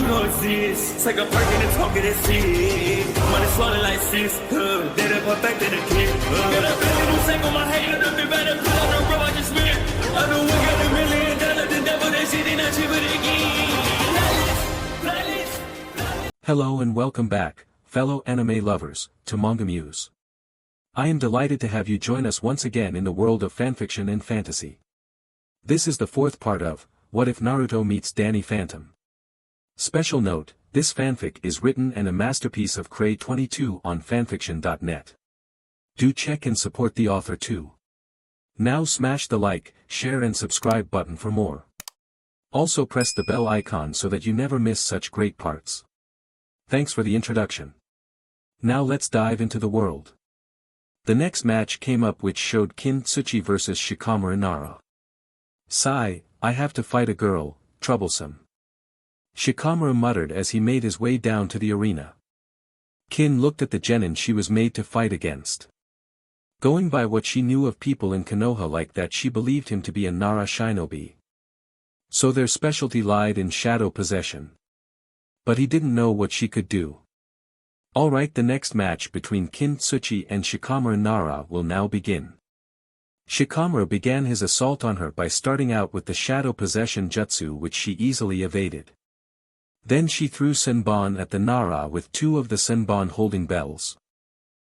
You know it's this. Take a perk and a talk of this shit. Money swallowed like sis. Did it perfect in the kid. Got a billion who sang on my head. Look at better put on the road I just spent. I know we got $1 million. The devil that shit ain't not cheap again. Hello and welcome back, fellow anime lovers, to MangaMuse. I am delighted to have you join us once again in the world of fanfiction and fantasy. This is the fourth part of What If Naruto Meets Danny Phantom. Special note, this fanfic is written and a masterpiece of Cray22 on FANFICTIONnet. Do check and support the author too. Now smash the like, share and subscribe button for more. Also press the bell icon so that you never miss such great parts. Thanks for the introduction. Now let's dive into the world. The next match came up which showed Kintsuchi vs Shikamaru Nara. Sigh, I have to fight a girl, troublesome. Shikamaru muttered as he made his way down to the arena. Kin looked at the genin she was made to fight against. Going by what she knew of people in Konoha like that, she believed him to be a Nara shinobi. So their specialty lied in shadow possession. But he didn't know what she could do. Alright, the next match between Kintsuchi and Shikamaru Nara will now begin. Shikamaru began his assault on her by starting out with the shadow possession jutsu which she easily evaded. Then she threw senbon at the Nara with two of the senbon holding bells.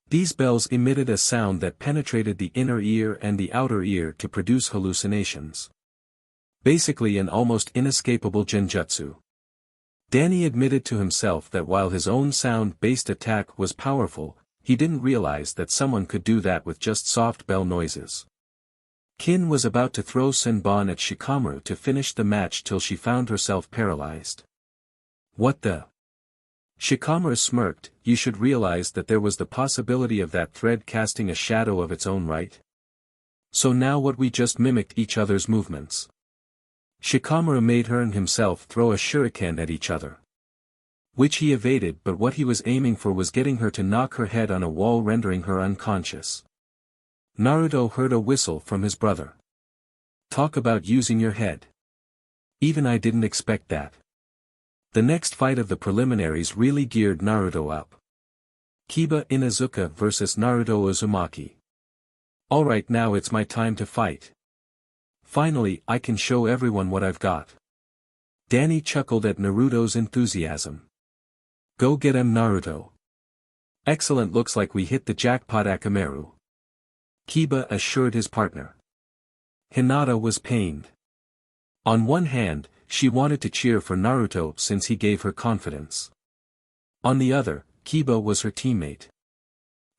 These bells emitted a sound that penetrated the inner ear and the outer ear to produce hallucinations. Basically an almost inescapable genjutsu. Danny admitted to himself that while his own sound-based attack was powerful, he didn't realize that someone could do that with just soft bell noises. Kin was about to throw senbon at Shikamaru to finish the match till she found herself paralyzed. What the? Shikamaru smirked. You should realize that there was the possibility of that thread casting a shadow of its own, right? So now what, we just mimicked each other's movements. Shikamaru made her and himself throw a shuriken at each other. Which he evaded, but what he was aiming for was getting her to knock her head on a wall, rendering her unconscious. Naruto heard a whistle from his brother. Talk about using your head. Even I didn't expect that. The next fight of the preliminaries really geared Naruto up. Kiba Inuzuka vs Naruto Uzumaki. Alright, now it's my time to fight. Finally, I can show everyone what I've got. Danny chuckled at Naruto's enthusiasm. Go get him, Naruto. Excellent, looks like we hit the jackpot, Akamaru. Kiba assured his partner. Hinata was pained. On one hand, she wanted to cheer for Naruto since he gave her confidence. On the other, Kiba was her teammate.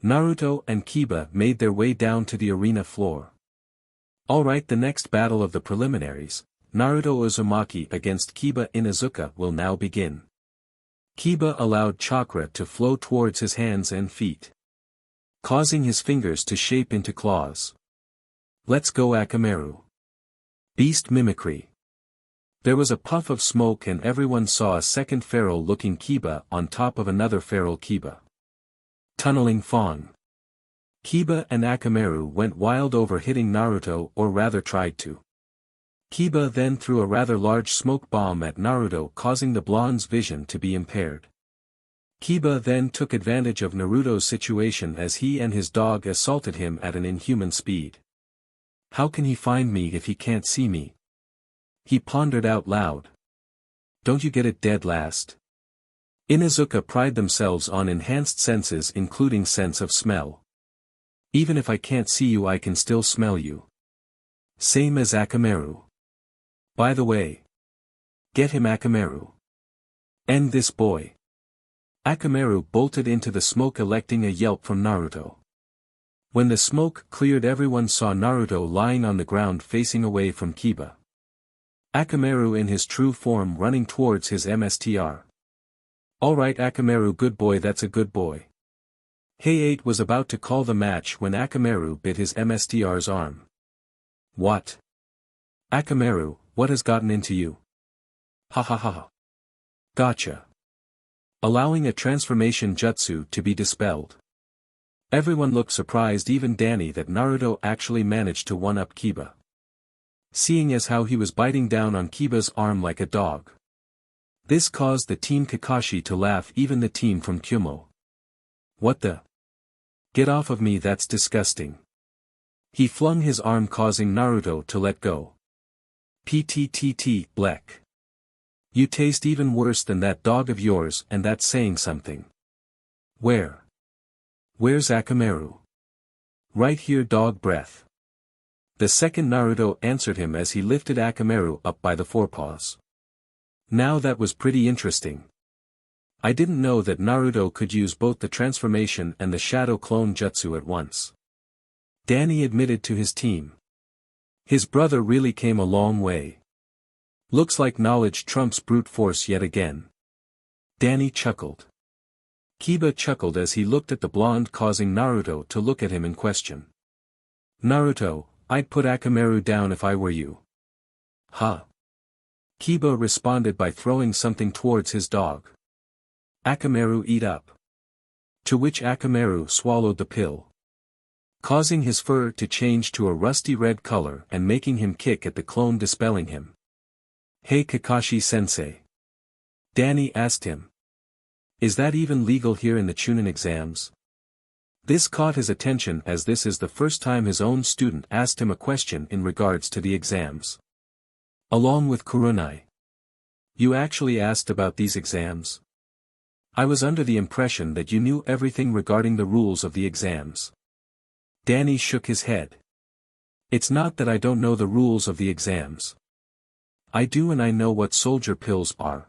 Naruto and Kiba made their way down to the arena floor. Alright, the next battle of the preliminaries, Naruto Uzumaki against Kiba Inuzuka, will now begin. Kiba allowed chakra to flow towards his hands and feet, causing his fingers to shape into claws. Let's go, Akamaru. Beast mimicry. There was a puff of smoke and everyone saw a second feral-looking Kiba on top of another feral Kiba. Tunneling fawn. Kiba and Akamaru went wild over hitting Naruto, or rather tried to. Kiba then threw a rather large smoke bomb at Naruto, causing the blonde's vision to be impaired. Kiba then took advantage of Naruto's situation as he and his dog assaulted him at an inhuman speed. How can he find me if he can't see me? He pondered out loud. Don't you get it, dead last? Inuzuka pride themselves on enhanced senses including sense of smell. Even if I can't see you, I can still smell you. Same as Akamaru. By the way. Get him, Akamaru. End this boy. Akamaru bolted into the smoke, electing a yelp from Naruto. When the smoke cleared, everyone saw Naruto lying on the ground facing away from Kiba. Akamaru in his true form running towards his MSTR. Alright, Akamaru, good boy, that's a good boy. Hey8 was about to call the match when Akamaru bit his MSTR's arm. What? Akamaru, what has gotten into you? Ha ha ha. Gotcha. Allowing a transformation jutsu to be dispelled. Everyone looked surprised, even Danny, that Naruto actually managed to one-up Kiba. Seeing as how he was biting down on Kiba's arm like a dog. This caused the Team Kakashi to laugh, even the team from Kyumo. What the? Get off of me, that's disgusting. He flung his arm, causing Naruto to let go. PTTT, Bleck. You taste even worse than that dog of yours, and that's saying something. Where's Akamaru? Right here, dog breath. The second Naruto answered him as he lifted Akamaru up by the forepaws. Now that was pretty interesting. I didn't know that Naruto could use both the transformation and the shadow clone jutsu at once. Danny admitted to his team. His brother really came a long way. Looks like knowledge trumps brute force yet again. Danny chuckled. Kiba chuckled as he looked at the blonde, causing Naruto to look at him in question. Naruto, I'd put Akamaru down if I were you. Huh? Kiba responded by throwing something towards his dog. Akamaru, eat up. To which Akamaru swallowed the pill, causing his fur to change to a rusty red color and making him kick at the clone, dispelling him. Hey Kakashi-sensei. Danny asked him. Is that even legal here in the Chunin exams? This caught his attention as this is the first time his own student asked him a question in regards to the exams. Along with Kurunai. You actually asked about these exams? I was under the impression that you knew everything regarding the rules of the exams. Danny shook his head. It's not that I don't know the rules of the exams. I do, and I know what soldier pills are.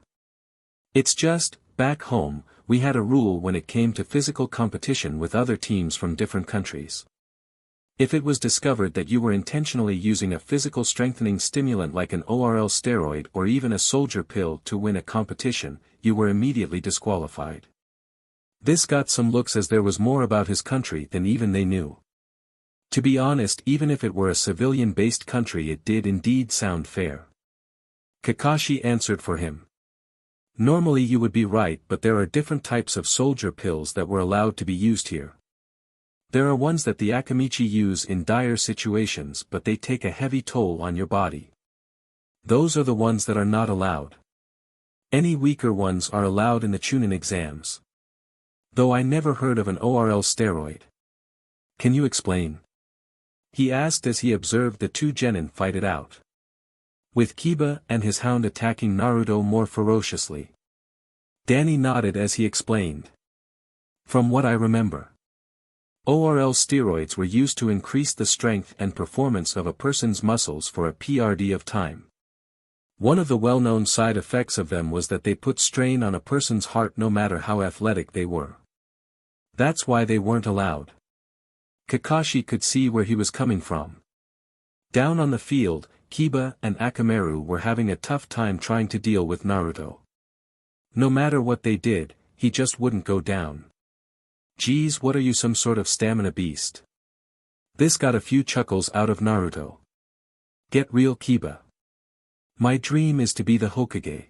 It's just, back home, we had a rule when it came to physical competition with other teams from different countries. If it was discovered that you were intentionally using a physical strengthening stimulant like an ORL steroid or even a soldier pill to win a competition, you were immediately disqualified. This got some looks as there was more about his country than even they knew. To be honest, even if it were a civilian-based country, it did indeed sound fair. Kakashi answered for him. Normally you would be right, but there are different types of soldier pills that were allowed to be used here. There are ones that the Akamichi use in dire situations, but they take a heavy toll on your body. Those are the ones that are not allowed. Any weaker ones are allowed in the Chunin exams. Though I never heard of an ORL steroid. Can you explain? He asked as he observed the two genin fight it out, with Kiba and his hound attacking Naruto more ferociously. Danny nodded as he explained. From what I remember, ORL steroids were used to increase the strength and performance of a person's muscles for a period of time. One of the well-known side effects of them was that they put strain on a person's heart no matter how athletic they were. That's why they weren't allowed. Kakashi could see where he was coming from. Down on the field, Kiba and Akamaru were having a tough time trying to deal with Naruto. No matter what they did, he just wouldn't go down. Geez, what are you, some sort of stamina beast? This got a few chuckles out of Naruto. Get real, Kiba. My dream is to be the Hokage.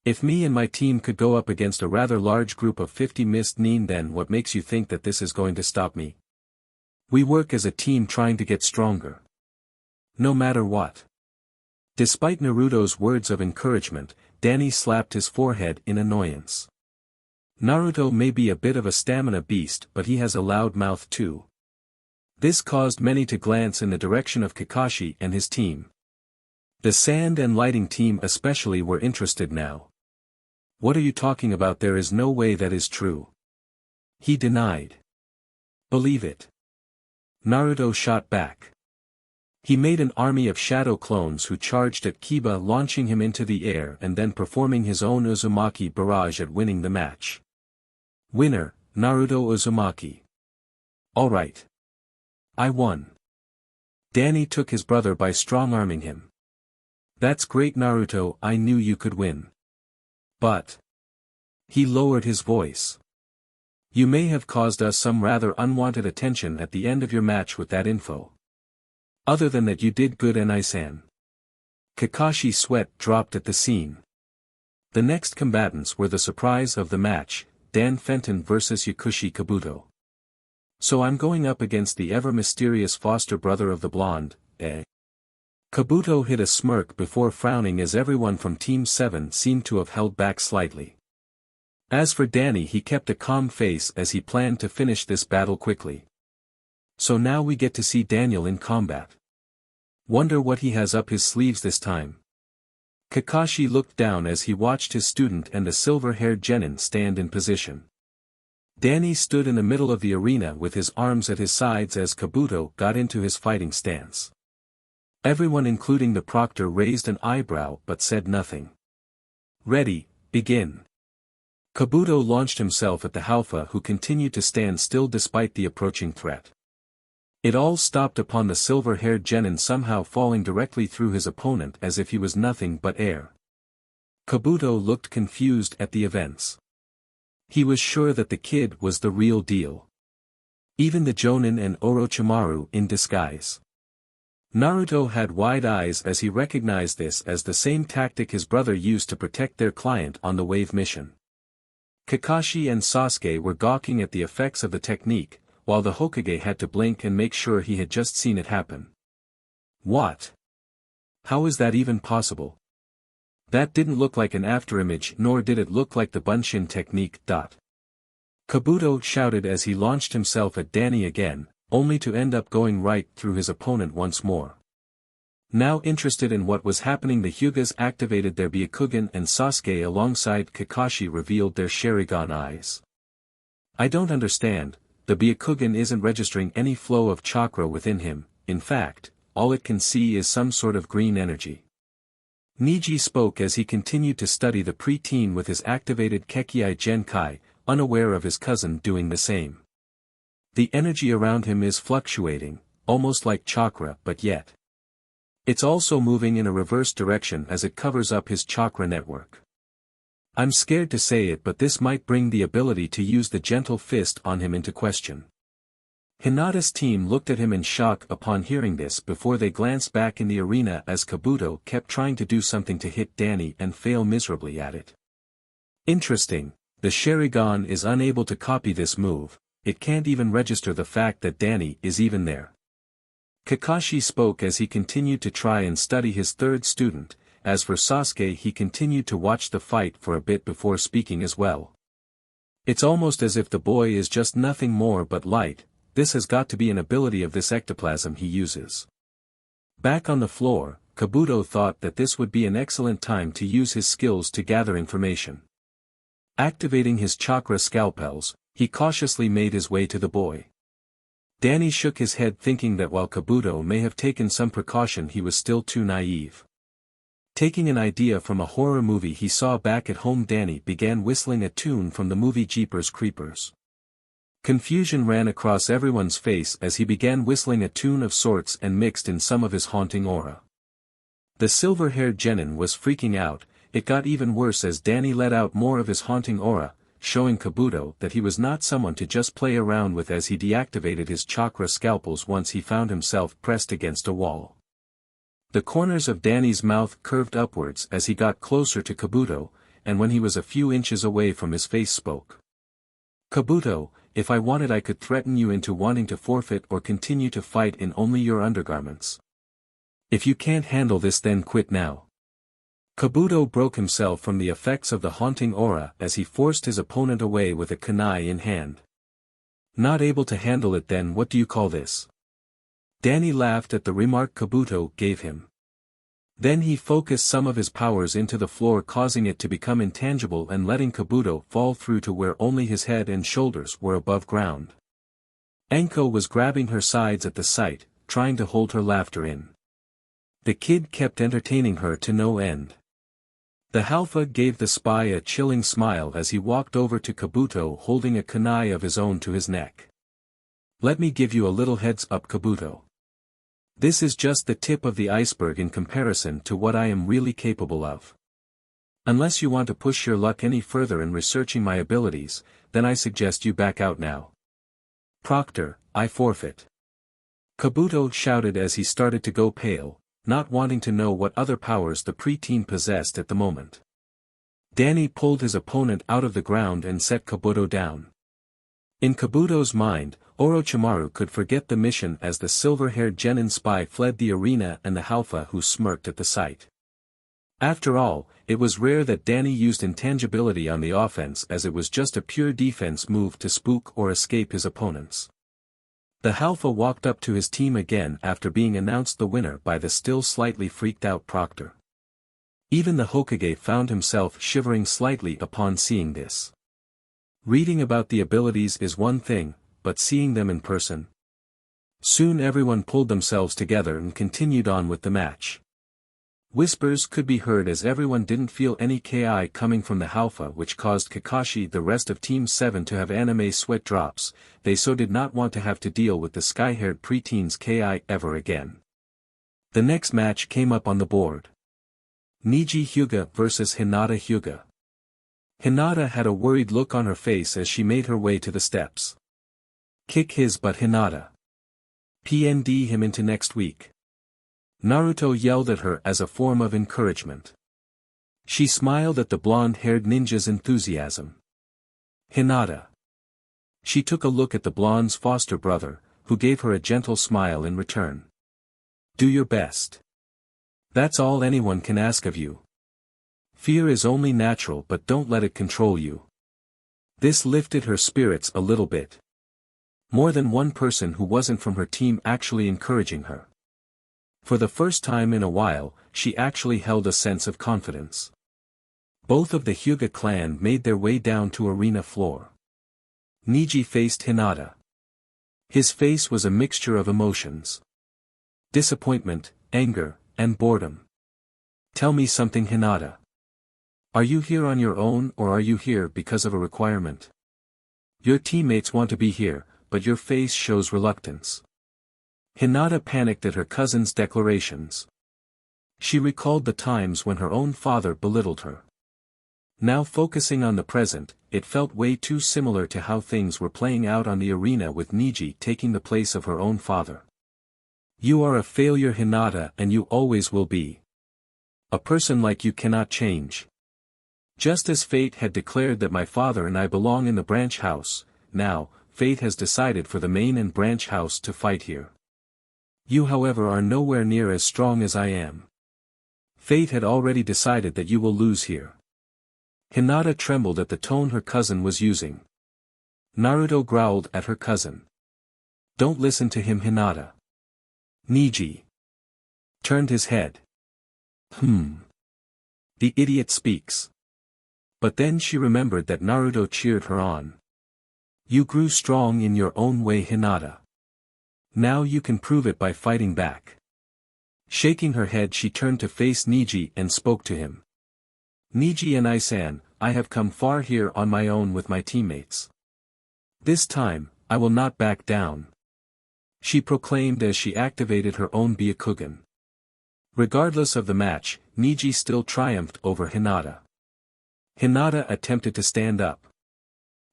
If me and my team could go up against a rather large group of 50 missed nin, then what makes you think that this is going to stop me? We work as a team trying to get stronger. No matter what. Despite Naruto's words of encouragement, Danny slapped his forehead in annoyance. Naruto may be a bit of a stamina beast, but he has a loud mouth too. This caused many to glance in the direction of Kakashi and his team. The sand and lighting team especially were interested now. What are you talking about? There is no way that is true. He denied. Believe it. Naruto shot back. He made an army of shadow clones who charged at Kiba, launching him into the air and then performing his own Uzumaki barrage at winning the match. Winner, Naruto Uzumaki. Alright. I won. Danny took his brother by strong-arming him. That's great, Naruto, I knew you could win. But. He lowered his voice. You may have caused us some rather unwanted attention at the end of your match with that info. Other than that, you did good, Enai-san. Kakashi's sweat dropped at the scene. The next combatants were the surprise of the match, Dan Fenton vs Yakushi Kabuto. So I'm going up against the ever-mysterious foster brother of the blonde, eh? Kabuto hid a smirk before frowning as everyone from Team 7 seemed to have held back slightly. As for Danny, he kept a calm face as he planned to finish this battle quickly. So now we get to see Daniel in combat. Wonder what he has up his sleeves this time. Kakashi looked down as he watched his student and the silver-haired genin stand in position. Danny stood in the middle of the arena with his arms at his sides as Kabuto got into his fighting stance. Everyone including the proctor raised an eyebrow but said nothing. Ready, begin. Kabuto launched himself at the Halfa, who continued to stand still despite the approaching threat. It all stopped upon the silver-haired genin somehow falling directly through his opponent as if he was nothing but air. Kabuto looked confused at the events. He was sure that the kid was the real deal. Even the Jonin and Orochimaru in disguise. Naruto had wide eyes as he recognized this as the same tactic his brother used to protect their client on the wave mission. Kakashi and Sasuke were gawking at the effects of the technique, while the Hokage had to blink and make sure he had just seen it happen. What? How is that even possible? That didn't look like an afterimage, nor did it look like the Bunshin technique. Kabuto shouted as he launched himself at Danny again, only to end up going right through his opponent once more. Now interested in what was happening, the Hyugas activated their Byakugan and Sasuke alongside Kakashi revealed their Sharingan eyes. I don't understand, the Byakugan isn't registering any flow of chakra within him, in fact, all it can see is some sort of green energy. Neji spoke as he continued to study the preteen with his activated Kekkei Genkai, unaware of his cousin doing the same. The energy around him is fluctuating, almost like chakra, but yet it's also moving in a reverse direction as it covers up his chakra network. I'm scared to say it, but this might bring the ability to use the gentle fist on him into question. Hinata's team looked at him in shock upon hearing this before they glanced back in the arena as Kabuto kept trying to do something to hit Danny and fail miserably at it. Interesting, the Sharingan is unable to copy this move, it can't even register the fact that Danny is even there. Kakashi spoke as he continued to try and study his third student. As for Sasuke, he continued to watch the fight for a bit before speaking as well. It's almost as if the boy is just nothing more but light, this has got to be an ability of this ectoplasm he uses. Back on the floor, Kabuto thought that this would be an excellent time to use his skills to gather information. Activating his chakra scalpels, he cautiously made his way to the boy. Danny shook his head thinking that while Kabuto may have taken some precaution, he was still too naive. Taking an idea from a horror movie he saw back at home, Danny began whistling a tune from the movie Jeepers Creepers. Confusion ran across everyone's face as he began whistling a tune of sorts and mixed in some of his haunting aura. The silver-haired genin was freaking out. It got even worse as Danny let out more of his haunting aura, showing Kabuto that he was not someone to just play around with as he deactivated his chakra scalpels once he found himself pressed against a wall. The corners of Danny's mouth curved upwards as he got closer to Kabuto, and when he was a few inches away from his face spoke. Kabuto, if I wanted I could threaten you into wanting to forfeit or continue to fight in only your undergarments. If you can't handle this, then quit now. Kabuto broke himself from the effects of the haunting aura as he forced his opponent away with a kunai in hand. Not able to handle it, then what do you call this? Danny laughed at the remark Kabuto gave him. Then he focused some of his powers into the floor, causing it to become intangible and letting Kabuto fall through to where only his head and shoulders were above ground. Enko was grabbing her sides at the sight, trying to hold her laughter in. The kid kept entertaining her to no end. The Halfa gave the spy a chilling smile as he walked over to Kabuto holding a kunai of his own to his neck. Let me give you a little heads up, Kabuto. This is just the tip of the iceberg in comparison to what I am really capable of. Unless you want to push your luck any further in researching my abilities, then I suggest you back out now. Proctor, I forfeit. Kabuto shouted as he started to go pale, not wanting to know what other powers the preteen possessed at the moment. Danny pulled his opponent out of the ground and set Kabuto down. In Kabuto's mind, Orochimaru could forget the mission as the silver-haired genin spy fled the arena and the Halfa who smirked at the sight. After all, it was rare that Danny used intangibility on the offense as it was just a pure defense move to spook or escape his opponents. The Halfa walked up to his team again after being announced the winner by the still slightly freaked-out Proctor. Even the Hokage found himself shivering slightly upon seeing this. Reading about the abilities is one thing, but seeing them in person. Soon everyone pulled themselves together and continued on with the match. Whispers could be heard as everyone didn't feel any ki coming from the Halfa, which caused Kakashi the rest of Team 7 to have anime sweat drops. They so did not want to have to deal with the sky-haired preteens ki ever again. The next match came up on the board. Neji Hyuga vs Hinata Hyuga. Hinata had a worried look on her face as she made her way to the steps. Kick his butt, Hinata. PND him into next week. Naruto yelled at her as a form of encouragement. She smiled at the blonde-haired ninja's enthusiasm. Hinata. She took a look at the blonde's foster brother, who gave her a gentle smile in return. Do your best. That's all anyone can ask of you. Fear is only natural, but don't let it control you. This lifted her spirits a little bit. More than one person who wasn't from her team actually encouraging her. For the first time in a while, she actually held a sense of confidence. Both of the Hyuga clan made their way down to arena floor. Neji faced Hinata. His face was a mixture of emotions. Disappointment, anger, and boredom. Tell me something, Hinata. Are you here on your own or are you here because of a requirement? Your teammates want to be here, but your face shows reluctance. Hinata panicked at her cousin's declarations. She recalled the times when her own father belittled her. Now focusing on the present, it felt way too similar to how things were playing out on the arena with Neji taking the place of her own father. You are a failure, Hinata, and you always will be. A person like you cannot change. Just as fate had declared that my father and I belong in the branch house, now, fate has decided for the main and branch house to fight here. You however are nowhere near as strong as I am. Fate had already decided that you will lose here. Hinata trembled at the tone her cousin was using. Naruto growled at her cousin. Don't listen to him, Hinata. Neji turned his head. The idiot speaks. But then she remembered that Naruto cheered her on. You grew strong in your own way, Hinata. Now you can prove it by fighting back. Shaking her head, she turned to face Neji and spoke to him. Neji and I-san, I have come far here on my own with my teammates. This time, I will not back down. She proclaimed as she activated her own Byakugan. Regardless of the match, Neji still triumphed over Hinata. Hinata attempted to stand up.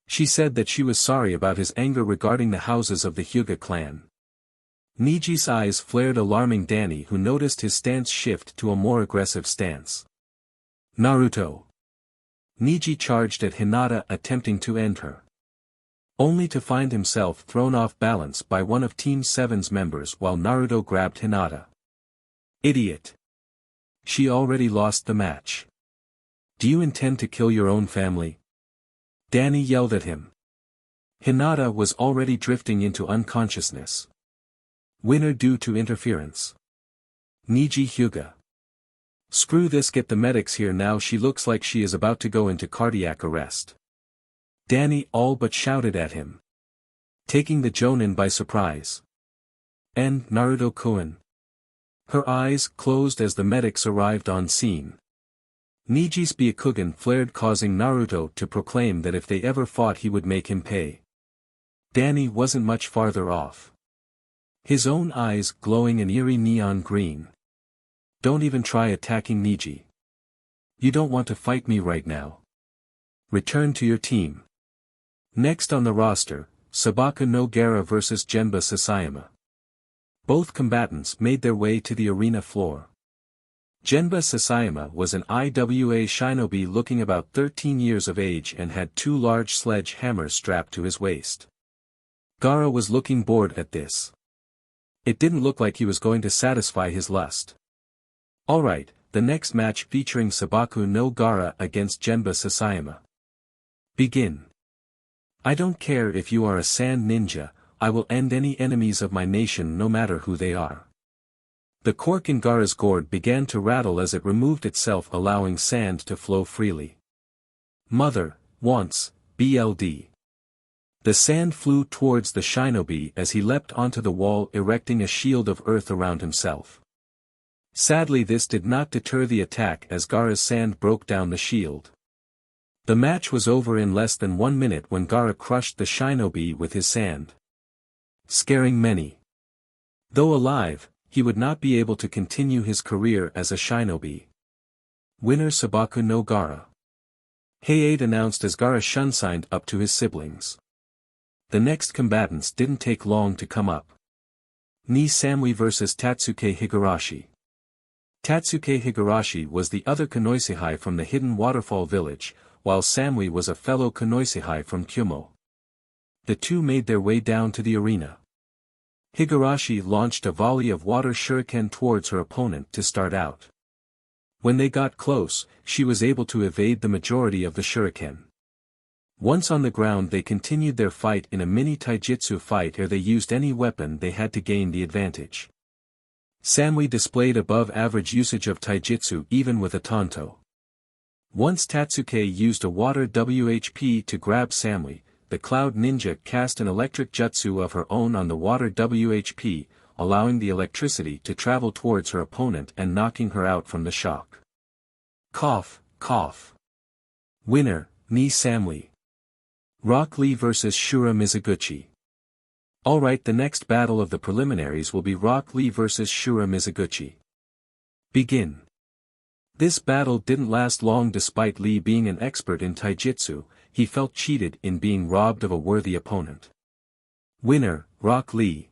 She said that she was sorry about his anger regarding the houses of the Hyuga clan. Neji's eyes flared, alarming Danny, who noticed his stance shift to a more aggressive stance. Naruto. Neji charged at Hinata, attempting to end her. Only to find himself thrown off balance by one of Team 7's members while Naruto grabbed Hinata. Idiot. She already lost the match. Do you intend to kill your own family? Danny yelled at him. Hinata was already drifting into unconsciousness. Winner due to interference. Neji Hyuga. Screw this, get the medics here now, she looks like she is about to go into cardiac arrest. Danny all but shouted at him. Taking the Jonin by surprise. And Naruto-kun. Her eyes closed as the medics arrived on scene. Neji's Byakugan flared, causing Naruto to proclaim that if they ever fought he would make him pay. Danny wasn't much farther off. His own eyes glowing an eerie neon green. Don't even try attacking Neji. You don't want to fight me right now. Return to your team. Next on the roster, Sabaku no Gaara vs Genba Sasayama. Both combatants made their way to the arena floor. Genba Sasayama was an IWA shinobi looking about 13 years of age and had two large sledge hammers strapped to his waist. Gaara was looking bored at this. It didn't look like he was going to satisfy his lust. Alright, the next match featuring Sabaku no Gaara against Genba Sasayama. Begin. I don't care if you are a sand ninja, I will end any enemies of my nation no matter who they are. The cork in Gaara's gourd began to rattle as it removed itself, allowing sand to flow freely. Mother, once, BLD. The sand flew towards the shinobi as he leapt onto the wall, erecting a shield of earth around himself. Sadly, this did not deter the attack as Gaara's sand broke down the shield. The match was over in less than 1 minute when Gaara crushed the shinobi with his sand, scaring many. Though alive, he would not be able to continue his career as a shinobi. Winner Sabaku no Gaara. Hayate announced as Gaara shunsigned up to his siblings. The next combatants didn't take long to come up. Ni Samui vs Tatsuki Higurashi. Tatsuki Higurashi was the other Konosuke from the hidden waterfall village, while Samui was a fellow Konosuke from Kyumo. The two made their way down to the arena. Higurashi launched a volley of water shuriken towards her opponent to start out. When they got close, she was able to evade the majority of the shuriken. Once on the ground, they continued their fight in a mini taijutsu fight ere they used any weapon they had to gain the advantage. Samui displayed above-average usage of taijutsu even with a tanto. Once Tatsuki used a water WHP to grab Samui, the Cloud Ninja cast an electric jutsu of her own on the water WHP, allowing the electricity to travel towards her opponent and knocking her out from the shock. Cough, cough. Winner, Ni Samui. Rock Lee vs Shura Mizuguchi. Alright, the next battle of the preliminaries will be Rock Lee vs Shura Mizuguchi. Begin. This battle didn't last long. Despite Lee being an expert in taijutsu, he felt cheated in being robbed of a worthy opponent. Winner, Rock Lee.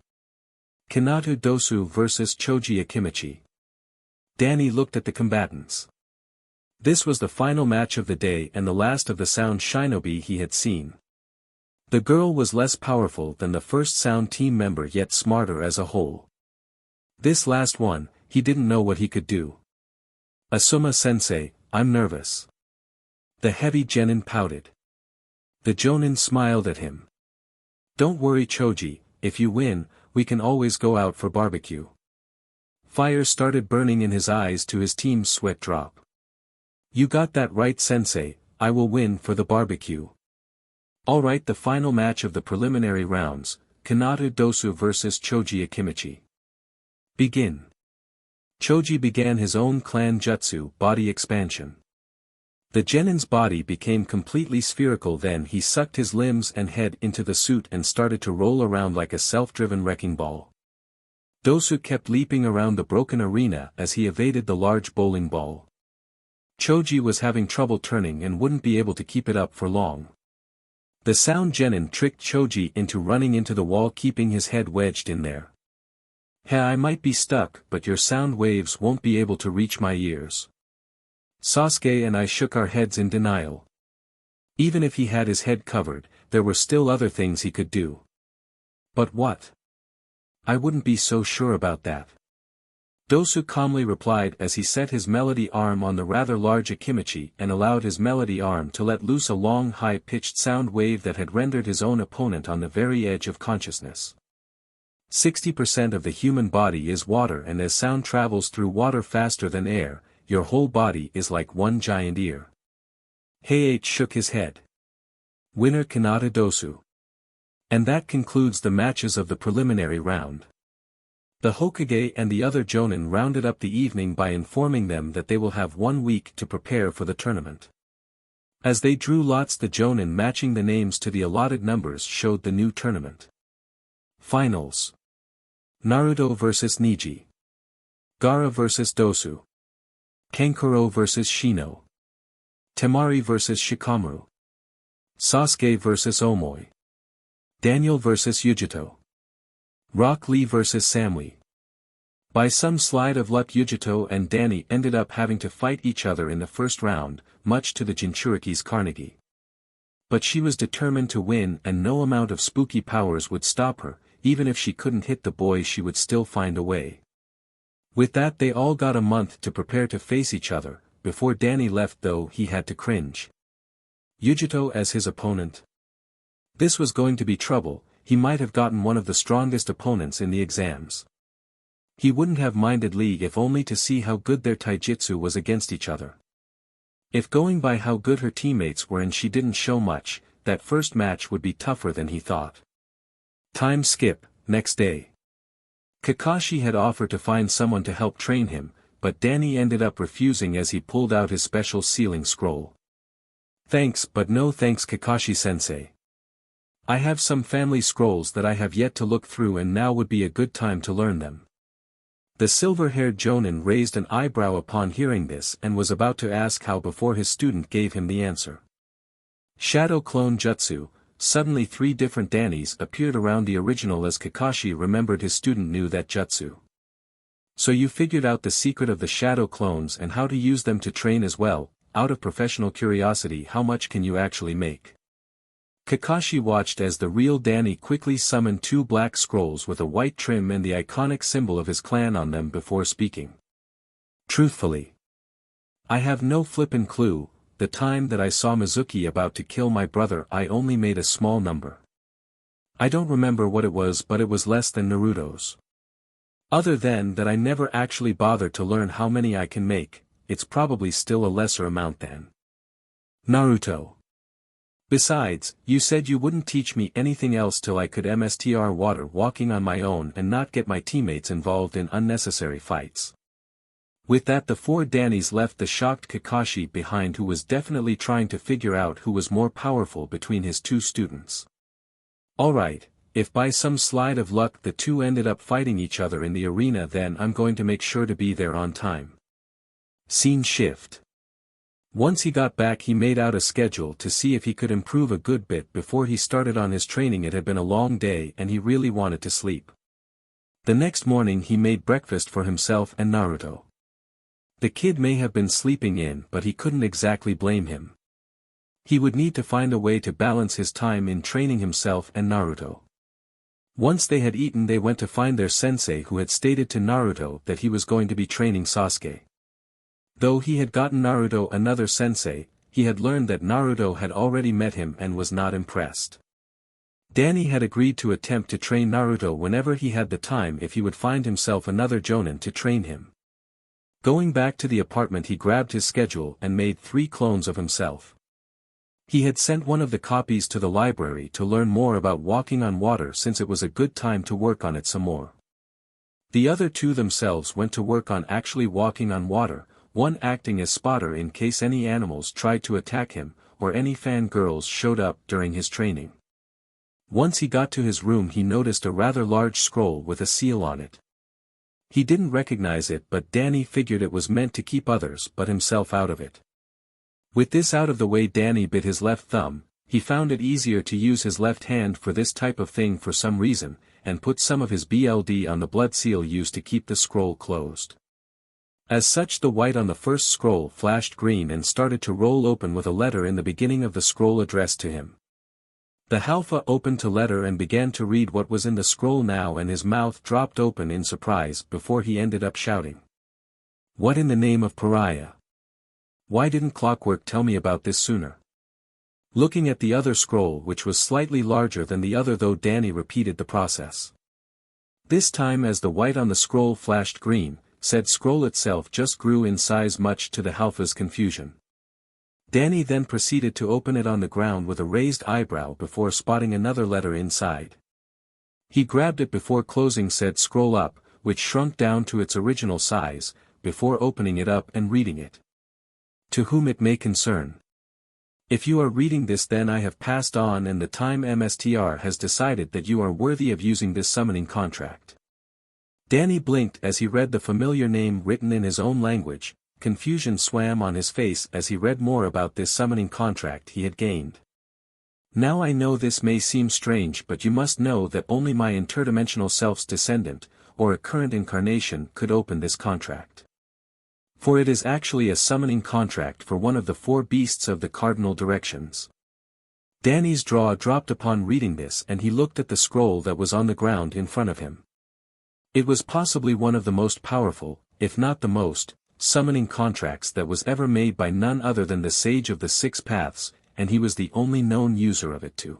Hinata Dosu vs Choji Akimichi. Danny looked at the combatants. This was the final match of the day and the last of the sound shinobi he had seen. The girl was less powerful than the first sound team member, yet smarter as a whole. This last one, he didn't know what he could do. Asuma-sensei, I'm nervous. The heavy genin pouted. The jonin smiled at him. Don't worry Choji, if you win, we can always go out for barbecue. Fire started burning in his eyes to his team's sweat drop. You got that right sensei, I will win for the barbecue. Alright, the final match of the preliminary rounds, Hinata Dosu vs Choji Akimichi. Begin. Choji began his own clan jutsu, body expansion. The genin's body became completely spherical, then he sucked his limbs and head into the suit and started to roll around like a self-driven wrecking ball. Dosu kept leaping around the broken arena as he evaded the large bowling ball. Choji was having trouble turning and wouldn't be able to keep it up for long. The sound genin tricked Choji into running into the wall, keeping his head wedged in there. Hey, I might be stuck, but your sound waves won't be able to reach my ears. Sasuke and I shook our heads in denial. Even if he had his head covered, there were still other things he could do. But what? I wouldn't be so sure about that. Dosu calmly replied as he set his melody arm on the rather large Akimichi and allowed his melody arm to let loose a long high-pitched sound wave that had rendered his own opponent on the very edge of consciousness. 60% of the human body is water, and as sound travels through water faster than air, your whole body is like one giant ear. Hayate shook his head. Winner Hinata Dosu. And that concludes the matches of the preliminary round. The Hokage and the other Jonin rounded up the evening by informing them that they will have 1 week to prepare for the tournament. As they drew lots, the Jonin matching the names to the allotted numbers showed the new tournament. Finals. Naruto vs Neji. Gaara vs Dosu. Kankuro vs Shino. Tamari vs Shikamaru. Sasuke vs Omoi. Daniel vs Yugito. Rock Lee vs Samui. By some slide of luck, Yugito and Danny ended up having to fight each other in the first round, much to the Jinchuriki's Carnegie. But she was determined to win and no amount of spooky powers would stop her, even if she couldn't hit the boy she would still find a way. With that they all got a month to prepare to face each other. Before Danny left though he had to cringe. Yugito as his opponent. This was going to be trouble. He might have gotten one of the strongest opponents in the exams. He wouldn't have minded Lee if only to see how good their taijutsu was against each other. If going by how good her teammates were and she didn't show much, that first match would be tougher than he thought. Time skip, next day. Kakashi had offered to find someone to help train him, but Danny ended up refusing as he pulled out his special sealing scroll. Thanks but no thanks Kakashi-sensei. I have some family scrolls that I have yet to look through and now would be a good time to learn them. The silver-haired Jonin raised an eyebrow upon hearing this and was about to ask how before his student gave him the answer. Shadow Clone Jutsu. Suddenly 3 different Dannys appeared around the original as Kakashi remembered his student knew that jutsu. So you figured out the secret of the shadow clones and how to use them to train as well. Out of professional curiosity, how much can you actually make? Kakashi watched as the real Danny quickly summoned 2 black scrolls with a white trim and the iconic symbol of his clan on them before speaking. Truthfully, I have no flippin' clue. The time that I saw Mizuki about to kill my brother I only made a small number. I don't remember what it was but it was less than Naruto's. Other than that I never actually bothered to learn how many I can make, it's probably still a lesser amount than Naruto. Besides, you said you wouldn't teach me anything else till I could mstr water walking on my own and not get my teammates involved in unnecessary fights. With that the 4 Dannys left the shocked Kakashi behind who was definitely trying to figure out who was more powerful between his 2 students. Alright, if by some slide of luck the 2 ended up fighting each other in the arena then I'm going to make sure to be there on time. Scene shift. Once he got back he made out a schedule to see if he could improve a good bit before he started on his training. It had been a long day and he really wanted to sleep. The next morning he made breakfast for himself and Naruto. The kid may have been sleeping in but he couldn't exactly blame him. He would need to find a way to balance his time in training himself and Naruto. Once they had eaten they went to find their sensei who had stated to Naruto that he was going to be training Sasuke. Though he had gotten Naruto another sensei, he had learned that Naruto had already met him and was not impressed. Danny had agreed to attempt to train Naruto whenever he had the time if he would find himself another Jonin to train him. Going back to the apartment he grabbed his schedule and made 3 clones of himself. He had sent one of the copies to the library to learn more about walking on water since it was a good time to work on it some more. The other 2 themselves went to work on actually walking on water, one acting as spotter in case any animals tried to attack him, or any fangirls showed up during his training. Once he got to his room he noticed a rather large scroll with a seal on it. He didn't recognize it but Danny figured it was meant to keep others but himself out of it. With this out of the way Danny bit his left thumb. He found it easier to use his left hand for this type of thing for some reason, and put some of his BLD on the blood seal used to keep the scroll closed. As such the white on the first scroll flashed green and started to roll open with a letter in the beginning of the scroll addressed to him. The Halfa opened the letter and began to read what was in the scroll now and his mouth dropped open in surprise before he ended up shouting. What in the name of Pariah? Why didn't Clockwork tell me about this sooner? Looking at the other scroll which was slightly larger than the other though Danny repeated the process. This time as the white on the scroll flashed green, said scroll itself just grew in size much to the Halfa's confusion. Danny then proceeded to open it on the ground with a raised eyebrow before spotting another letter inside. He grabbed it before closing said scroll up, which shrunk down to its original size, before opening it up and reading it. To whom it may concern. If you are reading this then I have passed on and the time MSTR has decided that you are worthy of using this summoning contract. Danny blinked as he read the familiar name written in his own language. Confusion swam on his face as he read more about this summoning contract he had gained. Now I know this may seem strange but you must know that only my interdimensional self's descendant, or a current incarnation could open this contract. For it is actually a summoning contract for one of the 4 beasts of the cardinal directions. Danny's jaw dropped upon reading this, and he looked at the scroll that was on the ground in front of him. It was possibly one of the most powerful, if not the most, summoning contracts that was ever made by none other than the Sage of the Six Paths, and he was the only known user of it too.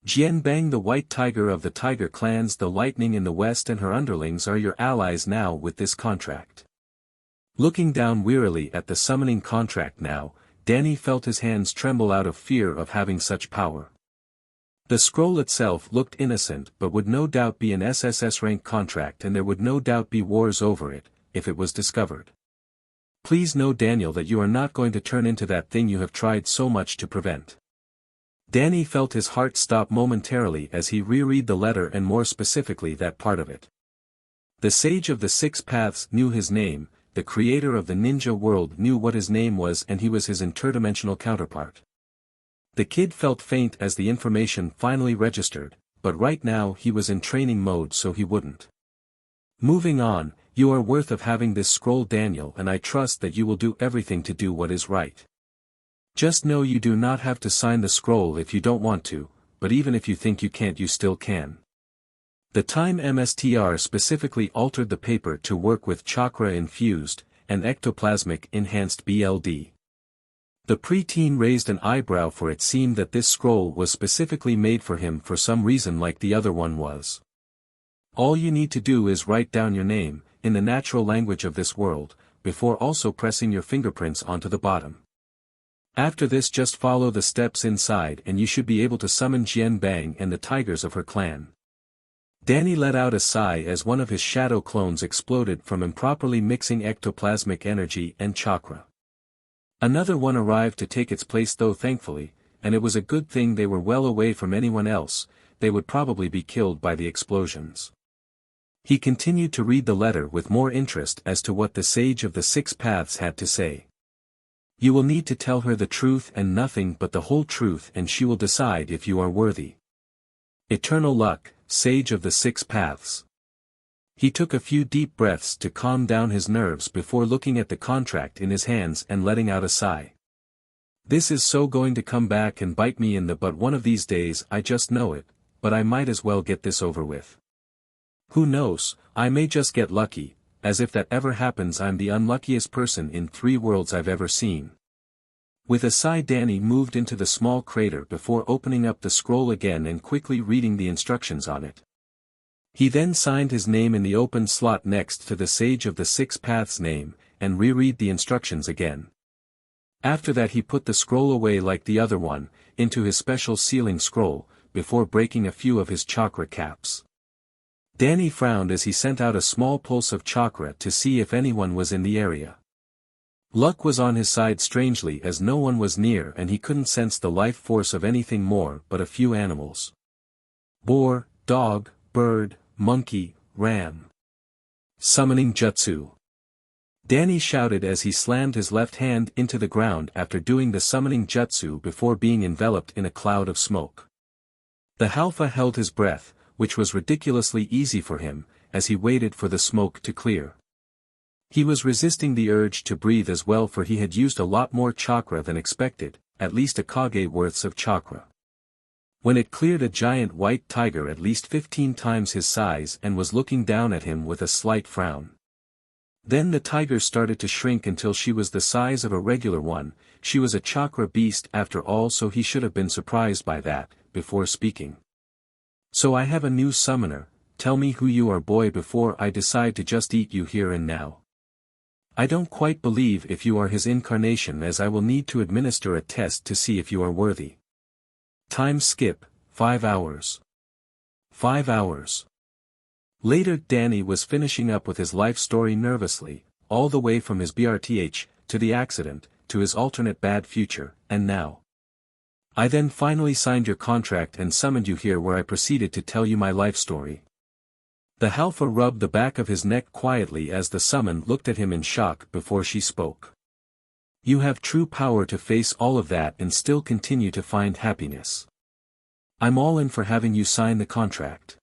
Jianbang, the White Tiger of the Tiger clans, the Lightning in the West, and her underlings are your allies now with this contract. Looking down wearily at the summoning contract now, Danny felt his hands tremble out of fear of having such power. The scroll itself looked innocent but would no doubt be an SSS rank contract, and there would no doubt be wars over it, if it was discovered. Please know, Daniel, that you are not going to turn into that thing you have tried so much to prevent. Danny felt his heart stop momentarily as he reread the letter, and more specifically that part of it. The Sage of the Six Paths knew his name, the creator of the ninja world knew what his name was, and he was his interdimensional counterpart. The kid felt faint as the information finally registered, but right now he was in training mode, so he wouldn't. Moving on, you are worth of having this scroll, Daniel, and I trust that you will do everything to do what is right. Just know you do not have to sign the scroll if you don't want to, but even if you think you can't, you still can. The time MSTR specifically altered the paper to work with chakra-infused, and ectoplasmic enhanced BLD. The preteen raised an eyebrow, for it seemed that this scroll was specifically made for him for some reason, like the other one was. All you need to do is write down your name, in the natural language of this world, before also pressing your fingerprints onto the bottom. After this, just follow the steps inside and you should be able to summon Jianbang and the tigers of her clan. Danny let out a sigh as one of his shadow clones exploded from improperly mixing ectoplasmic energy and chakra. Another one arrived to take its place though, thankfully, and it was a good thing they were well away from anyone else. They would probably be killed by the explosions. He continued to read the letter with more interest as to what the Sage of the Six Paths had to say. You will need to tell her the truth and nothing but the whole truth, and she will decide if you are worthy. Eternal luck, Sage of the Six Paths. He took a few deep breaths to calm down his nerves before looking at the contract in his hands and letting out a sigh. This is so going to come back and bite me in the butt one of these days, I just know it, but I might as well get this over with. Who knows, I may just get lucky, as if that ever happens. I'm the unluckiest person in 3 worlds I've ever seen. With a sigh, Danny moved into the small crater before opening up the scroll again and quickly reading the instructions on it. He then signed his name in the open slot next to the Sage of the Six Paths name, and reread the instructions again. After that he put the scroll away like the other one, into his special sealing scroll, before breaking a few of his chakra caps. Danny frowned as he sent out a small pulse of chakra to see if anyone was in the area. Luck was on his side strangely, as no one was near and he couldn't sense the life force of anything more but a few animals. Boar, dog, bird, monkey, ram. Summoning jutsu. Danny shouted as he slammed his left hand into the ground after doing the summoning jutsu before being enveloped in a cloud of smoke. The Halfa held his breath, which was ridiculously easy for him, as he waited for the smoke to clear. He was resisting the urge to breathe as well, for he had used a lot more chakra than expected, at least a kage worths of chakra. When it cleared, a giant white tiger at least 15 times his size and was looking down at him with a slight frown. Then the tiger started to shrink until she was the size of a regular one. She was a chakra beast after all, so he should have been surprised by that, before speaking. So I have a new summoner, tell me who you are, boy, before I decide to just eat you here and now. I don't quite believe if you are his incarnation, as I will need to administer a test to see if you are worthy. Time skip, 5 hours. 5 hours. Later, Danny was finishing up with his life story nervously, all the way from his BRTH, to the accident, to his alternate bad future, and now. I then finally signed your contract and summoned you here, where I proceeded to tell you my life story. The Halfa rubbed the back of his neck quietly as the summoned looked at him in shock before she spoke. You have true power to face all of that and still continue to find happiness. I'm all in for having you sign the contract.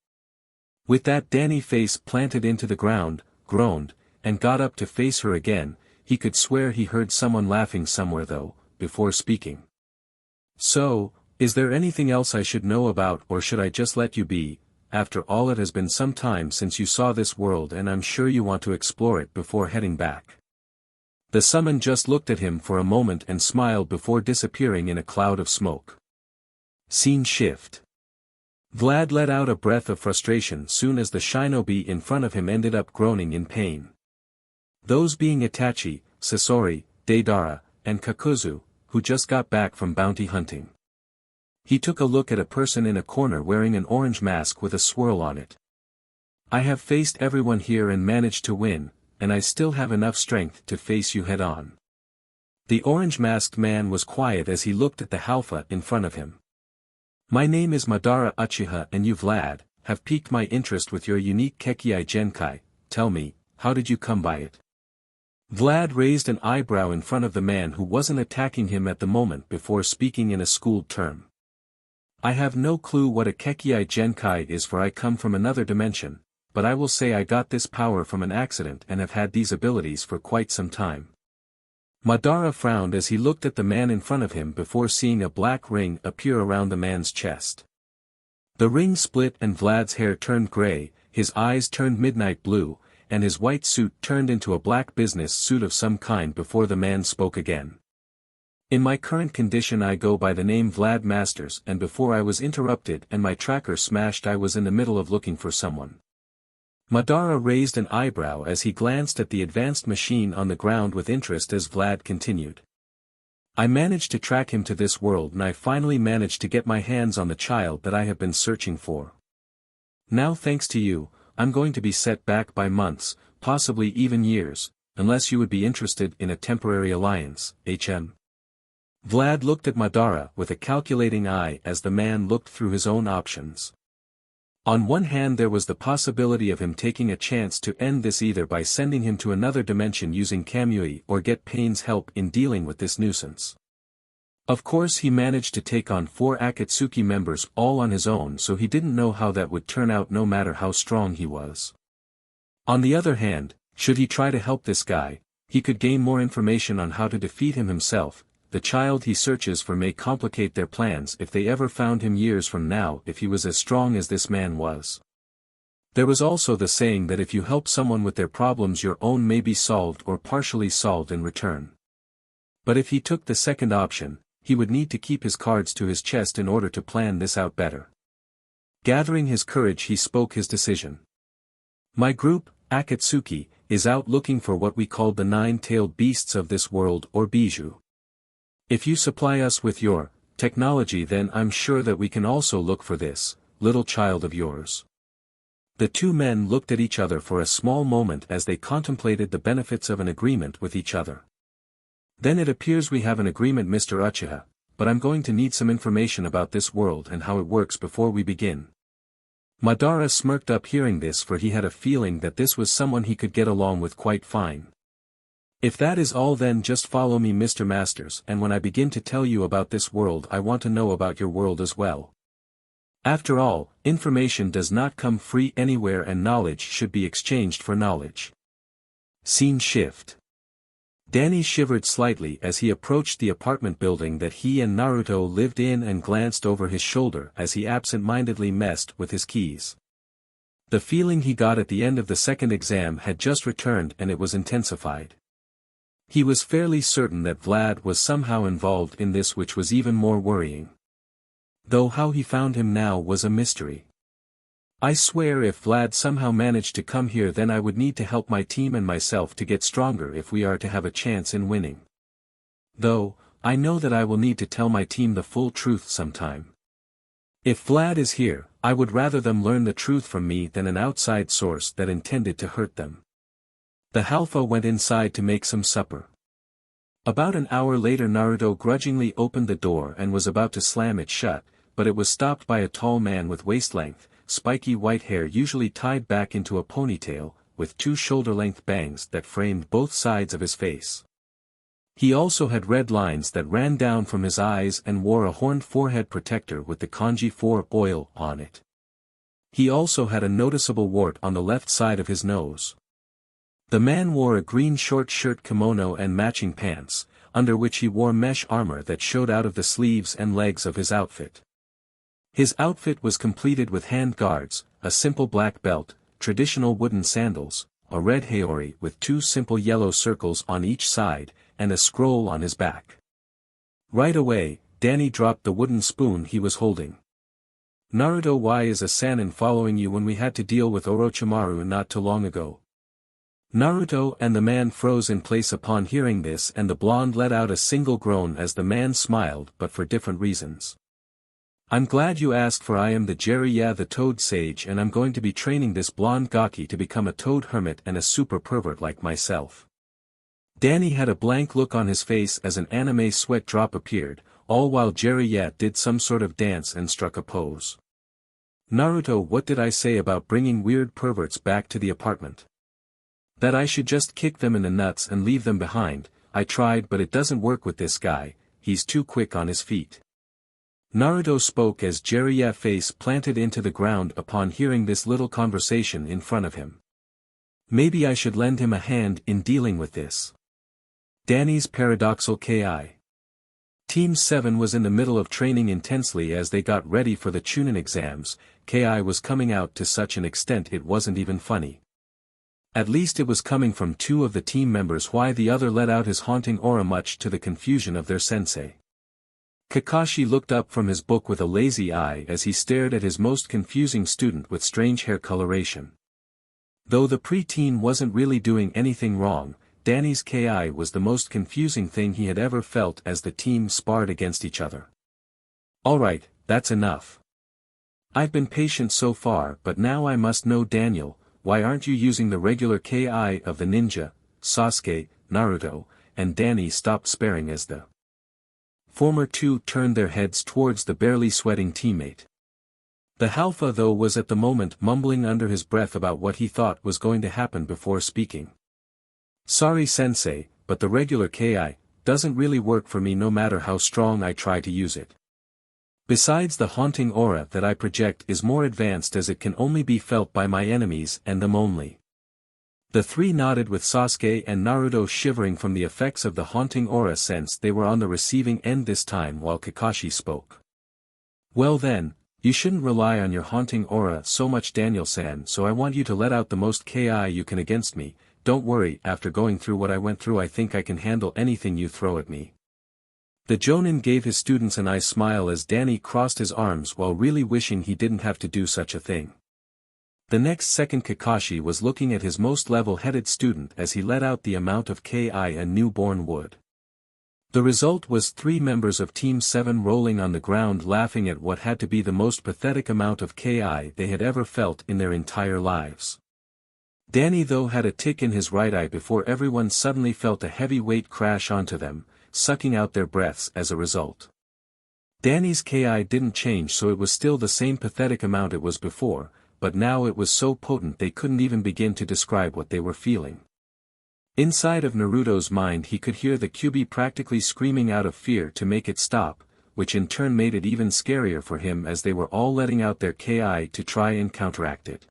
With that, Danny face planted into the ground, groaned, and got up to face her again. He could swear he heard someone laughing somewhere though, before speaking. So, Is there anything else I should know about, or should I just let you be? After all, it has been some time since you saw this world and I'm sure you want to explore it before heading back. The summon just looked at him for a moment and smiled before disappearing in a cloud of smoke. Scene shift. Vlad let out a breath of frustration soon as the shinobi in front of him ended up groaning in pain. Those being Itachi, Sasori, Deidara, and Kakuzu, who just got back from bounty hunting. He took a look at a person in a corner wearing an orange mask with a swirl on it. I have faced everyone here and managed to win, and I still have enough strength to face you head-on. The orange-masked man was quiet as he looked at the Halfa in front of him. My name is Madara Uchiha and you Vlad, have piqued my interest with your unique Kekii Genkai. Tell me, how did you come by it? Vlad raised an eyebrow in front of the man who wasn't attacking him at the moment before speaking in a schooled term. I have no clue what a Kekii Genkai is, for I come from another dimension, but I will say I got this power from an accident and have had these abilities for quite some time. Madara frowned as he looked at the man in front of him before seeing a black ring appear around the man's chest. The ring split and Vlad's hair turned gray, his eyes turned midnight blue, and his white suit turned into a black business suit of some kind before the man spoke again. In my current condition I go by the name Vlad Masters, and before I was interrupted and my tracker smashed I was in the middle of looking for someone. Madara raised an eyebrow as he glanced at the advanced machine on the ground with interest as Vlad continued. I managed to track him to this world and I finally managed to get my hands on the child that I have been searching for. Now thanks to you, I'm going to be set back by months, possibly even years, unless you would be interested in a temporary alliance, HM. Vlad looked at Madara with a calculating eye as the man looked through his own options. On one hand there was the possibility of him taking a chance to end this either by sending him to another dimension using Kamui or get Pain's help in dealing with this nuisance. Of course he managed to take on 4 Akatsuki members all on his own, so he didn't know how that would turn out no matter how strong he was. On the other hand, should he try to help this guy, he could gain more information on how to defeat him himself. The child he searches for may complicate their plans if they ever found him years from now if he was as strong as this man was. There was also the saying that if you help someone with their problems your own may be solved or partially solved in return. But if he took the second option, he would need to keep his cards to his chest in order to plan this out better. Gathering his courage he spoke his decision. My group, Akatsuki, is out looking for what we call the 9-tailed beasts of this world or bijou. If you supply us with your technology then I'm sure that we can also look for this little child of yours. The two men looked at each other for a small moment as they contemplated the benefits of an agreement with each other. Then it appears we have an agreement, Mr. Uchiha, but I'm going to need some information about this world and how it works before we begin. Madara smirked up hearing this, for he had a feeling that this was someone he could get along with quite fine. If that is all then just follow me, Mr. Masters, and when I begin to tell you about this world I want to know about your world as well. After all, information does not come free anywhere and knowledge should be exchanged for knowledge. Scene shift. Danny shivered slightly as he approached the apartment building that he and Naruto lived in and glanced over his shoulder as he absent-mindedly messed with his keys. The feeling he got at the end of the second exam had just returned and it was intensified. He was fairly certain that Vlad was somehow involved in this, which was even more worrying. Though how he found him now was a mystery. I swear if Vlad somehow managed to come here then I would need to help my team and myself to get stronger if we are to have a chance in winning. Though, I know that I will need to tell my team the full truth sometime. If Vlad is here, I would rather them learn the truth from me than an outside source that intended to hurt them. The Halfa went inside to make some supper. About an hour later Naruto grudgingly opened the door and was about to slam it shut, but it was stopped by a tall man with waist-length, spiky white hair usually tied back into a ponytail, with 2 shoulder-length bangs that framed both sides of his face. He also had red lines that ran down from his eyes and wore a horned forehead protector with the kanji 4 oil on it. He also had a noticeable wart on the left side of his nose. The man wore a green short shirt kimono and matching pants, under which he wore mesh armor that showed out of the sleeves and legs of his outfit. His outfit was completed with hand guards, a simple black belt, traditional wooden sandals, a red Yoroi with 2 simple yellow circles on each side, and a scroll on his back. Right away, Danny dropped the wooden spoon he was holding. "Naruto, why is a Sannin following you when we had to deal with Orochimaru not too long ago?" Naruto and the man froze in place upon hearing this, and the blonde let out a single groan as the man smiled, but for different reasons. "I'm glad you asked, for I am the Jiraiya the Toad Sage, and I'm going to be training this blonde gaki to become a toad hermit and a super pervert like myself." Danny had a blank look on his face as an anime sweat drop appeared, all while Jiraiya did some sort of dance and struck a pose. "Naruto, what did I say about bringing weird perverts back to the apartment? That I should just kick them in the nuts and leave them behind. I tried, but it doesn't work with this guy, he's too quick on his feet." Naruto spoke as Jiraiya face planted into the ground upon hearing this little conversation in front of him. "Maybe I should lend him a hand in dealing with this." Danny's paradoxal KI. Team 7 was in the middle of training intensely as they got ready for the Chunin exams. KI was coming out to such an extent it wasn't even funny. At least it was coming from 2 of the team members, while the other let out his haunting aura much to the confusion of their sensei. Kakashi looked up from his book with a lazy eye as he stared at his most confusing student with strange hair coloration. Though the preteen wasn't really doing anything wrong, Danny's KI was the most confusing thing he had ever felt as the team sparred against each other. "Alright, that's enough. I've been patient so far, but now I must know, Daniel, why aren't you using the regular KI of the ninja, Sasuke, Naruto?" And Danny stopped sparring as the former 2 turned their heads towards the barely sweating teammate. The Alpha though was at the moment mumbling under his breath about what he thought was going to happen before speaking. "Sorry sensei, but the regular KI doesn't really work for me no matter how strong I try to use it. Besides, the haunting aura that I project is more advanced as it can only be felt by my enemies and them only." The 3 nodded, with Sasuke and Naruto shivering from the effects of the haunting aura since they were on the receiving end this time, while Kakashi spoke. "Well then, you shouldn't rely on your haunting aura so much, Daniel-san, so I want you to let out the most KI you can against me. Don't worry, after going through what I went through I think I can handle anything you throw at me." The Jonin gave his students a nice smile as Danny crossed his arms while really wishing he didn't have to do such a thing. The next second Kakashi was looking at his most level-headed student as he let out the amount of KI a newborn would. The result was 3 members of Team 7 rolling on the ground laughing at what had to be the most pathetic amount of KI they had ever felt in their entire lives. Danny though had a tick in his right eye before everyone suddenly felt a heavy weight crash onto them, sucking out their breaths as a result. Danny's KI didn't change, so it was still the same pathetic amount it was before, but now it was so potent they couldn't even begin to describe what they were feeling. Inside of Naruto's mind he could hear the Kyuubi practically screaming out of fear to make it stop, which in turn made it even scarier for him as they were all letting out their KI to try and counteract it.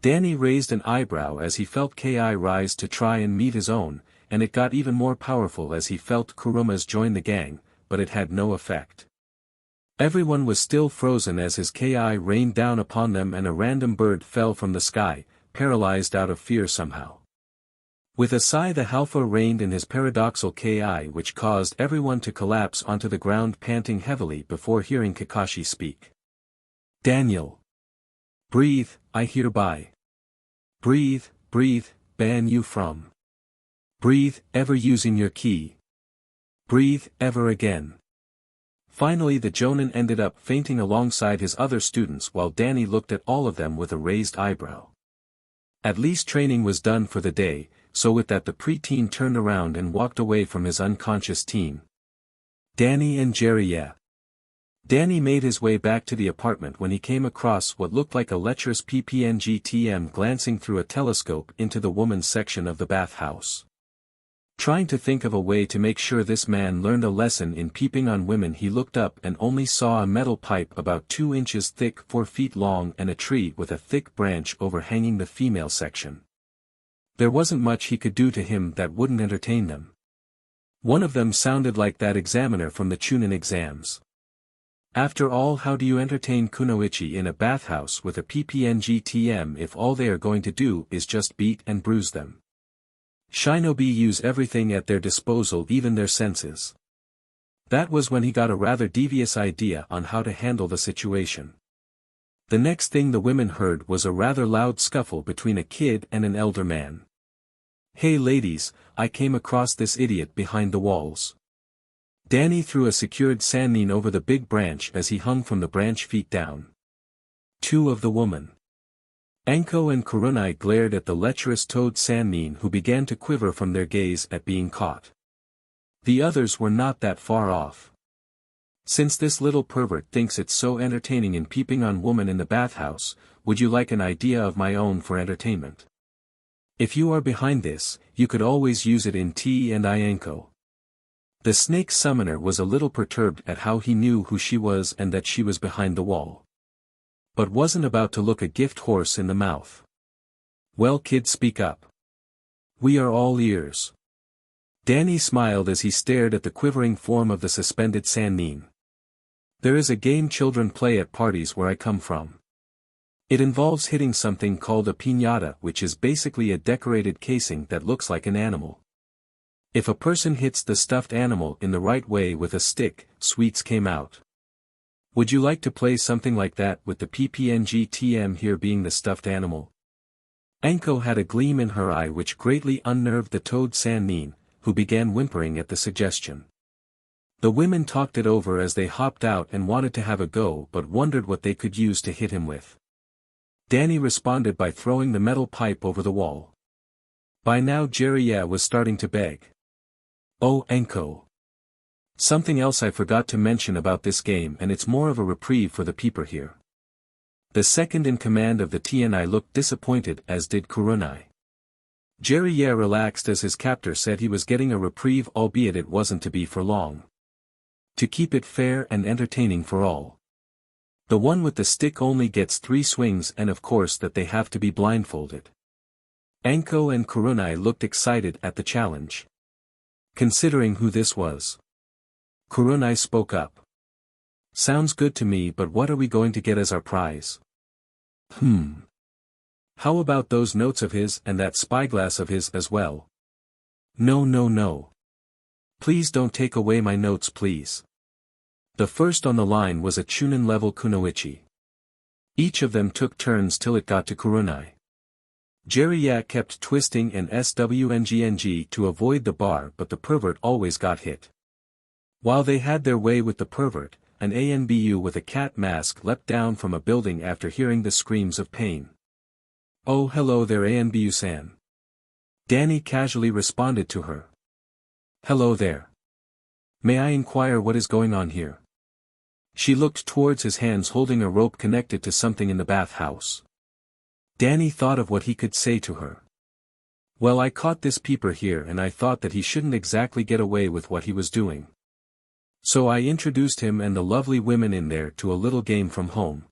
Danny raised an eyebrow as he felt KI rise to try and meet his own, and it got even more powerful as he felt Kuruma's join the gang, but it had no effect. Everyone was still frozen as his KI rained down upon them and a random bird fell from the sky, paralyzed out of fear somehow. With a sigh the Alpha rained in his paradoxal KI, which caused everyone to collapse onto the ground panting heavily before hearing Kakashi speak. "Daniel. Breathe, I hereby. Breathe, breathe, ban you from. Breathe, ever using your ki. Breathe, ever again." Finally the Jonin ended up fainting alongside his other students while Danny looked at all of them with a raised eyebrow. At least training was done for the day, so with that the preteen turned around and walked away from his unconscious team. Danny and Jiraiya. Danny made his way back to the apartment when he came across what looked like a lecherous PPNGTM glancing through a telescope into the woman's section of the bathhouse. Trying to think of a way to make sure this man learned a lesson in peeping on women, he looked up and only saw a metal pipe about 2 inches thick, 4 feet long, and a tree with a thick branch overhanging the female section. There wasn't much he could do to him that wouldn't entertain them. One of them sounded like that examiner from the Chunin exams. After all, how do you entertain kunoichi in a bathhouse with a PPNGTM if all they are going to do is just beat and bruise them? Shinobi use everything at their disposal, even their senses. That was when he got a rather devious idea on how to handle the situation. The next thing the women heard was a rather loud scuffle between a kid and an elder man. "Hey ladies, I came across this idiot behind the walls." Danny threw a secured sannin over the big branch as he hung from the branch feet down. Two of the women, Anko and Kurunai, glared at the lecherous toad sannin, who began to quiver from their gaze at being caught. The others were not that far off. "Since this little pervert thinks it's so entertaining in peeping on woman in the bathhouse, would you like an idea of my own for entertainment? If you are behind this, you could always use it in T and I Anko." The snake summoner was a little perturbed at how he knew who she was and that she was behind the wall, but wasn't about to look a gift horse in the mouth. "Well kid, speak up. We are all ears." Danny smiled as he stared at the quivering form of the suspended sannin. "There is a game children play at parties where I come from. It involves hitting something called a piñata, which is basically a decorated casing that looks like an animal. If a person hits the stuffed animal in the right way with a stick, sweets came out. Would you like to play something like that with the PPNGTM here being the stuffed animal?" Anko had a gleam in her eye which greatly unnerved the toad sannin, who began whimpering at the suggestion. The women talked it over as they hopped out and wanted to have a go, but wondered what they could use to hit him with. Danny responded by throwing the metal pipe over the wall. By now Jiraiya was starting to beg. "Oh Anko. Something else I forgot to mention about this game, and it's more of a reprieve for the peeper here." The second in command of the TNI looked disappointed, as did Kurunai. Jiraiya relaxed as his captor said he was getting a reprieve, albeit it wasn't to be for long. To keep it fair and entertaining for all. The one with the stick only gets 3 swings, and of course that they have to be blindfolded. Anko and Kurunai looked excited at the challenge. Considering who this was, Kurunai spoke up. "Sounds good to me, but what are we going to get as our prize?" How about those notes of his and that spyglass of his as well?" No no no. Please don't take away my notes, please." The first on the line was a Chunin level kunoichi. Each of them took turns till it got to Kurunai. Jiraiya kept twisting and swngng to avoid the bar, but the pervert always got hit. While they had their way with the pervert, an ANBU with a cat mask leapt down from a building after hearing the screams of pain. "Oh hello there ANBU-san." Danny casually responded to her. "Hello there. May I inquire what is going on here?" She looked towards his hands holding a rope connected to something in the bathhouse. Danny thought of what he could say to her. "Well, I caught this peeper here and I thought that he shouldn't exactly get away with what he was doing. So I introduced him and the lovely women in there to a little game from home.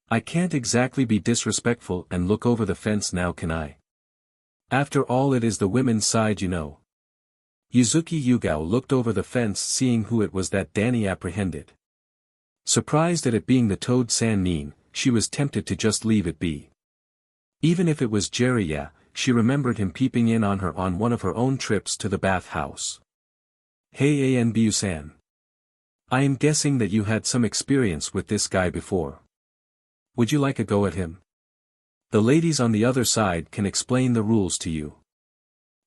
I can't exactly be disrespectful and look over the fence now, can I? After all, it is the women's side, you know." Yuzuki Yugao looked over the fence, seeing who it was that Danny apprehended. Surprised at it being the toad sannin, she was tempted to just leave it be. Even if it was Jiraiya, she remembered him peeping in on her on one of her own trips to the bathhouse. "Hey ANBU-san. I am guessing that you had some experience with this guy before. Would you like a go at him? The ladies on the other side can explain the rules to you."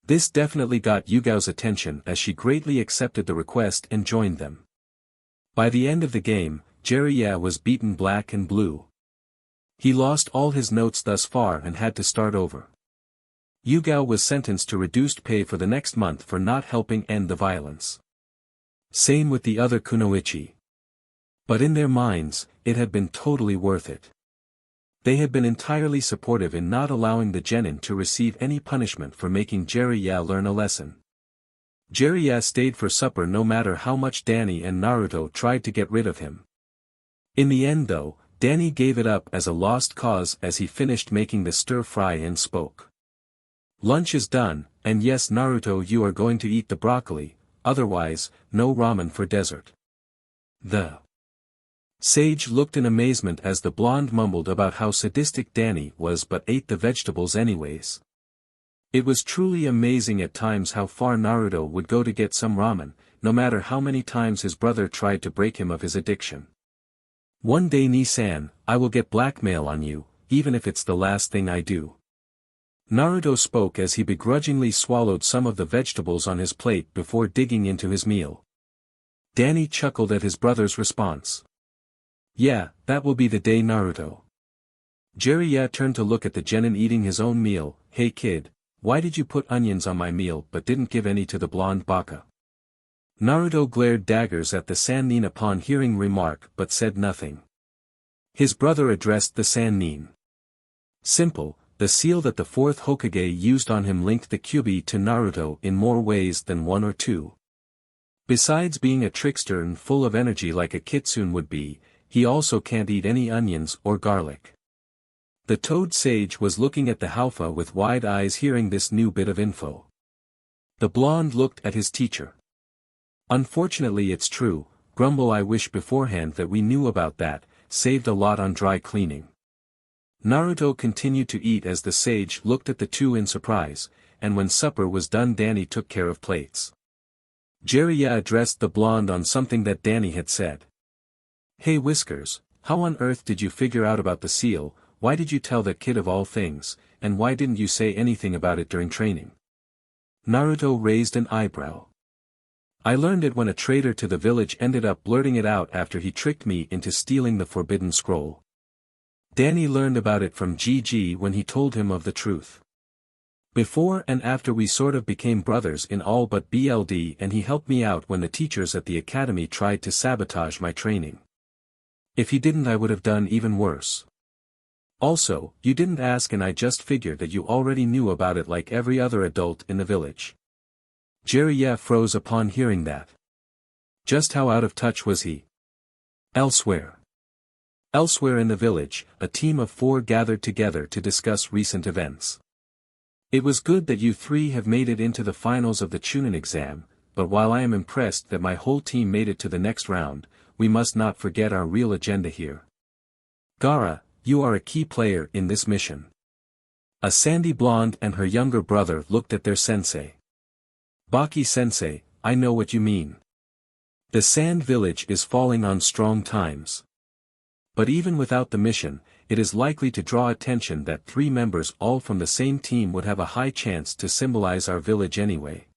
This definitely got Yugao's attention, as she greatly accepted the request and joined them. By the end of the game, Jiraiya was beaten black and blue. He lost all his notes thus far and had to start over. Yugao was sentenced to reduced pay for the next month for not helping end the violence. Same with the other kunoichi. But in their minds, it had been totally worth it. They had been entirely supportive in not allowing the genin to receive any punishment for making Jiraiya learn a lesson. Jiraiya stayed for supper no matter how much Danny and Naruto tried to get rid of him. In the end though, Danny gave it up as a lost cause as he finished making the stir-fry and spoke. "Lunch is done, and yes Naruto, you are going to eat the broccoli, otherwise, no ramen for desert. The sage looked in amazement as the blonde mumbled about how sadistic Danny was but ate the vegetables anyways. It was truly amazing at times how far Naruto would go to get some ramen, no matter how many times his brother tried to break him of his addiction. One day Ni-san, I will get blackmail on you, even if it's the last thing I do. Naruto spoke as he begrudgingly swallowed some of the vegetables on his plate before digging into his meal. Danny chuckled at his brother's response. Yeah, that will be the day Naruto. Jiraiya turned to look at the genin eating his own meal. Hey kid, why did you put onions on my meal but didn't give any to the blonde baka? Naruto glared daggers at the Sannin upon hearing remark but said nothing. His brother addressed the Sannin. Simple, the seal that the fourth Hokage used on him linked the Kyuubi to Naruto in more ways than one or two. Besides being a trickster and full of energy like a kitsune would be, he also can't eat any onions or garlic. The Toad Sage was looking at the Halfa with wide eyes hearing this new bit of info. The blonde looked at his teacher. Unfortunately it's true, grumble I wish beforehand that we knew about that, saved a lot on dry cleaning. Naruto continued to eat as the sage looked at the two in surprise, and when supper was done Danny took care of plates. Jiraiya addressed the blonde on something that Danny had said. Hey Whiskers, how on earth did you figure out about the seal, why did you tell that kid of all things, and why didn't you say anything about it during training? Naruto raised an eyebrow. I learned it when a traitor to the village ended up blurting it out after he tricked me into stealing the forbidden scroll. Danny learned about it from Gigi when he told him of the truth. Before and after we sort of became brothers in all but BLD and he helped me out when the teachers at the academy tried to sabotage my training. If he didn't I would have done even worse. Also, you didn't ask and I just figured that you already knew about it like every other adult in the village. Jiraiya froze upon hearing that. Just how out of touch was he? Elsewhere in the village, a team of 4 gathered together to discuss recent events. It was good that you 3 have made it into the finals of the Chunin exam, but while I am impressed that my whole team made it to the next round, we must not forget our real agenda here. Gaara, you are a key player in this mission. A sandy blonde and her younger brother looked at their sensei. Baki-sensei, I know what you mean. The Sand Village is falling on strong times. But even without the mission, it is likely to draw attention that 3 members all from the same team would have a high chance to symbolize our village anyway.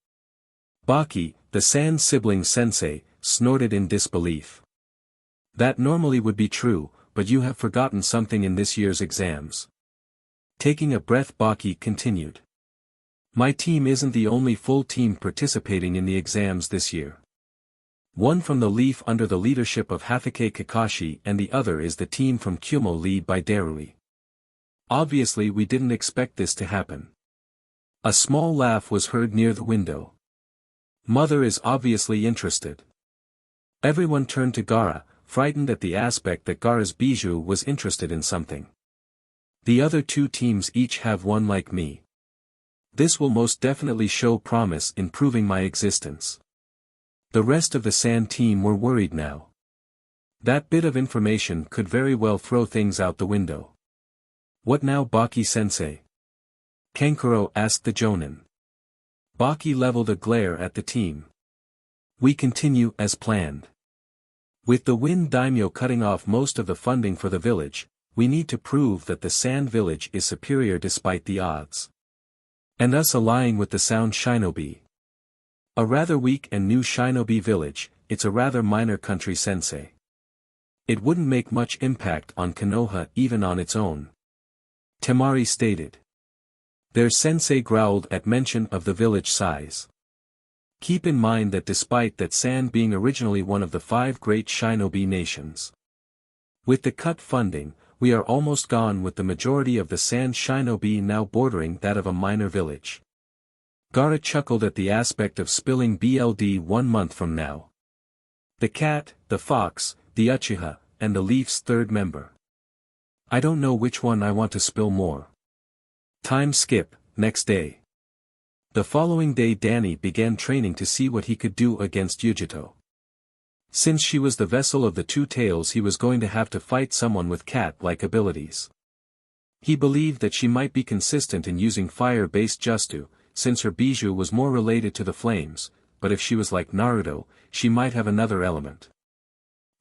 Baki, the Sand sibling sensei, snorted in disbelief. That normally would be true, but you have forgotten something in this year's exams. Taking a breath Baki continued. My team isn't the only full team participating in the exams this year. One from the Leaf under the leadership of Hafike Kakashi and the other is the team from Kumo led by Darui. Obviously we didn't expect this to happen. A small laugh was heard near the window. Mother is obviously interested. Everyone turned to Gaara, frightened at the aspect that Gaara's bijou was interested in something. The other 2 teams each have one like me. This will most definitely show promise in proving my existence. The rest of the Sand team were worried now. That bit of information could very well throw things out the window. What now Baki-sensei? Kankuro asked the Jonin. Baki leveled a glare at the team. We continue as planned. With the Wind Daimyo cutting off most of the funding for the village, we need to prove that the Sand Village is superior despite the odds. And us allying with the Sound Shinobi. A rather weak and new Shinobi village, it's a rather minor country sensei. It wouldn't make much impact on Konoha even on its own. Tamari stated. Their sensei growled at mention of the village size. Keep in mind that despite that Sand being originally one of the 5 great Shinobi nations. With the cut funding, we are almost gone with the majority of the Sand Shinobi now bordering that of a minor village. Gaara chuckled at the aspect of spilling BLD 1 month from now. The cat, the fox, the Uchiha, and the Leaf's 3rd member. I don't know which one I want to spill more. Time skip, next day. The following day Danny began training to see what he could do against Yugito. Since she was the vessel of the two tails, he was going to have to fight someone with cat-like abilities. He believed that she might be consistent in using fire-based jutsu, since her bijou was more related to the flames, but if she was like Naruto, she might have another element.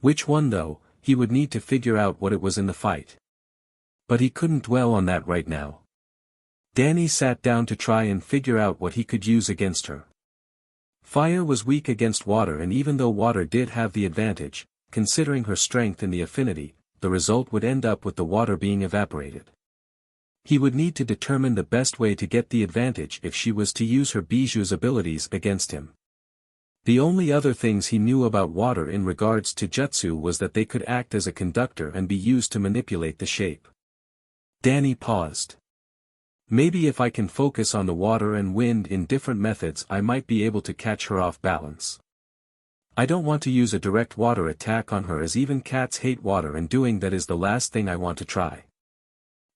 Which one though, he would need to figure out what it was in the fight. But he couldn't dwell on that right now. Danny sat down to try and figure out what he could use against her. Fire was weak against water, and even though water did have the advantage, considering her strength and the affinity, the result would end up with the water being evaporated. He would need to determine the best way to get the advantage if she was to use her bijou's abilities against him. The only other things he knew about water in regards to jutsu was that they could act as a conductor and be used to manipulate the shape. Danny paused. Maybe if I can focus on the water and wind in different methods, I might be able to catch her off balance. I don't want to use a direct water attack on her, as even cats hate water, and doing that is the last thing I want to try.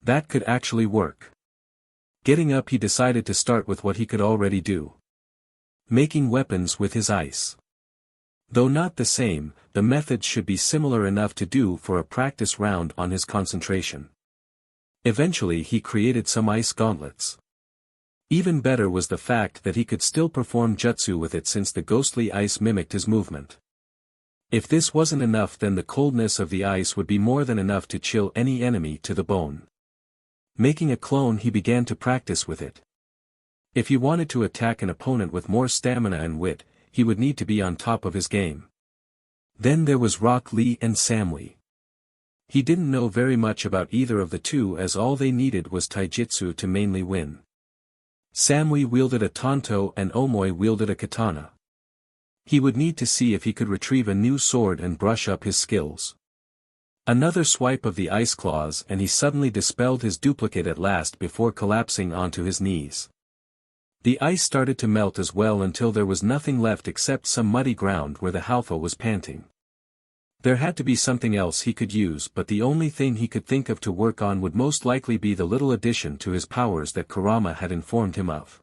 That could actually work. Getting up, he decided to start with what he could already do. Making weapons with his ice. Though not the same, the methods should be similar enough to do for a practice round on his concentration. Eventually he created some ice gauntlets. Even better was the fact that he could still perform jutsu with it, since the ghostly ice mimicked his movement. If this wasn't enough, then the coldness of the ice would be more than enough to chill any enemy to the bone. Making a clone, he began to practice with it. If he wanted to attack an opponent with more stamina and wit, he would need to be on top of his game. Then there was Rock Lee and Samui. He didn't know very much about either of the two, as all they needed was taijutsu to mainly win. Samui wielded a tanto and Omoi wielded a katana. He would need to see if he could retrieve a new sword and brush up his skills. Another swipe of the ice claws and he suddenly dispelled his duplicate at last before collapsing onto his knees. The ice started to melt as well, until there was nothing left except some muddy ground where the Halfa was panting. There had to be something else he could use, but the only thing he could think of to work on would most likely be the little addition to his powers that Kurama had informed him of.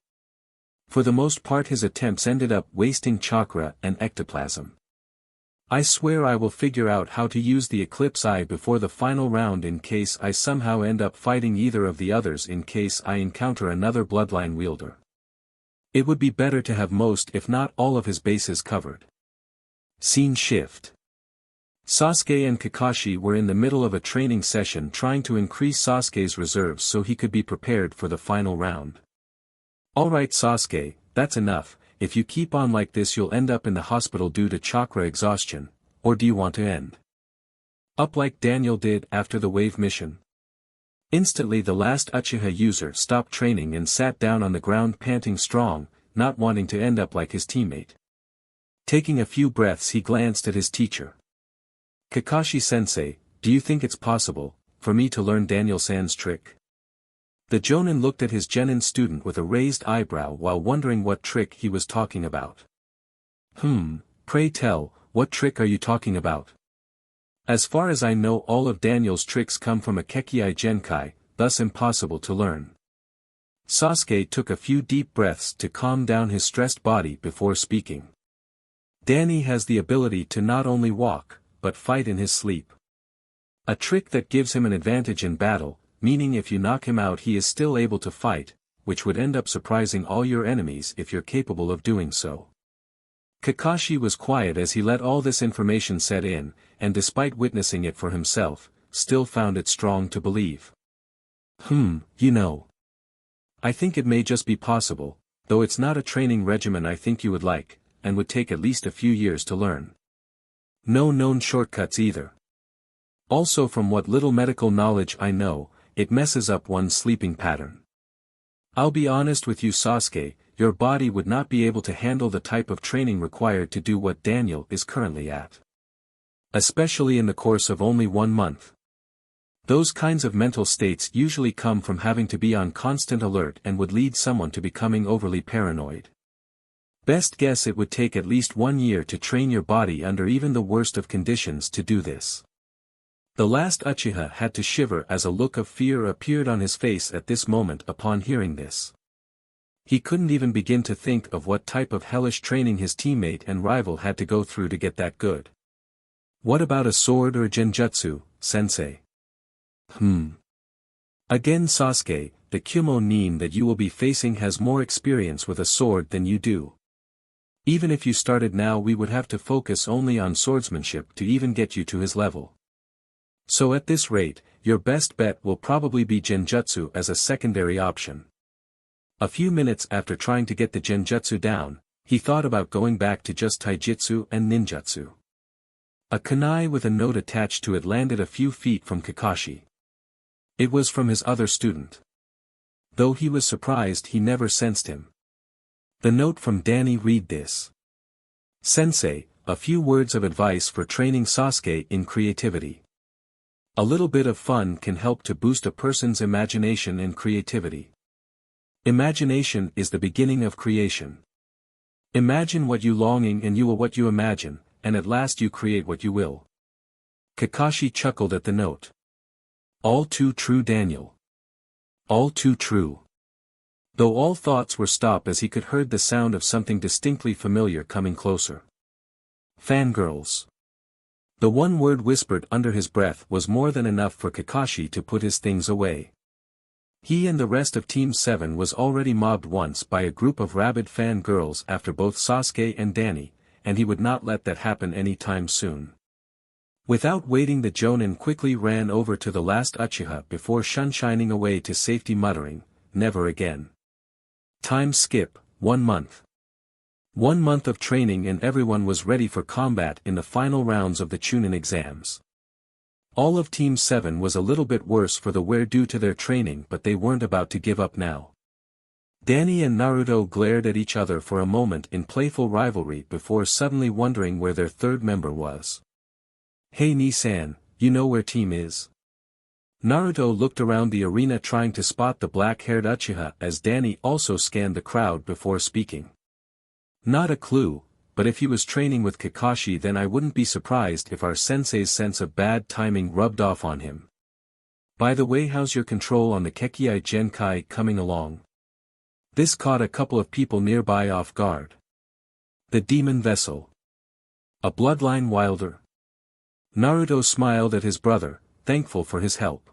For the most part his attempts ended up wasting chakra and ectoplasm. I swear I will figure out how to use the Eclipse Eye before the final round, in case I somehow end up fighting either of the others, in case I encounter another bloodline wielder. It would be better to have most if not all of his bases covered. Scene shift. Sasuke and Kakashi were in the middle of a training session trying to increase Sasuke's reserves so he could be prepared for the final round. Alright Sasuke, that's enough. If you keep on like this you'll end up in the hospital due to chakra exhaustion, or do you want to end up like Daniel did after the wave mission? Instantly the last Uchiha user stopped training and sat down on the ground panting strong, not wanting to end up like his teammate. Taking a few breaths he glanced at his teacher. Kakashi-sensei, do you think it's possible for me to learn Daniel-san's trick? The Jonin looked at his genin student with a raised eyebrow while wondering what trick he was talking about. Pray tell, what trick are you talking about? As far as I know, all of Daniel's tricks come from a Kekkei Genkai, thus impossible to learn. Sasuke took a few deep breaths to calm down his stressed body before speaking. Danny has the ability to not only walk, but fight in his sleep. A trick that gives him an advantage in battle, meaning if you knock him out he is still able to fight, which would end up surprising all your enemies if you're capable of doing so. Kakashi was quiet as he let all this information set in, and despite witnessing it for himself, still found it strong to believe. You know. I think it may just be possible, though it's not a training regimen I think you would like, and would take at least a few years to learn. No known shortcuts either. Also, from what little medical knowledge I know, it messes up one's sleeping pattern. I'll be honest with you Sasuke, your body would not be able to handle the type of training required to do what Daniel is currently at. Especially in the course of only 1 month. Those kinds of mental states usually come from having to be on constant alert and would lead someone to becoming overly paranoid. Best guess it would take at least 1 year to train your body under even the worst of conditions to do this. The last Uchiha had to shiver as a look of fear appeared on his face at this moment upon hearing this. He couldn't even begin to think of what type of hellish training his teammate and rival had to go through to get that good. What about a sword or genjutsu, sensei? Again Sasuke, the Kyumo nin that you will be facing has more experience with a sword than you do. Even if you started now we would have to focus only on swordsmanship to even get you to his level. So at this rate, your best bet will probably be genjutsu as a secondary option. A few minutes after trying to get the genjutsu down, he thought about going back to just taijutsu and ninjutsu. A kunai with a note attached to it landed a few feet from Kakashi. It was from his other student. Though he was surprised he never sensed him. The note from Danny read this. Sensei, a few words of advice for training Sasuke in creativity. A little bit of fun can help to boost a person's imagination and creativity. Imagination is the beginning of creation. Imagine what you longing and you will what you imagine, and at last you create what you will. Kakashi chuckled at the note. All too true Daniel. All too true. Though all thoughts were stopped as he could heard the sound of something distinctly familiar coming closer. Fangirls. The one word whispered under his breath was more than enough for Kakashi to put his things away. He and the rest of Team 7 was already mobbed once by a group of rabid fangirls after both Sasuke and Danny, and he would not let that happen any time soon. Without waiting the Jonin quickly ran over to the last Uchiha before shining away to safety muttering, never again. Time skip, 1 month. 1 month of training and everyone was ready for combat in the final rounds of the Chunin exams. All of Team 7 was a little bit worse for the wear due to their training but they weren't about to give up now. Danny and Naruto glared at each other for a moment in playful rivalry before suddenly wondering where their third member was. Hey Ni-san, you know where team is? Naruto looked around the arena trying to spot the black-haired Uchiha as Danny also scanned the crowd before speaking. Not a clue, but if he was training with Kakashi then I wouldn't be surprised if our sensei's sense of bad timing rubbed off on him. By the way, how's your control on the Kekkai Genkai coming along? This caught a couple of people nearby off guard. The demon vessel. A bloodline wilder. Naruto smiled at his brother, thankful for his help.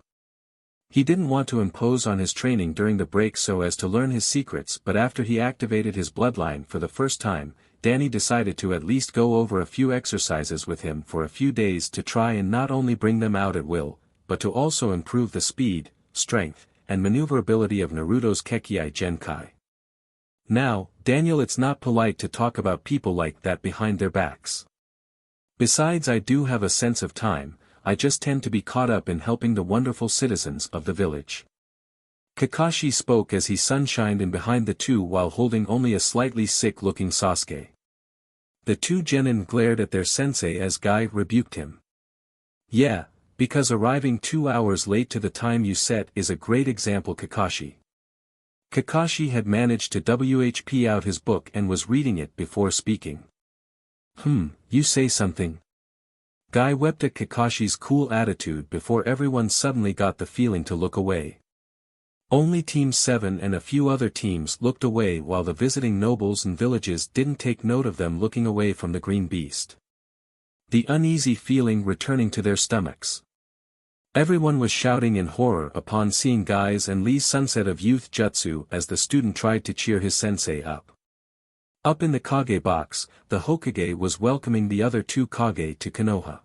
He didn't want to impose on his training during the break so as to learn his secrets, but after he activated his bloodline for the first time, Danny decided to at least go over a few exercises with him for a few days to try and not only bring them out at will, but to also improve the speed, strength, and maneuverability of Naruto's Kekkai Genkai. Now, Daniel, it's not polite to talk about people like that behind their backs. Besides, I do have a sense of time, I just tend to be caught up in helping the wonderful citizens of the village. Kakashi spoke as he sunshined in behind the two while holding only a slightly sick-looking Sasuke. The two genin glared at their sensei as Guy rebuked him. Yeah, because arriving 2 hours late to the time you set is a great example, Kakashi. Kakashi had managed to WHP out his book and was reading it before speaking. You say something? Guy wept at Kakashi's cool attitude before everyone suddenly got the feeling to look away. Only Team 7 and a few other teams looked away while the visiting nobles and villages didn't take note of them looking away from the green beast. The uneasy feeling returning to their stomachs. Everyone was shouting in horror upon seeing Guy's and Lee's sunset of youth jutsu as the student tried to cheer his sensei up. Up in the Kage box, the Hokage was welcoming the other two Kage to Konoha.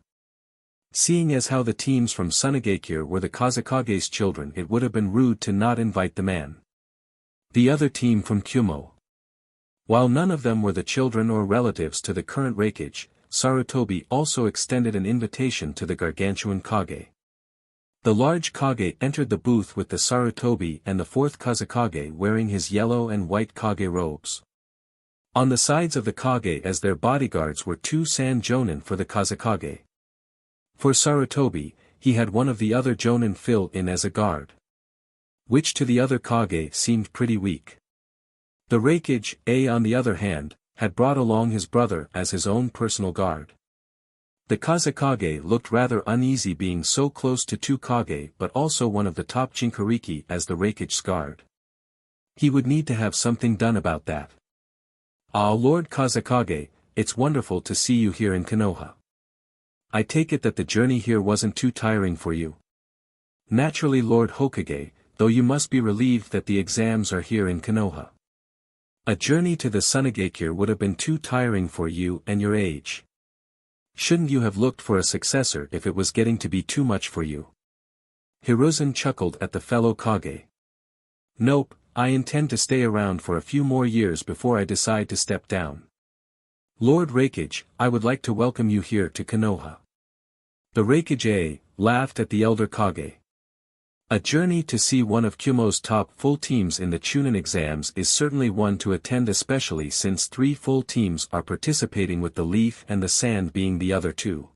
Seeing as how the teams from Sunagakure were the Kazekage's children, it would have been rude to not invite the man. The other team from Kyumo. While none of them were the children or relatives to the current Raikage, Sarutobi also extended an invitation to the gargantuan Kage. The large Kage entered the booth with the Sarutobi and the fourth Kazekage wearing his yellow and white Kage robes. On the sides of the Kage as their bodyguards were two San Jonin for the Kazekage. For Sarutobi, he had one of the other Jonin fill in as a guard. Which to the other Kage seemed pretty weak. The Raikage, on the other hand, had brought along his brother as his own personal guard. The Kazekage looked rather uneasy being so close to two Kage but also one of the top Jinchuriki as the Raikage's guard. He would need to have something done about that. Ah, Lord Kazekage, it's wonderful to see you here in Konoha. I take it that the journey here wasn't too tiring for you. Naturally, Lord Hokage, though you must be relieved that the exams are here in Konoha. A journey to the Sunagakure would have been too tiring for you and your age. Shouldn't you have looked for a successor if it was getting to be too much for you? Hiruzen chuckled at the fellow Kage. Nope, I intend to stay around for a few more years before I decide to step down. Lord Raikage, I would like to welcome you here to Konoha. The Raikage laughed at the elder Kage. A journey to see one of Kumo's top full teams in the Chunin exams is certainly one to attend, especially since 3 full teams are participating, with the Leaf and the Sand being the other 2.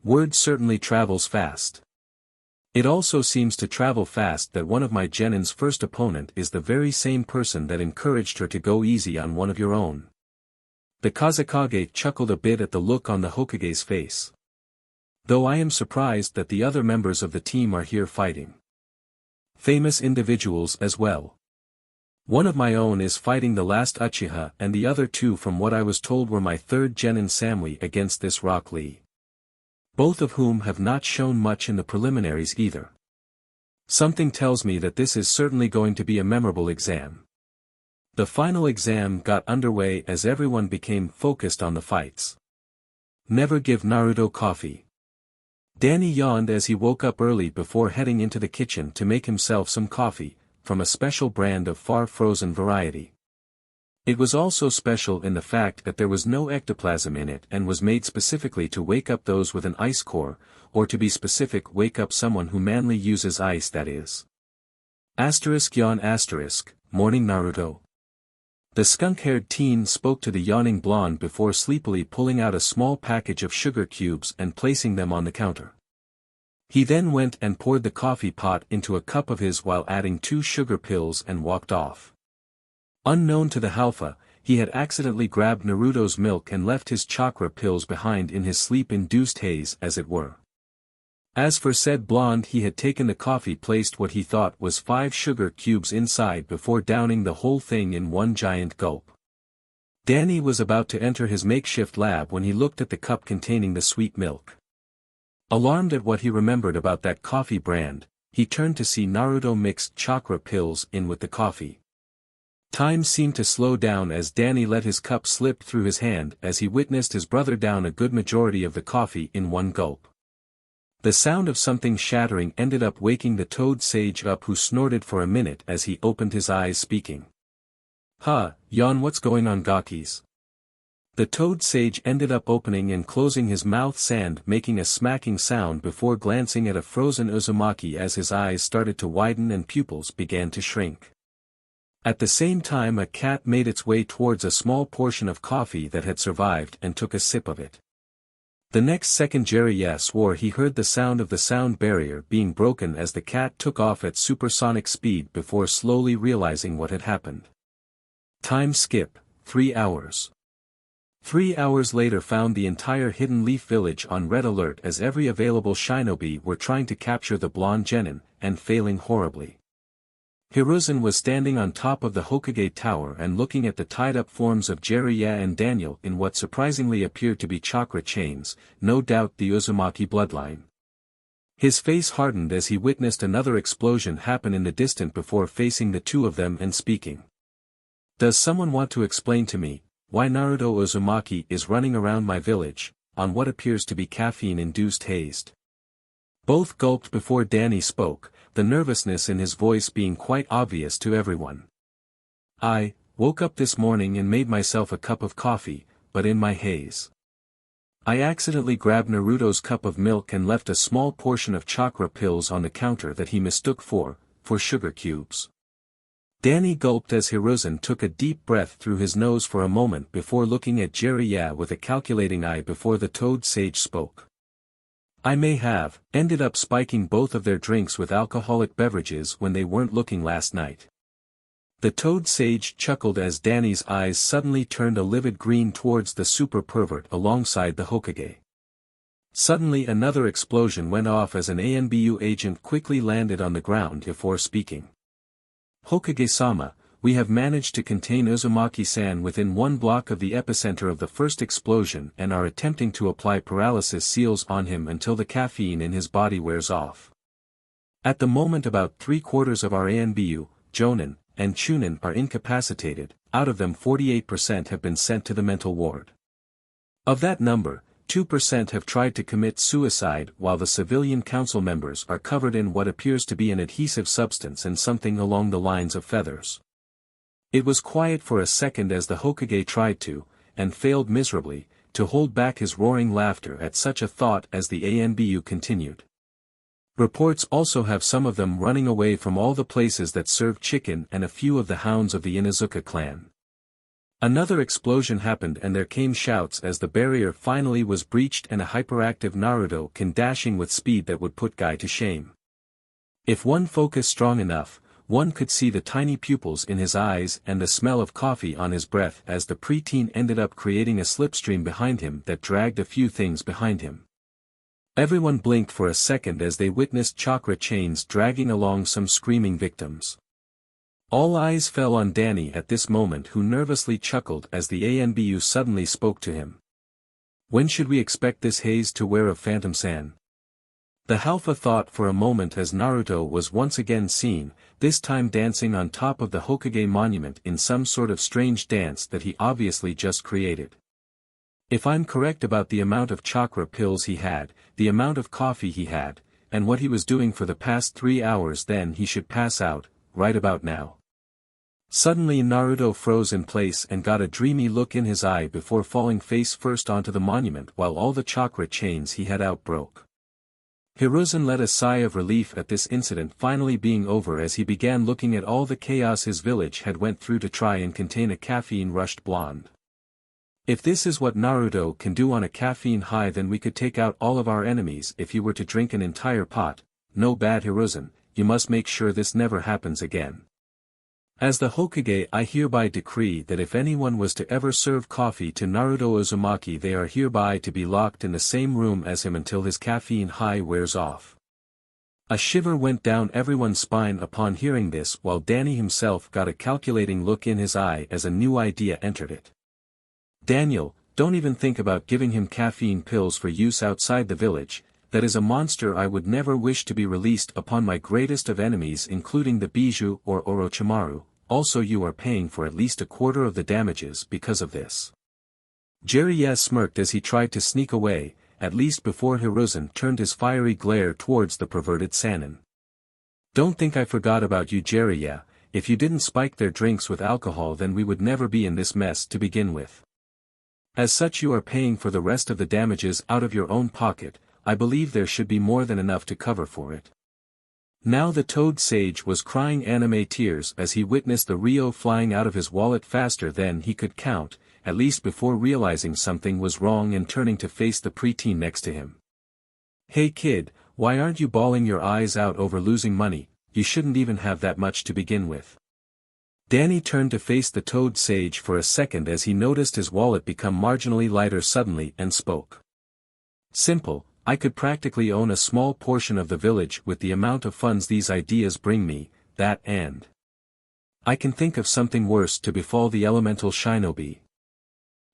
Word certainly travels fast. It also seems to travel fast that one of my genin's first opponent is the very same person that encouraged her to go easy on one of your own. The Kazekage chuckled a bit at the look on the Hokage's face. Though I am surprised that the other members of the team are here fighting. Famous individuals as well. One of my own is fighting the last Uchiha, and the other 2, from what I was told, were my 3rd genin Samui against this Rock Lee. Both of whom have not shown much in the preliminaries either. Something tells me that this is certainly going to be a memorable exam. The final exam got underway as everyone became focused on the fights. Never give Naruto coffee. Danny yawned as he woke up early before heading into the kitchen to make himself some coffee, from a special brand of far-frozen variety. It was also special in the fact that there was no ectoplasm in it and was made specifically to wake up those with an ice core, or to be specific, wake up someone who manly uses ice, that is. Yawn *, morning Naruto. The skunk-haired teen spoke to the yawning blonde before sleepily pulling out a small package of sugar cubes and placing them on the counter. He then went and poured the coffee pot into a cup of his while adding 2 sugar pills and walked off. Unknown to the Halfa, he had accidentally grabbed Naruto's milk and left his chakra pills behind in his sleep-induced haze, as it were. As for said blonde, he had taken the coffee, placed what he thought was 5 sugar cubes inside before downing the whole thing in one giant gulp. Danny was about to enter his makeshift lab when he looked at the cup containing the sweet milk. Alarmed at what he remembered about that coffee brand, he turned to see Naruto mixed chakra pills in with the coffee. Time seemed to slow down as Danny let his cup slip through his hand as he witnessed his brother down a good majority of the coffee in one gulp. The sound of something shattering ended up waking the toad sage up, who snorted for a minute as he opened his eyes, speaking. Yawn, what's going on, Gakis? The toad sage ended up opening and closing his mouth, sand making a smacking sound before glancing at a frozen Uzumaki as his eyes started to widen and pupils began to shrink. At the same time, a cat made its way towards a small portion of coffee that had survived and took a sip of it. The next second Jiraiya swore he heard the sound of the sound barrier being broken as the cat took off at supersonic speed before slowly realizing what had happened. Time skip, 3 hours. 3 hours later found the entire Hidden Leaf village on red alert as every available shinobi were trying to capture the blonde genin, and failing horribly. Hiruzen was standing on top of the Hokage tower and looking at the tied-up forms of Jiraiya and Daniel in what surprisingly appeared to be chakra chains, no doubt the Uzumaki bloodline. His face hardened as he witnessed another explosion happen in the distance before facing the 2 of them and speaking. Does someone want to explain to me why Naruto Uzumaki is running around my village, on what appears to be caffeine-induced hazed? Both gulped before Danny spoke, the nervousness in his voice being quite obvious to everyone. I woke up this morning and made myself a cup of coffee, but in my haze, I accidentally grabbed Naruto's cup of milk and left a small portion of chakra pills on the counter that he mistook for sugar cubes. Danny gulped as Hiruzen took a deep breath through his nose for a moment before looking at Jiraiya with a calculating eye before the toad sage spoke. I may have ended up spiking both of their drinks with alcoholic beverages when they weren't looking last night. The toad sage chuckled as Danny's eyes suddenly turned a livid green towards the super pervert alongside the Hokage. Suddenly another explosion went off as an ANBU agent quickly landed on the ground before speaking. Hokage-sama, we have managed to contain Uzumaki-san within one block of the epicenter of the first explosion and are attempting to apply paralysis seals on him until the caffeine in his body wears off. At the moment about 3/4 of our ANBU, Jonin, and Chunin are incapacitated, out of them 48% have been sent to the mental ward. Of that number, 2% have tried to commit suicide while the civilian council members are covered in what appears to be an adhesive substance and something along the lines of feathers. It was quiet for a second as the Hokage tried to, and failed miserably, to hold back his roaring laughter at such a thought as the ANBU continued. Reports also have some of them running away from all the places that serve chicken and a few of the hounds of the Inuzuka clan. Another explosion happened and there came shouts as the barrier finally was breached and a hyperactive Naruto came dashing with speed that would put Guy to shame. If one focused strong enough, one could see the tiny pupils in his eyes and the smell of coffee on his breath as the preteen ended up creating a slipstream behind him that dragged a few things behind him. Everyone blinked for a second as they witnessed chakra chains dragging along some screaming victims. All eyes fell on Danny at this moment, who nervously chuckled as the ANBU suddenly spoke to him. "When should we expect this haze to wear of Phantom-san?" The Halfa thought for a moment as Naruto was once again seen, this time dancing on top of the Hokage monument in some sort of strange dance that he obviously just created. If I'm correct about the amount of chakra pills he had, the amount of coffee he had, and what he was doing for the past 3 hours, then he should pass out, right about now. Suddenly Naruto froze in place and got a dreamy look in his eye before falling face first onto the monument while all the chakra chains he had out broke. Hiruzen let a sigh of relief at this incident finally being over as he began looking at all the chaos his village had went through to try and contain a caffeine-rushed blonde. If this is what Naruto can do on a caffeine high, then we could take out all of our enemies if he were to drink an entire pot. No bad, Hiruzen, you must make sure this never happens again. As the Hokage, I hereby decree that if anyone was to ever serve coffee to Naruto Uzumaki, they are hereby to be locked in the same room as him until his caffeine high wears off. A shiver went down everyone's spine upon hearing this, while Danny himself got a calculating look in his eye as a new idea entered it. "Daniel, don't even think about giving him caffeine pills for use outside the village. That is a monster I would never wish to be released upon my greatest of enemies, including the Bijou or Orochimaru. Also, you are paying for at least 1/4 of the damages because of this." Jiraiya smirked as he tried to sneak away, at least before Hiruzen turned his fiery glare towards the perverted Sannin. "Don't think I forgot about you, Jiraiya. If you didn't spike their drinks with alcohol, then we would never be in this mess to begin with. As such, you are paying for the rest of the damages out of your own pocket. I believe there should be more than enough to cover for it." Now the Toad Sage was crying anime tears as he witnessed the Ryo flying out of his wallet faster than he could count, at least before realizing something was wrong and turning to face the preteen next to him. "Hey kid, why aren't you bawling your eyes out over losing money? You shouldn't even have that much to begin with." Danny turned to face the Toad Sage for a second as he noticed his wallet become marginally lighter suddenly and spoke. "Simple. I could practically own a small portion of the village with the amount of funds these ideas bring me, that and I can think of something worse to befall the elemental shinobi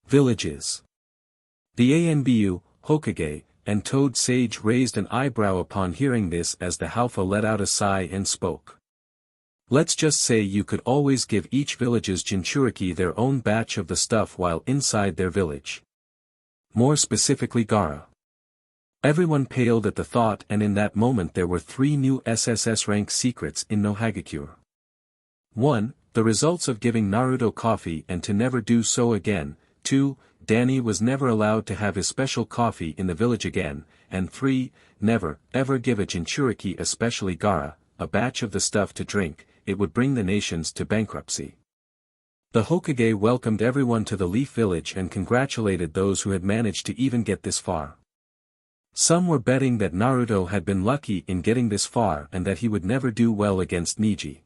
villages." The ANBU, Hokage, and Toad Sage raised an eyebrow upon hearing this as the Halfa let out a sigh and spoke. "Let's just say you could always give each village's Jinchuriki their own batch of the stuff while inside their village. More specifically Gaara." Everyone paled at the thought, and in that moment there were 3 new SSS rank secrets in no Hagakure. 1. The results of giving Naruto coffee and to never do so again. 2. Danny was never allowed to have his special coffee in the village again. And 3. Never, ever give a Jinchuriki, especially Gaara, a batch of the stuff to drink. It would bring the nations to bankruptcy. The Hokage welcomed everyone to the Leaf Village and congratulated those who had managed to even get this far. Some were betting that Naruto had been lucky in getting this far and that he would never do well against Neji.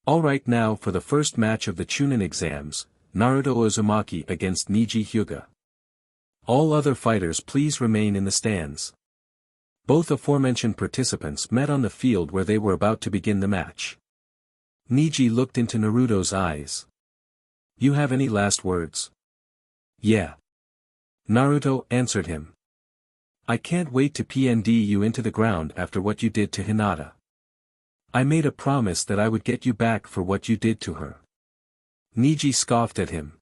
Alright, now for the first match of the Chunin exams, Naruto Uzumaki against Neji Hyuga. All other fighters please remain in the stands. Both aforementioned participants met on the field where they were about to begin the match. Neji looked into Naruto's eyes. You have any last words? Yeah. Naruto answered him. I can't wait to PND you into the ground after what you did to Hinata. I made a promise that I would get you back for what you did to her. Neji scoffed at him.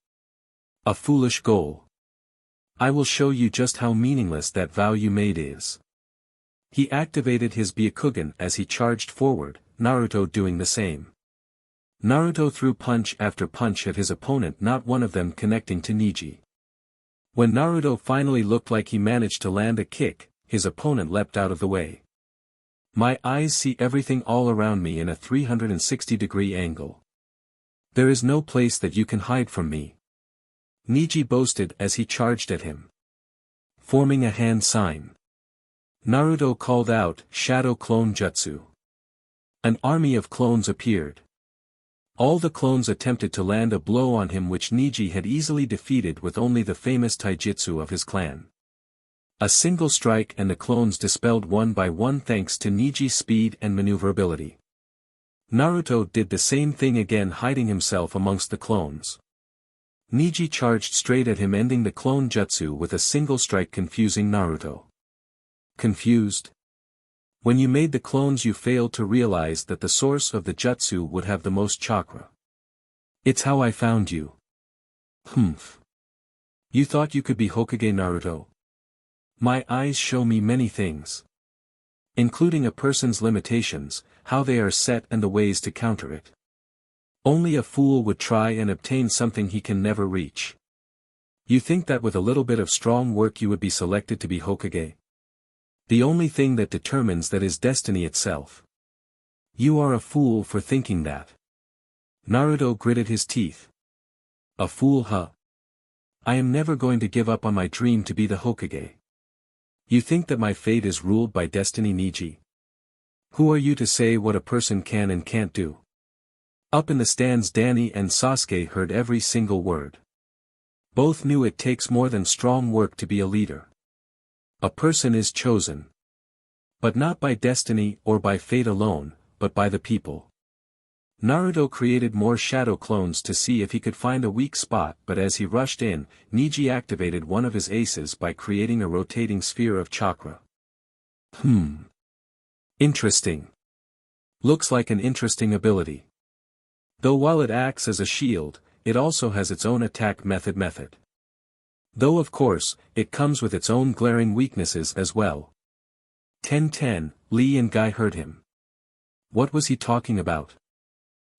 A foolish goal. I will show you just how meaningless that vow you made is. He activated his Byakugan as he charged forward, Naruto doing the same. Naruto threw punch after punch at his opponent, not one of them connecting to Neji. When Naruto finally looked like he managed to land a kick, his opponent leapt out of the way. My eyes see everything all around me in a 360-degree angle. There is no place that you can hide from me. Neji boasted as he charged at him. Forming a hand sign. Naruto called out, Shadow Clone Jutsu. An army of clones appeared. All the clones attempted to land a blow on him which Neji had easily defeated with only the famous taijutsu of his clan. A single strike and the clones dispelled one by one thanks to Neji's speed and maneuverability. Naruto did the same thing again, hiding himself amongst the clones. Neji charged straight at him, ending the clone jutsu with a single strike, confusing Naruto. Confused? When you made the clones you failed to realize that the source of the jutsu would have the most chakra. It's how I found you. Humph. You thought you could be Hokage, Naruto? My eyes show me many things. Including a person's limitations, how they are set and the ways to counter it. Only a fool would try and obtain something he can never reach. You think that with a little bit of strong work you would be selected to be Hokage? The only thing that determines that is destiny itself. You are a fool for thinking that. Naruto gritted his teeth. A fool, huh? I am never going to give up on my dream to be the Hokage. You think that my fate is ruled by destiny, Neji? Who are you to say what a person can and can't do? Up in the stands, Danny and Sasuke heard every single word. Both knew it takes more than strong work to be a leader. A person is chosen. But not by destiny or by fate alone, but by the people. Naruto created more shadow clones to see if he could find a weak spot, but as he rushed in, Neji activated one of his aces by creating a rotating sphere of chakra. Interesting. Looks like an interesting ability. Though while it acts as a shield, it also has its own attack method. Though of course, it comes with its own glaring weaknesses as well. 10-10, Lee and Guy heard him. What was he talking about?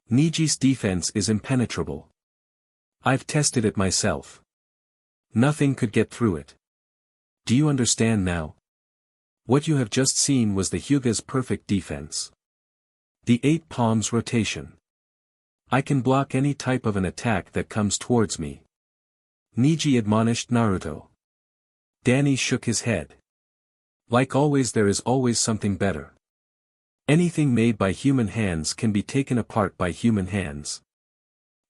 Neji's defense is impenetrable. I've tested it myself. Nothing could get through it. Do you understand now? What you have just seen was the Hyuga's perfect defense. The 8 palms rotation. I can block any type of an attack that comes towards me. Neji admonished Naruto. Danny shook his head. Like always, there is always something better. Anything made by human hands can be taken apart by human hands.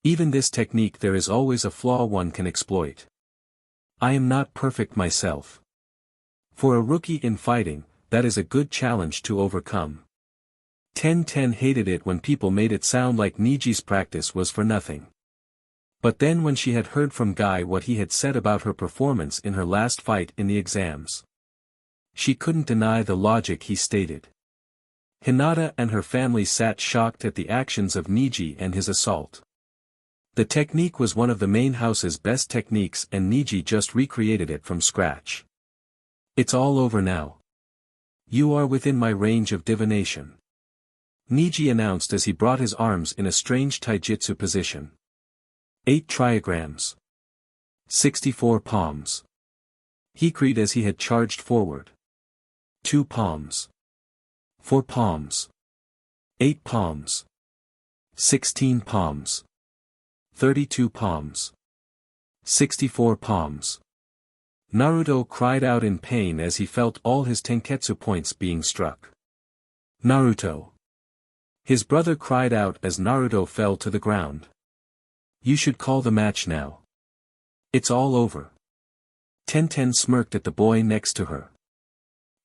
Even this technique, there is always a flaw one can exploit. I am not perfect myself. For a rookie in fighting, that is a good challenge to overcome. 10-10 hated it when people made it sound like Neji's practice was for nothing. But then when she had heard from Guy what he had said about her performance in her last fight in the exams, she couldn't deny the logic he stated. Hinata and her family sat shocked at the actions of Neji and his assault. The technique was one of the main house's best techniques and Neji just recreated it from scratch. It's all over now. You are within my range of divination. Neji announced as he brought his arms in a strange taijutsu position. 8 trigrams. 64 palms. He cried as he had charged forward. 2 palms. 4 palms. 8 palms. 16 palms. 32 palms. 64 palms. Naruto cried out in pain as he felt all his tenketsu points being struck. Naruto. His brother cried out as Naruto fell to the ground. You should call the match now. It's all over. 10-10 smirked at the boy next to her.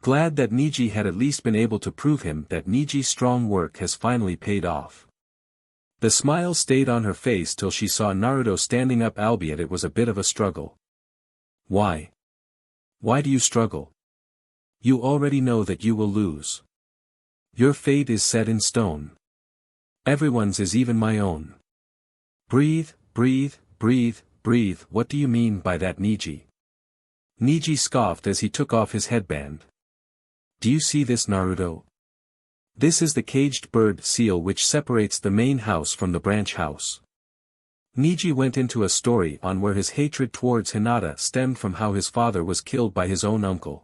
Glad that Neji had at least been able to prove him that Neji's strong work has finally paid off. The smile stayed on her face till she saw Naruto standing up, albeit it was a bit of a struggle. Why? Why do you struggle? You already know that you will lose. Your fate is set in stone. Everyone's is even my own. Breathe, breathe, breathe, breathe. What do you mean by that, Neji? Neji scoffed as he took off his headband. Do you see this, Naruto? This is the caged bird seal which separates the main house from the branch house. Neji went into a story on where his hatred towards Hinata stemmed from how his father was killed by his own uncle.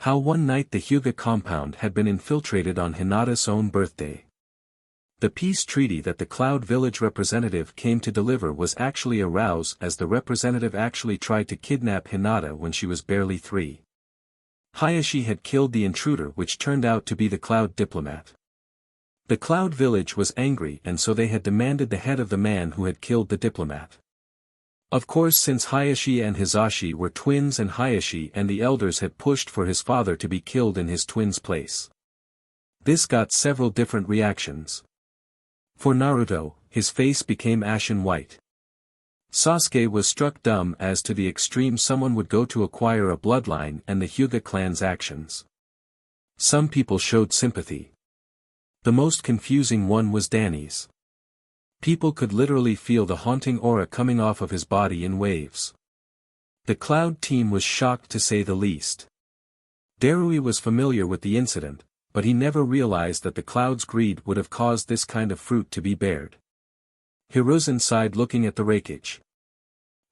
How one night the Hyuga compound had been infiltrated on Hinata's own birthday. The peace treaty that the Cloud Village representative came to deliver was actually a ruse, as the representative actually tried to kidnap Hinata when she was barely 3. Hayashi had killed the intruder, which turned out to be the Cloud diplomat. The Cloud Village was angry, and so they had demanded the head of the man who had killed the diplomat. Of course, since Hayashi and Hisashi were twins and Hayashi and the elders had pushed for his father to be killed in his twin's place. This got several different reactions. For Naruto, his face became ashen white. Sasuke was struck dumb as to the extreme someone would go to acquire a bloodline and the Hyuga clan's actions. Some people showed sympathy. The most confusing one was Danny's. People could literally feel the haunting aura coming off of his body in waves. The Cloud team was shocked, to say the least. Darui was familiar with the incident, but he never realized that the Cloud's greed would have caused this kind of fruit to be bared. Hiruzen sighed, looking at the wreckage.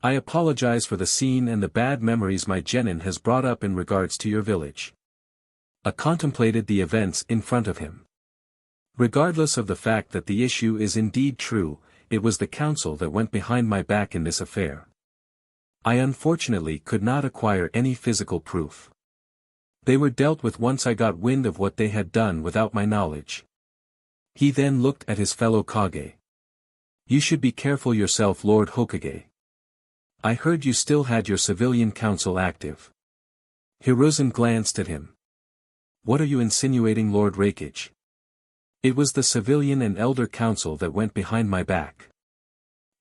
I apologize for the scene and the bad memories my genin has brought up in regards to your village. I contemplated the events in front of him. Regardless of the fact that the issue is indeed true, it was the council that went behind my back in this affair. I unfortunately could not acquire any physical proof. They were dealt with once I got wind of what they had done without my knowledge. He then looked at his fellow Kage. You should be careful yourself, Lord Hokage. I heard you still had your civilian council active. Hiruzen glanced at him. What are you insinuating, Lord Raikage? It was the civilian and elder council that went behind my back.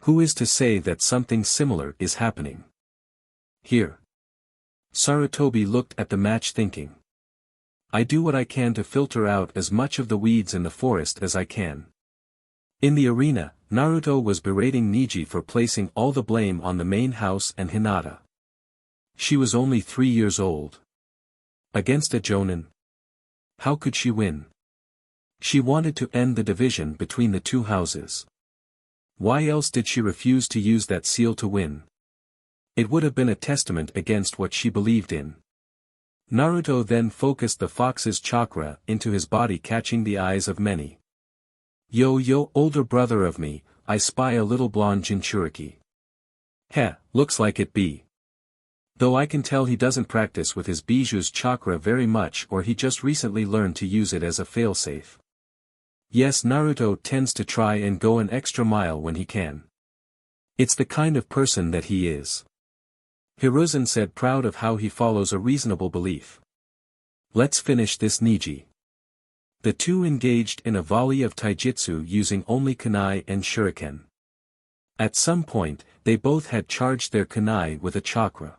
Who is to say that something similar is happening? Here. Sarutobi looked at the match, thinking. I do what I can to filter out as much of the weeds in the forest as I can. In the arena, Naruto was berating Neji for placing all the blame on the main house and Hinata. She was only 3 years old. Against a jonin. How could she win? She wanted to end the division between the two houses. Why else did she refuse to use that seal to win? It would have been a testament against what she believed in. Naruto then focused the fox's chakra into his body, catching the eyes of many. Yo, older brother of me, I spy a little blonde Jinchuriki. Heh, looks like it be. Though I can tell he doesn't practice with his Biju's chakra very much, or he just recently learned to use it as a failsafe. Yes, Naruto tends to try and go an extra mile when he can. It's the kind of person that he is. Hiruzen said, proud of how he follows a reasonable belief. Let's finish this, Neji. The two engaged in a volley of taijutsu using only kunai and shuriken. At some point, they both had charged their kunai with a chakra.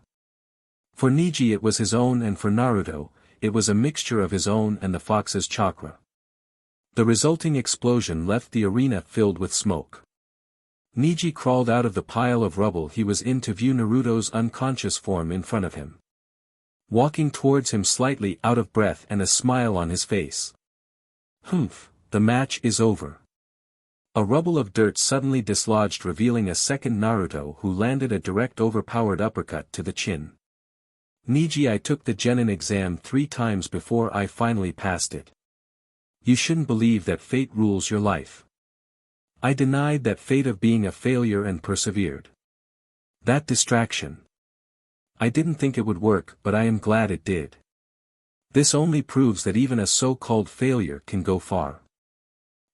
For Neji it was his own, and for Naruto, it was a mixture of his own and the fox's chakra. The resulting explosion left the arena filled with smoke. Neji crawled out of the pile of rubble he was in to view Naruto's unconscious form in front of him. Walking towards him slightly out of breath and a smile on his face. Humph, the match is over. A rubble of dirt suddenly dislodged, revealing a second Naruto who landed a direct overpowered uppercut to the chin. Neji, I took the genin exam 3 times before I finally passed it. You shouldn't believe that fate rules your life. I denied that fate of being a failure and persevered. That distraction. I didn't think it would work, but I am glad it did. This only proves that even a so-called failure can go far.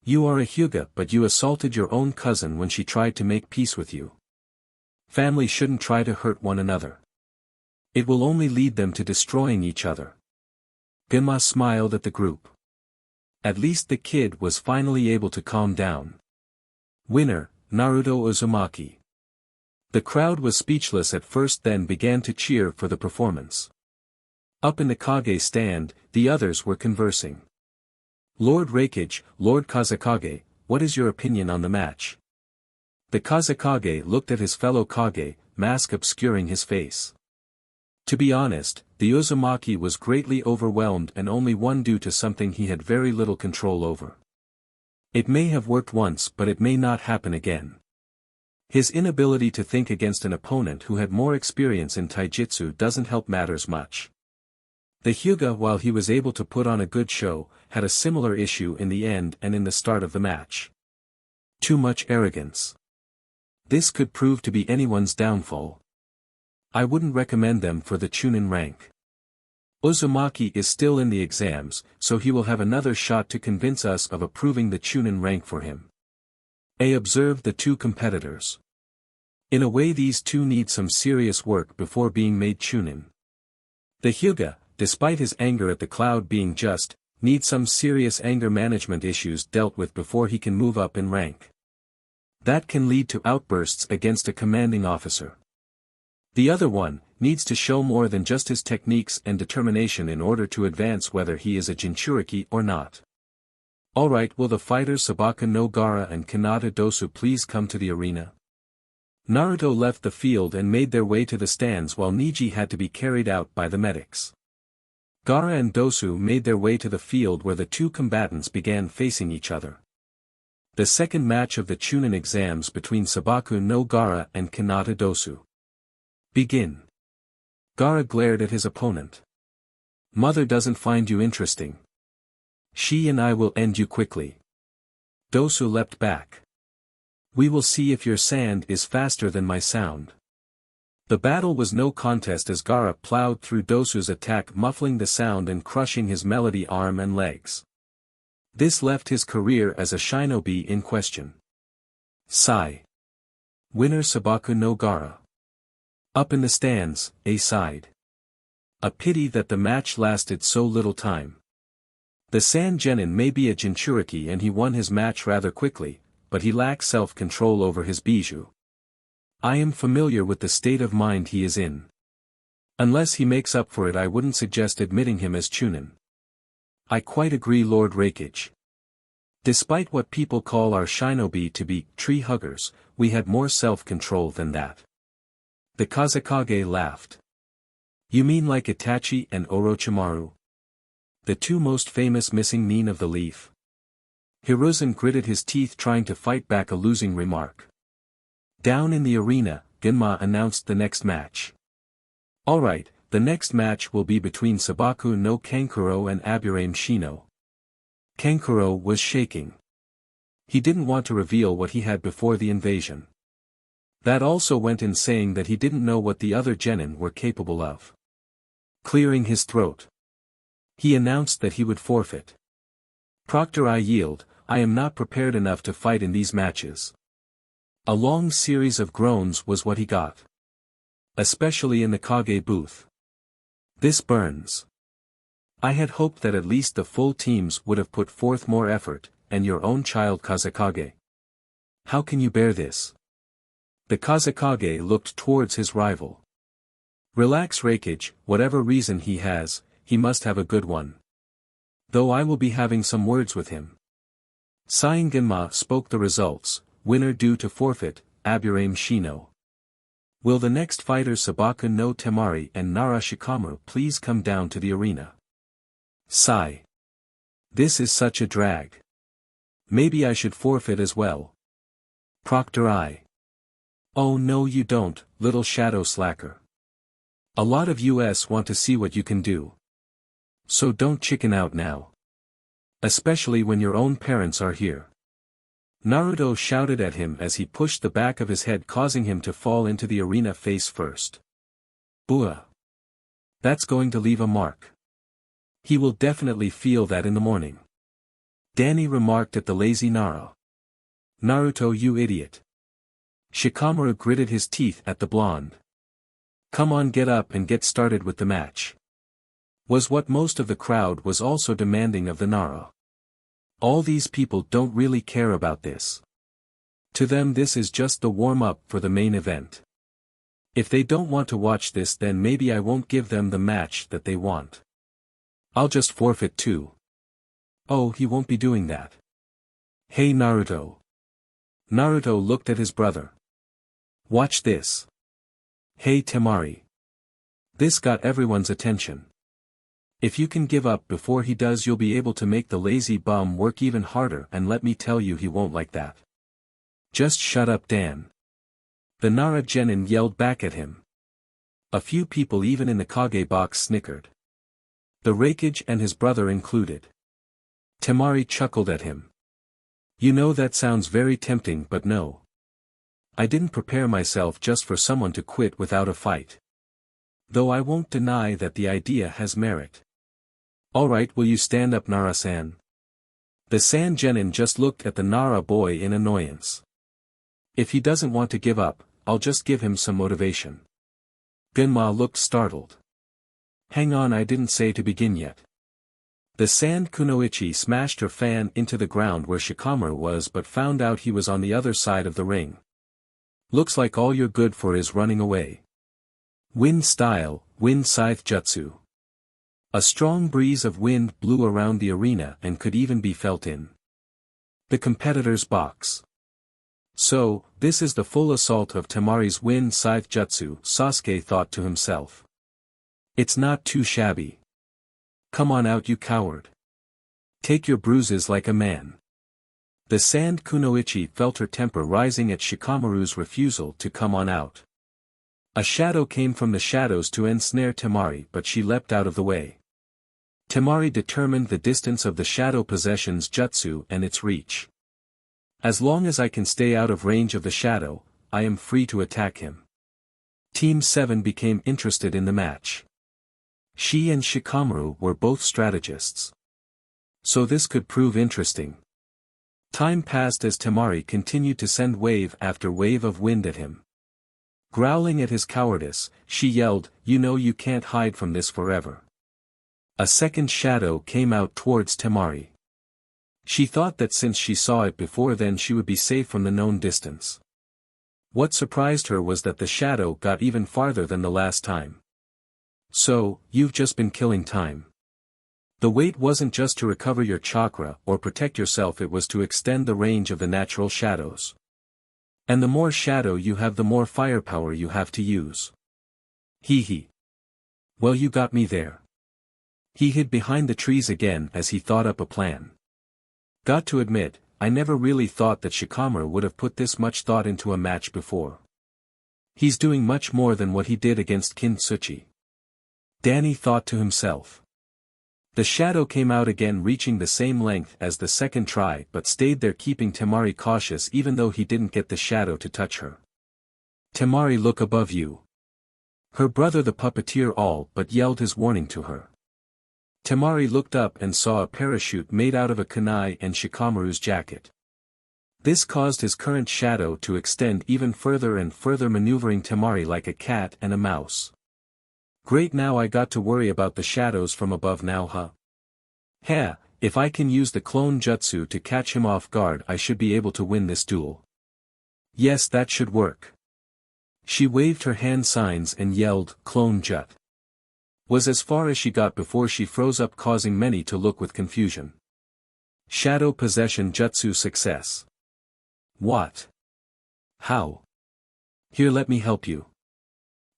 You are a Hyuga, but you assaulted your own cousin when she tried to make peace with you. Family shouldn't try to hurt one another. It will only lead them to destroying each other. Genma smiled at the group. At least the kid was finally able to calm down. Winner, Naruto Uzumaki. The crowd was speechless at first, then began to cheer for the performance. Up in the Kage stand, the others were conversing. Lord Raikage, Lord Kazekage, what is your opinion on the match? The Kazekage looked at his fellow Kage, mask obscuring his face. To be honest, the Uzumaki was greatly overwhelmed and only won due to something he had very little control over. It may have worked once, but it may not happen again. His inability to think against an opponent who had more experience in taijutsu doesn't help matters much. The Hyuga, while he was able to put on a good show, had a similar issue in the end and in the start of the match. Too much arrogance. This could prove to be anyone's downfall. I wouldn't recommend them for the Chunin rank. Uzumaki is still in the exams, so he will have another shot to convince us of approving the Chunin rank for him. A observed the two competitors. In a way, these two need some serious work before being made Chunin. The Hyuga, despite his anger at the cloud being just, needs some serious anger management issues dealt with before he can move up in rank. That can lead to outbursts against a commanding officer. The other one needs to show more than just his techniques and determination in order to advance, whether he is a Jinchuriki or not. Alright, will the fighters Sabaka no Gaara and Hinata Dosu please come to the arena? Naruto left the field and made their way to the stands while Neji had to be carried out by the medics. Gaara and Dosu made their way to the field where the two combatants began facing each other. The second match of the Chunin exams between Sabaku no Gaara and Hinata Dosu. Begin. Gaara glared at his opponent. Mother doesn't find you interesting. She and I will end you quickly. Dosu leapt back. We will see if your sand is faster than my sound. The battle was no contest as Gaara plowed through Dosu's attack, muffling the sound and crushing his melody arm and legs. This left his career as a shinobi in question. Sigh. Winner Sabaku no Gaara. Up in the stands, A sighed. A pity that the match lasted so little time. The Sand Genin may be a Jinchuriki and he won his match rather quickly, but he lacks self-control over his bijou. I am familiar with the state of mind he is in. Unless he makes up for it, I wouldn't suggest admitting him as Chunin. I quite agree, Lord Raikage. Despite what people call our shinobi to be tree huggers, we had more self-control than that. The Kazekage laughed. You mean like Itachi and Orochimaru? The two most famous missing nin of the leaf? Hiruzen gritted his teeth trying to fight back a losing remark. Down in the arena, Genma announced the next match. Alright, the next match will be between Sabaku no Kankuro and Aburame Shino. Kankuro was shaking. He didn't want to reveal what he had before the invasion. That also went in saying that he didn't know what the other genin were capable of. Clearing his throat, he announced that he would forfeit. Proctor, I yield, I am not prepared enough to fight in these matches. A long series of groans was what he got. Especially in the Kage booth. This burns. I had hoped that at least the full teams would have put forth more effort, and your own child Kazekage. How can you bear this? The Kazekage looked towards his rival. Relax, Raikage, whatever reason he has, he must have a good one. Though I will be having some words with him. Sighing, Genma spoke the results, winner due to forfeit, Aburame Shino. Will the next fighters Sabaku no Tamari and Nara Shikamaru please come down to the arena? Sigh. This is such a drag. Maybe I should forfeit as well. Proctor, I. Oh no, you don't, little shadow slacker. A lot of us want to see what you can do. So don't chicken out now. Especially when your own parents are here. Naruto shouted at him as he pushed the back of his head, causing him to fall into the arena face first. Bua. That's going to leave a mark. He will definitely feel that in the morning. Danny remarked at the lazy Nara. Naruto, you idiot. Shikamaru gritted his teeth at the blonde. Come on, get up and get started with the match. Was what most of the crowd was also demanding of the Nara. All these people don't really care about this. To them this is just the warm-up for the main event. If they don't want to watch this, then maybe I won't give them the match that they want. I'll just forfeit too. Oh, he won't be doing that. Hey Naruto. Naruto looked at his brother. Watch this. Hey Tamari. This got everyone's attention. If you can give up before he does, you'll be able to make the lazy bum work even harder, and let me tell you, he won't like that. Just shut up, Dan. The Nara Genin yelled back at him. A few people even in the Kage box snickered. The Raikage and his brother included. Tamari chuckled at him. You know, that sounds very tempting, but no. I didn't prepare myself just for someone to quit without a fight. Though I won't deny that the idea has merit. Alright, will you stand up, Nara-san? The San Genin just looked at the Nara boy in annoyance. If he doesn't want to give up, I'll just give him some motivation. Genma looked startled. Hang on, I didn't say to begin yet. The Sand Kunoichi smashed her fan into the ground where Shikamaru was, but found out he was on the other side of the ring. Looks like all you're good for is running away. Wind style, wind scythe jutsu. A strong breeze of wind blew around the arena and could even be felt in the competitor's box. So, this is the full assault of Tamari's wind scythe jutsu, Sasuke thought to himself. It's not too shabby. Come on out, you coward. Take your bruises like a man. The Sand Kunoichi felt her temper rising at Shikamaru's refusal to come on out. A shadow came from the shadows to ensnare Tamari, but she leapt out of the way. Tamari determined the distance of the shadow possession's jutsu and its reach. As long as I can stay out of range of the shadow, I am free to attack him. Team 7 became interested in the match. She and Shikamaru were both strategists. So this could prove interesting. Time passed as Tamari continued to send wave after wave of wind at him. Growling at his cowardice, she yelled, "You know you can't hide from this forever." A second shadow came out towards Tamari. She thought that since she saw it before, then she would be safe from the known distance. What surprised her was that the shadow got even farther than the last time. So, you've just been killing time. The wait wasn't just to recover your chakra or protect yourself, it was to extend the range of the natural shadows. And the more shadow you have, the more firepower you have to use. Hee hee. Well, you got me there. He hid behind the trees again as he thought up a plan. Got to admit, I never really thought that Shikamaru would have put this much thought into a match before. He's doing much more than what he did against Kintsuchi. Danny thought to himself. The shadow came out again, reaching the same length as the second try, but stayed there, keeping Tamari cautious even though he didn't get the shadow to touch her. Tamari, look above you. Her brother the puppeteer all but yelled his warning to her. Tamari looked up and saw a parachute made out of a kunai and Shikamaru's jacket. This caused his current shadow to extend even further and further, maneuvering Tamari like a cat and a mouse. Great, now I got to worry about the shadows from above now, huh? Heh, if I can use the clone jutsu to catch him off guard, I should be able to win this duel. Yes, that should work. She waved her hand signs and yelled, "Clone jut." Was as far as she got before she froze up, causing many to look with confusion. Shadow possession jutsu success. What? How? Here, let me help you.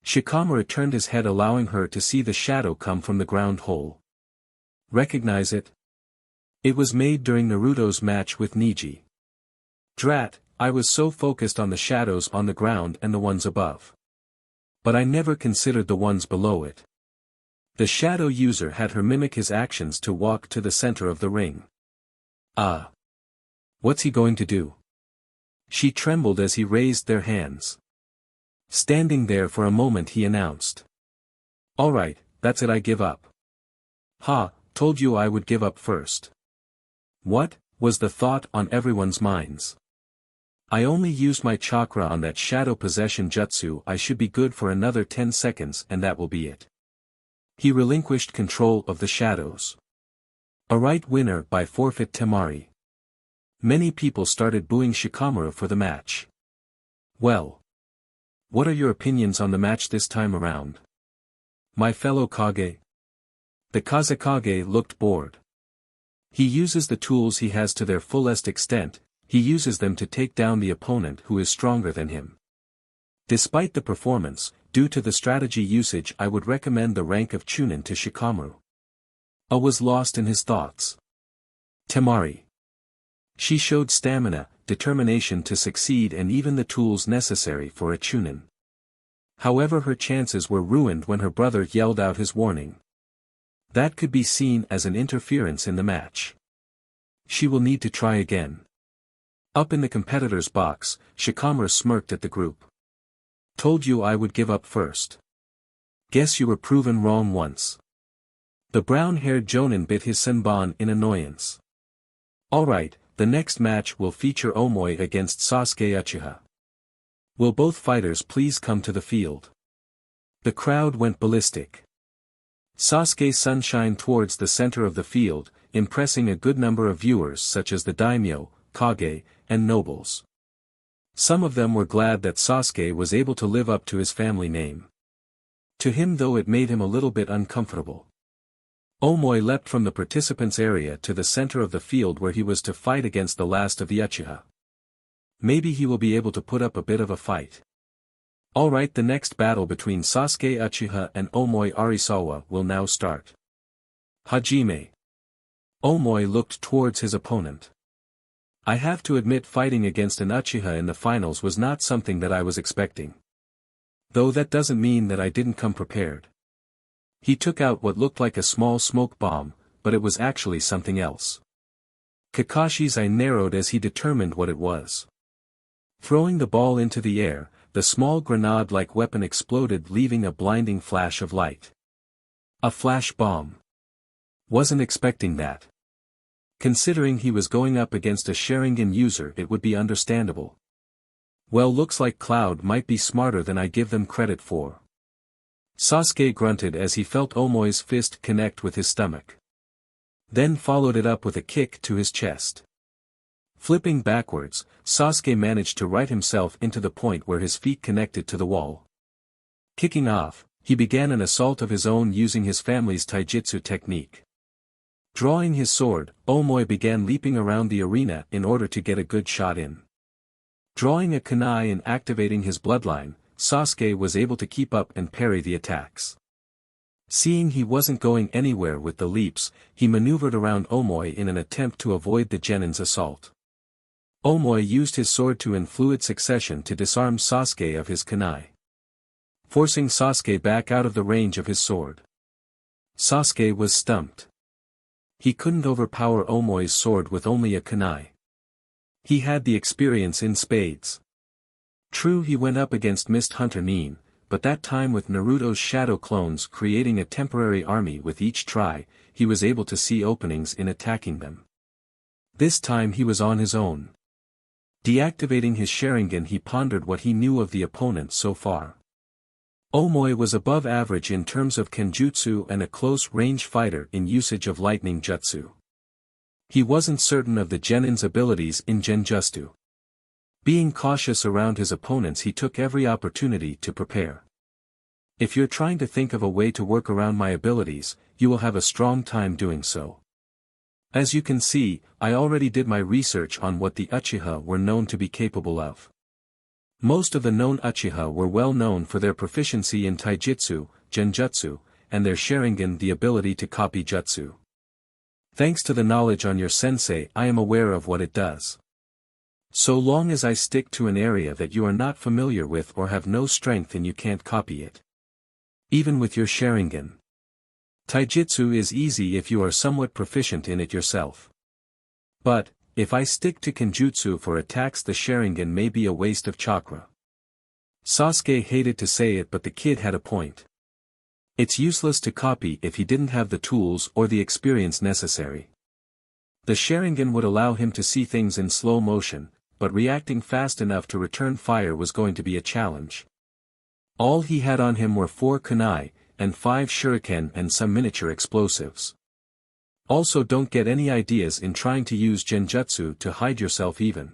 Shikamaru turned his head, allowing her to see the shadow come from the ground hole. Recognize it? It was made during Naruto's match with Neji. Drat, I was so focused on the shadows on the ground and the ones above. But I never considered the ones below it. The shadow user had her mimic his actions to walk to the center of the ring. Ah. What's he going to do? She trembled as he raised their hands. Standing there for a moment, he announced. Alright, that's it, I give up. Ha, told you I would give up first. What, was the thought on everyone's minds. I only used my chakra on that shadow possession jutsu, I should be good for another 10 seconds and that will be it. He relinquished control of the shadows. A right winner by forfeit, Tamari. Many people started booing Shikamaru for the match. Well, what are your opinions on the match this time around? My fellow Kage? The Kazekage looked bored. He uses the tools he has to their fullest extent, he uses them to take down the opponent who is stronger than him. Despite the performance, due to the strategy usage, I would recommend the rank of Chunin to Shikamaru. A was lost in his thoughts. Tamari. She showed stamina, determination to succeed and even the tools necessary for a Chunin. However, her chances were ruined when her brother yelled out his warning. That could be seen as an interference in the match. She will need to try again. Up in the competitor's box, Shikamaru smirked at the group. Told you I would give up first. Guess you were proven wrong once. The brown-haired Jonin bit his senbon in annoyance. Alright, the next match will feature Omoi against Sasuke Uchiha. Will both fighters please come to the field? The crowd went ballistic. Sasuke sunshine towards the center of the field, impressing a good number of viewers such as the daimyo, kage, and nobles. Some of them were glad that Sasuke was able to live up to his family name. To him though it made him a little bit uncomfortable. Omoi leapt from the participants' area to the center of the field where he was to fight against the last of the Uchiha. Maybe he will be able to put up a bit of a fight. Alright, the next battle between Sasuke Uchiha and Omoi Arisawa will now start. Hajime. Omoi looked towards his opponent. I have to admit, fighting against an Uchiha in the finals was not something that I was expecting. Though that doesn't mean that I didn't come prepared. He took out what looked like a small smoke bomb, but it was actually something else. Kakashi's eye narrowed as he determined what it was. Throwing the ball into the air, the small grenade-like weapon exploded, leaving a blinding flash of light. A flash bomb. Wasn't expecting that. Considering he was going up against a Sharingan user, it would be understandable. Well, looks like Cloud might be smarter than I give them credit for. Sasuke grunted as he felt Omoi's fist connect with his stomach. Then followed it up with a kick to his chest. Flipping backwards, Sasuke managed to right himself into the point where his feet connected to the wall. Kicking off, he began an assault of his own using his family's taijutsu technique. Drawing his sword, Omoi began leaping around the arena in order to get a good shot in. Drawing a kunai and activating his bloodline, Sasuke was able to keep up and parry the attacks. Seeing he wasn't going anywhere with the leaps, he maneuvered around Omoi in an attempt to avoid the genin's assault. Omoi used his sword in fluid succession to disarm Sasuke of his kunai, forcing Sasuke back out of the range of his sword. Sasuke was stumped. He couldn't overpower Omoi's sword with only a kunai. He had the experience in spades. True, he went up against Mist Hunter Nin, but that time with Naruto's shadow clones creating a temporary army with each try, he was able to see openings in attacking them. This time he was on his own. Deactivating his Sharingan, he pondered what he knew of the opponent so far. Omoi was above average in terms of kenjutsu and a close-range fighter in usage of lightning jutsu. He wasn't certain of the genin's abilities in genjutsu. Being cautious around his opponents, he took every opportunity to prepare. If you're trying to think of a way to work around my abilities, you will have a strong time doing so. As you can see, I already did my research on what the Uchiha were known to be capable of. Most of the known Uchiha were well known for their proficiency in taijutsu, genjutsu, and their Sharingan, the ability to copy jutsu. Thanks to the knowledge on your sensei, I am aware of what it does. So long as I stick to an area that you are not familiar with or have no strength in, you can't copy it. Even with your Sharingan. Taijutsu is easy if you are somewhat proficient in it yourself. But, if I stick to kenjutsu for attacks, the Sharingan may be a waste of chakra. Sasuke hated to say it, but the kid had a point. It's useless to copy if he didn't have the tools or the experience necessary. The Sharingan would allow him to see things in slow motion, but reacting fast enough to return fire was going to be a challenge. All he had on him were 4 kunai, and 5 shuriken and some miniature explosives. Also don't get any ideas in trying to use genjutsu to hide yourself even.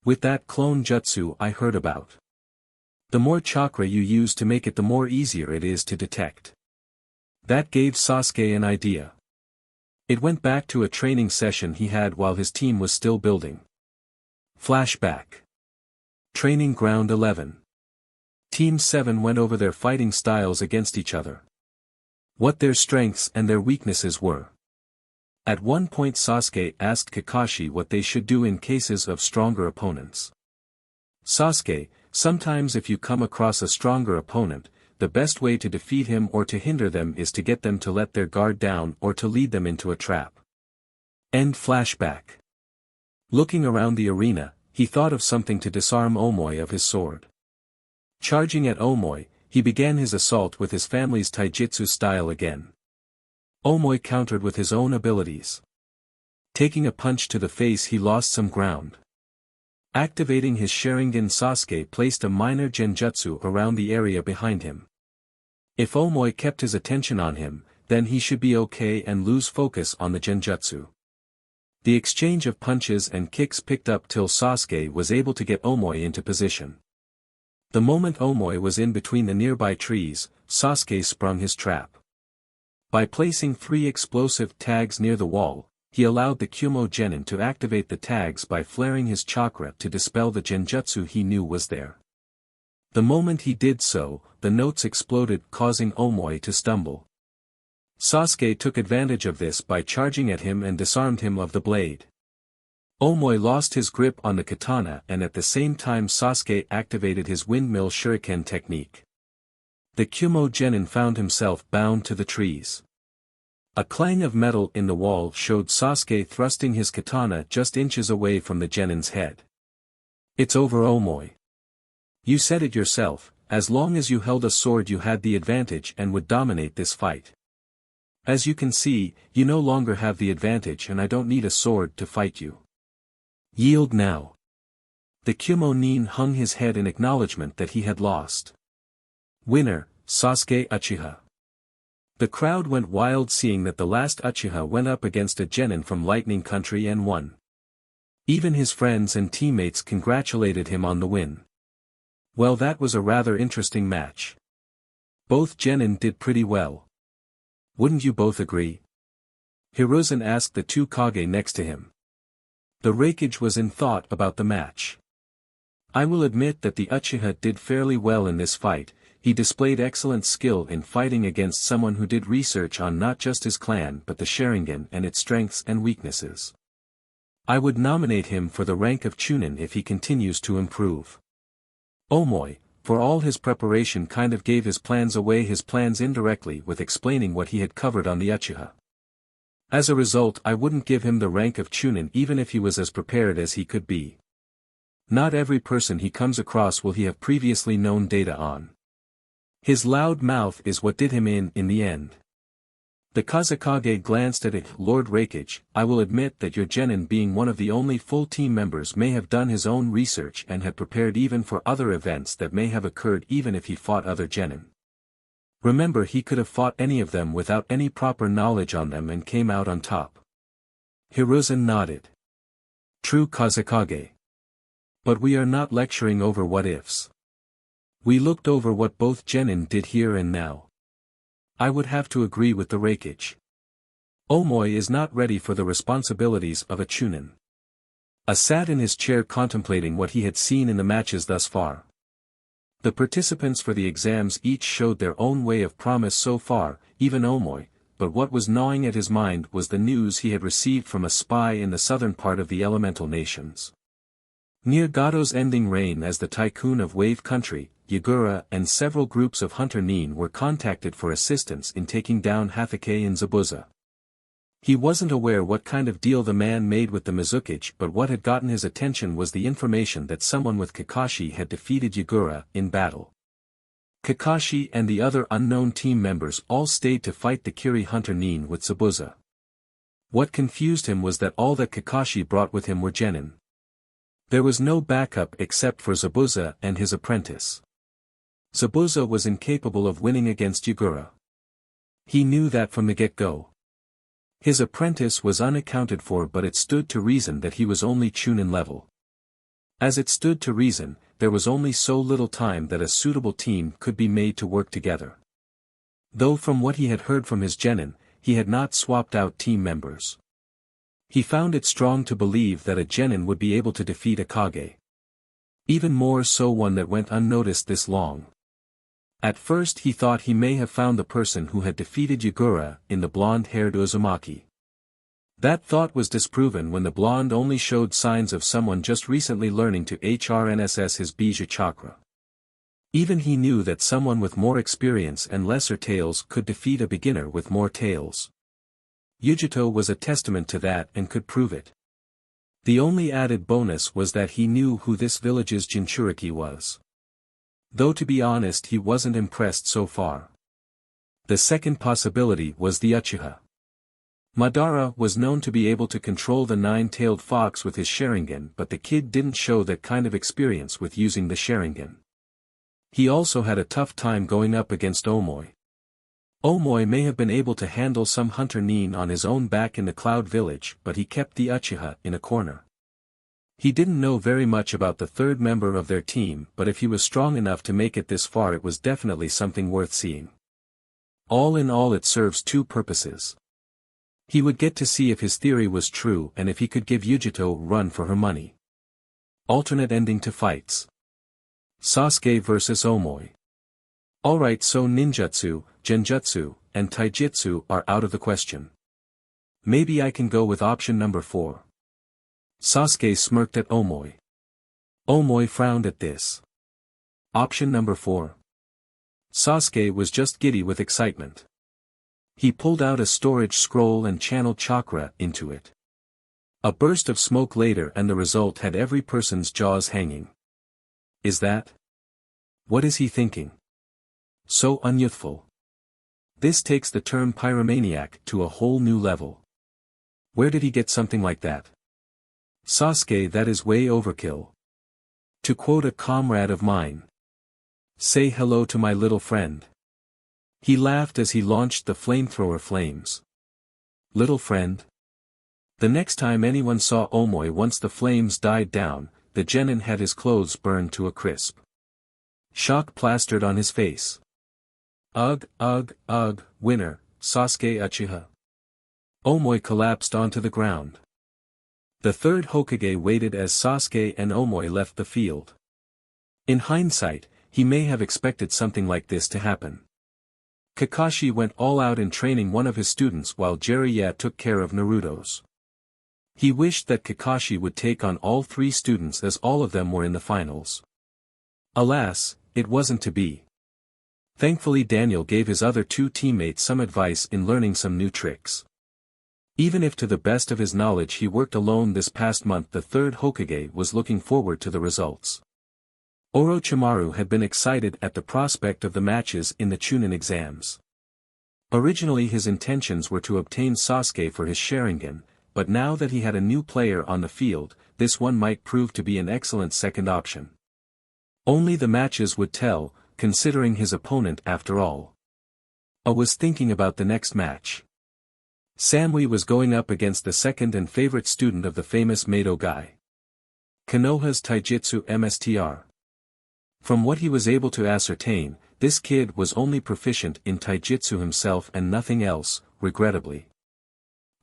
With that clone jutsu I heard about. The more chakra you use to make it, the more easier it is to detect. That gave Sasuke an idea. It went back to a training session he had while his team was still building. Flashback. Training Ground 11. Team 7 went over their fighting styles against each other. What their strengths and their weaknesses were. At one point Sasuke asked Kakashi what they should do in cases of stronger opponents. Sasuke, sometimes if you come across a stronger opponent, the best way to defeat him or to hinder them is to get them to let their guard down or to lead them into a trap. End flashback. Looking around the arena, he thought of something to disarm Omoi of his sword. Charging at Omoi, he began his assault with his family's taijutsu style again. Omoi countered with his own abilities. Taking a punch to the face, he lost some ground. Activating his Sharingan, Sasuke placed a minor genjutsu around the area behind him. If Omoi kept his attention on him, then he should be okay and lose focus on the genjutsu. The exchange of punches and kicks picked up till Sasuke was able to get Omoi into position. The moment Omoi was in between the nearby trees, Sasuke sprung his trap. By placing 3 explosive tags near the wall, he allowed the Kumo Genin to activate the tags by flaring his chakra to dispel the genjutsu he knew was there. The moment he did so, the notes exploded, causing Omoi to stumble. Sasuke took advantage of this by charging at him and disarmed him of the blade. Omoi lost his grip on the katana, and at the same time Sasuke activated his windmill shuriken technique. The Kumo Genin found himself bound to the trees. A clang of metal in the wall showed Sasuke thrusting his katana just inches away from the Genin's head. It's over, Omoi. You said it yourself, as long as you held a sword you had the advantage and would dominate this fight. As you can see, you no longer have the advantage and I don't need a sword to fight you. Yield now. The Kumo Nin hung his head in acknowledgement that he had lost. Winner, Sasuke Uchiha. The crowd went wild seeing that the last Uchiha went up against a Genin from Lightning Country and won. Even his friends and teammates congratulated him on the win. Well, that was a rather interesting match. Both Genin did pretty well. Wouldn't you both agree? Hiruzen asked the 2 Kage next to him. The Raikage was in thought about the match. I will admit that the Uchiha did fairly well in this fight. He displayed excellent skill in fighting against someone who did research on not just his clan but the Sharingan and its strengths and weaknesses. I would nominate him for the rank of Chunin if he continues to improve. Omoi, for all his preparation, kind of gave his plans away, his plans indirectly, with explaining what he had covered on the Uchiha. As a result, I wouldn't give him the rank of Chunin even if he was as prepared as he could be. Not every person he comes across will he have previously known data on. His loud mouth is what did him in the end. The Kazekage glanced at it. Lord Raikage, I will admit that your Genin, being one of the only full team members, may have done his own research and had prepared even for other events that may have occurred even if he fought other Genin. Remember, he could have fought any of them without any proper knowledge on them and came out on top. Hiruzen nodded. True, Kazekage. But we are not lecturing over what-ifs. We looked over what both Genin did here and now. I would have to agree with the Raikage. Omoi is not ready for the responsibilities of a Chunin. Sat in his chair contemplating what he had seen in the matches thus far. The participants for the exams each showed their own way of promise so far, even Omoi, but what was gnawing at his mind was the news he had received from a spy in the southern part of the elemental nations. Near Gato's ending reign as the tycoon of Wave Country, Yagura and several groups of hunter Nin were contacted for assistance in taking down Hatake and Zabuza. He wasn't aware what kind of deal the man made with the Mizukage, but what had gotten his attention was the information that someone with Kakashi had defeated Yagura in battle. Kakashi and the other unknown team members all stayed to fight the Kiri hunter Nin with Zabuza. What confused him was that all that Kakashi brought with him were genin. There was no backup except for Zabuza and his apprentice. Zabuza was incapable of winning against Yagura. He knew that from the get-go. His apprentice was unaccounted for, but it stood to reason that he was only Chunin level. As it stood to reason, there was only so little time that a suitable team could be made to work together. Though from what he had heard from his genin, he had not swapped out team members. He found it strong to believe that a genin would be able to defeat a Kage. Even more so one that went unnoticed this long. At first he thought he may have found the person who had defeated Yugura in the blonde-haired Uzumaki. That thought was disproven when the blonde only showed signs of someone just recently learning to HRNSS his Bijou chakra. Even he knew that someone with more experience and lesser tails could defeat a beginner with more tails. Yugito was a testament to that and could prove it. The only added bonus was that he knew who this village's Jinchuriki was. Though to be honest he wasn't impressed so far. The second possibility was the Uchiha. Madara was known to be able to control the nine-tailed fox with his Sharingan, but the kid didn't show that kind of experience with using the Sharingan. He also had a tough time going up against Omoi. Omoi may have been able to handle some hunter Nin on his own back in the Cloud Village, but he kept the Uchiha in a corner. He didn't know very much about the third member of their team, but if he was strong enough to make it this far, it was definitely something worth seeing. All in all, it serves two purposes. He would get to see if his theory was true and if he could give Yugito a run for her money. Alternate ending to fights. Sasuke vs Omoi. Alright, so ninjutsu, genjutsu, and taijutsu are out of the question. Maybe I can go with option number 4. Sasuke smirked at Omoi. Omoi frowned at this. Option number 4. Sasuke was just giddy with excitement. He pulled out a storage scroll and channeled chakra into it. A burst of smoke later and the result had every person's jaws hanging. Is that? What is he thinking? So unyouthful. This takes the term pyromaniac to a whole new level. Where did he get something like that? Sasuke, that is way overkill. To quote a comrade of mine. Say hello to my little friend. He laughed as he launched the flamethrower flames. Little friend? The next time anyone saw Omoi once the flames died down, the genin had his clothes burned to a crisp. Shock plastered on his face. Ugh, winner, Sasuke Uchiha. Omoi collapsed onto the ground. The third Hokage waited as Sasuke and Omoi left the field. In hindsight, he may have expected something like this to happen. Kakashi went all out in training one of his students while Jiraiya took care of Naruto's. He wished that Kakashi would take on all 3 students as all of them were in the finals. Alas, it wasn't to be. Thankfully Daniel gave his other 2 teammates some advice in learning some new tricks. Even if to the best of his knowledge he worked alone this past month, the third Hokage was looking forward to the results. Orochimaru had been excited at the prospect of the matches in the Chunin exams. Originally his intentions were to obtain Sasuke for his Sharingan, but now that he had a new player on the field, this one might prove to be an excellent second option. Only the matches would tell, considering his opponent after all. I was thinking about the next match. Samui was going up against the second and favorite student of the famous Mado guy. Konoha's Taijutsu Mstr. From what he was able to ascertain, this kid was only proficient in taijutsu himself and nothing else, regrettably.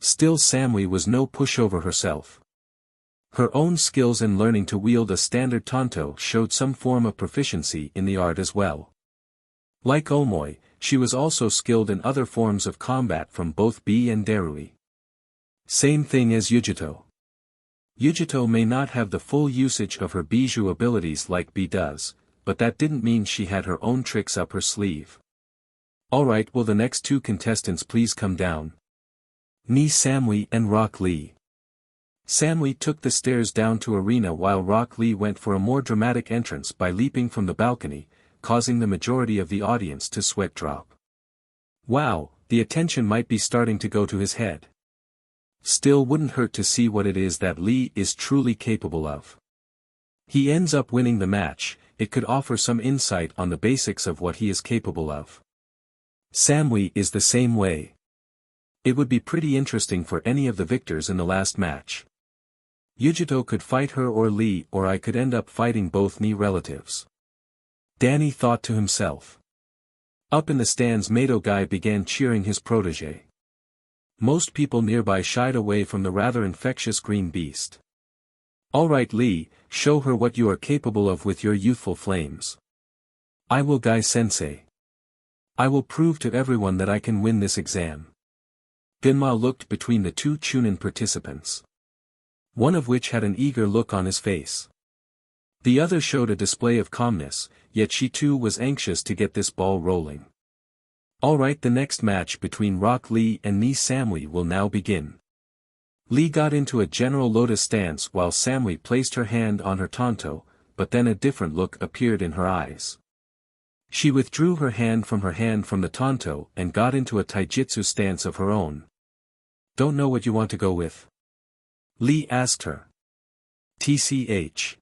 Still, Samui was no pushover herself. Her own skills in learning to wield a standard tanto showed some form of proficiency in the art as well. Like Omoi, she was also skilled in other forms of combat from both Bi and Darui. Same thing as Yugito. Yugito may not have the full usage of her Bijou abilities like Bi does, but that didn't mean she had her own tricks up her sleeve. Alright, will the next 2 contestants please come down? Ni Samui and Rock Lee. Samui took the stairs down to arena while Rock Lee went for a more dramatic entrance by leaping from the balcony, causing the majority of the audience to sweat drop. Wow, the attention might be starting to go to his head. Still, wouldn't hurt to see what it is that Lee is truly capable of. He ends up winning the match, it could offer some insight on the basics of what he is capable of. Samui is the same way. It would be pretty interesting for any of the victors in the last match. Yugito could fight her or Lee, or I could end up fighting both Ni relatives. Danny thought to himself. Up in the stands, Mato Guy began cheering his protege. Most people nearby shied away from the rather infectious green beast. Alright Lee, show her what you are capable of with your youthful flames. I will, Guy-sensei. I will prove to everyone that I can win this exam. Gunma looked between the two Chunin participants. One of which had an eager look on his face. The other showed a display of calmness, yet she too was anxious to get this ball rolling. Alright, the next match between Rock Lee and Ni Samui will now begin. Lee got into a general lotus stance while Samui placed her hand on her tanto, but then a different look appeared in her eyes. She withdrew her hand from the tanto and got into a taijutsu stance of her own. Don't know what you want to go with? Lee asked her. TCH.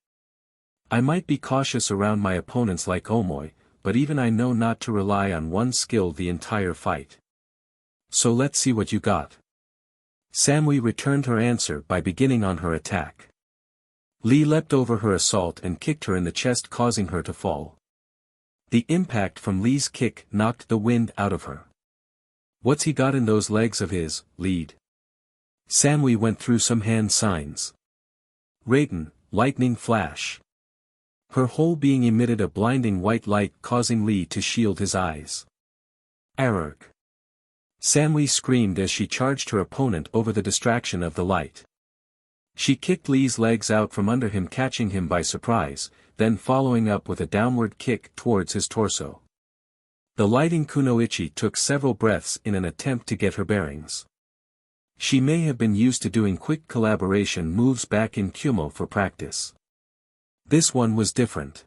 I might be cautious around my opponents like Omoi, but even I know not to rely on one skill the entire fight. So let's see what you got. Samui returned her answer by beginning on her attack. Lee leapt over her assault and kicked her in the chest, causing her to fall. The impact from Lee's kick knocked the wind out of her. What's he got in those legs of his, lead? Samui went through some hand signs. Raiden, lightning flash. Her whole being emitted a blinding white light, causing Lee to shield his eyes. Arrgh. Samui screamed as she charged her opponent over the distraction of the light. She kicked Lee's legs out from under him, catching him by surprise, then following up with a downward kick towards his torso. The lighting kunoichi took several breaths in an attempt to get her bearings. She may have been used to doing quick collaboration moves back in Kumo for practice. This one was different.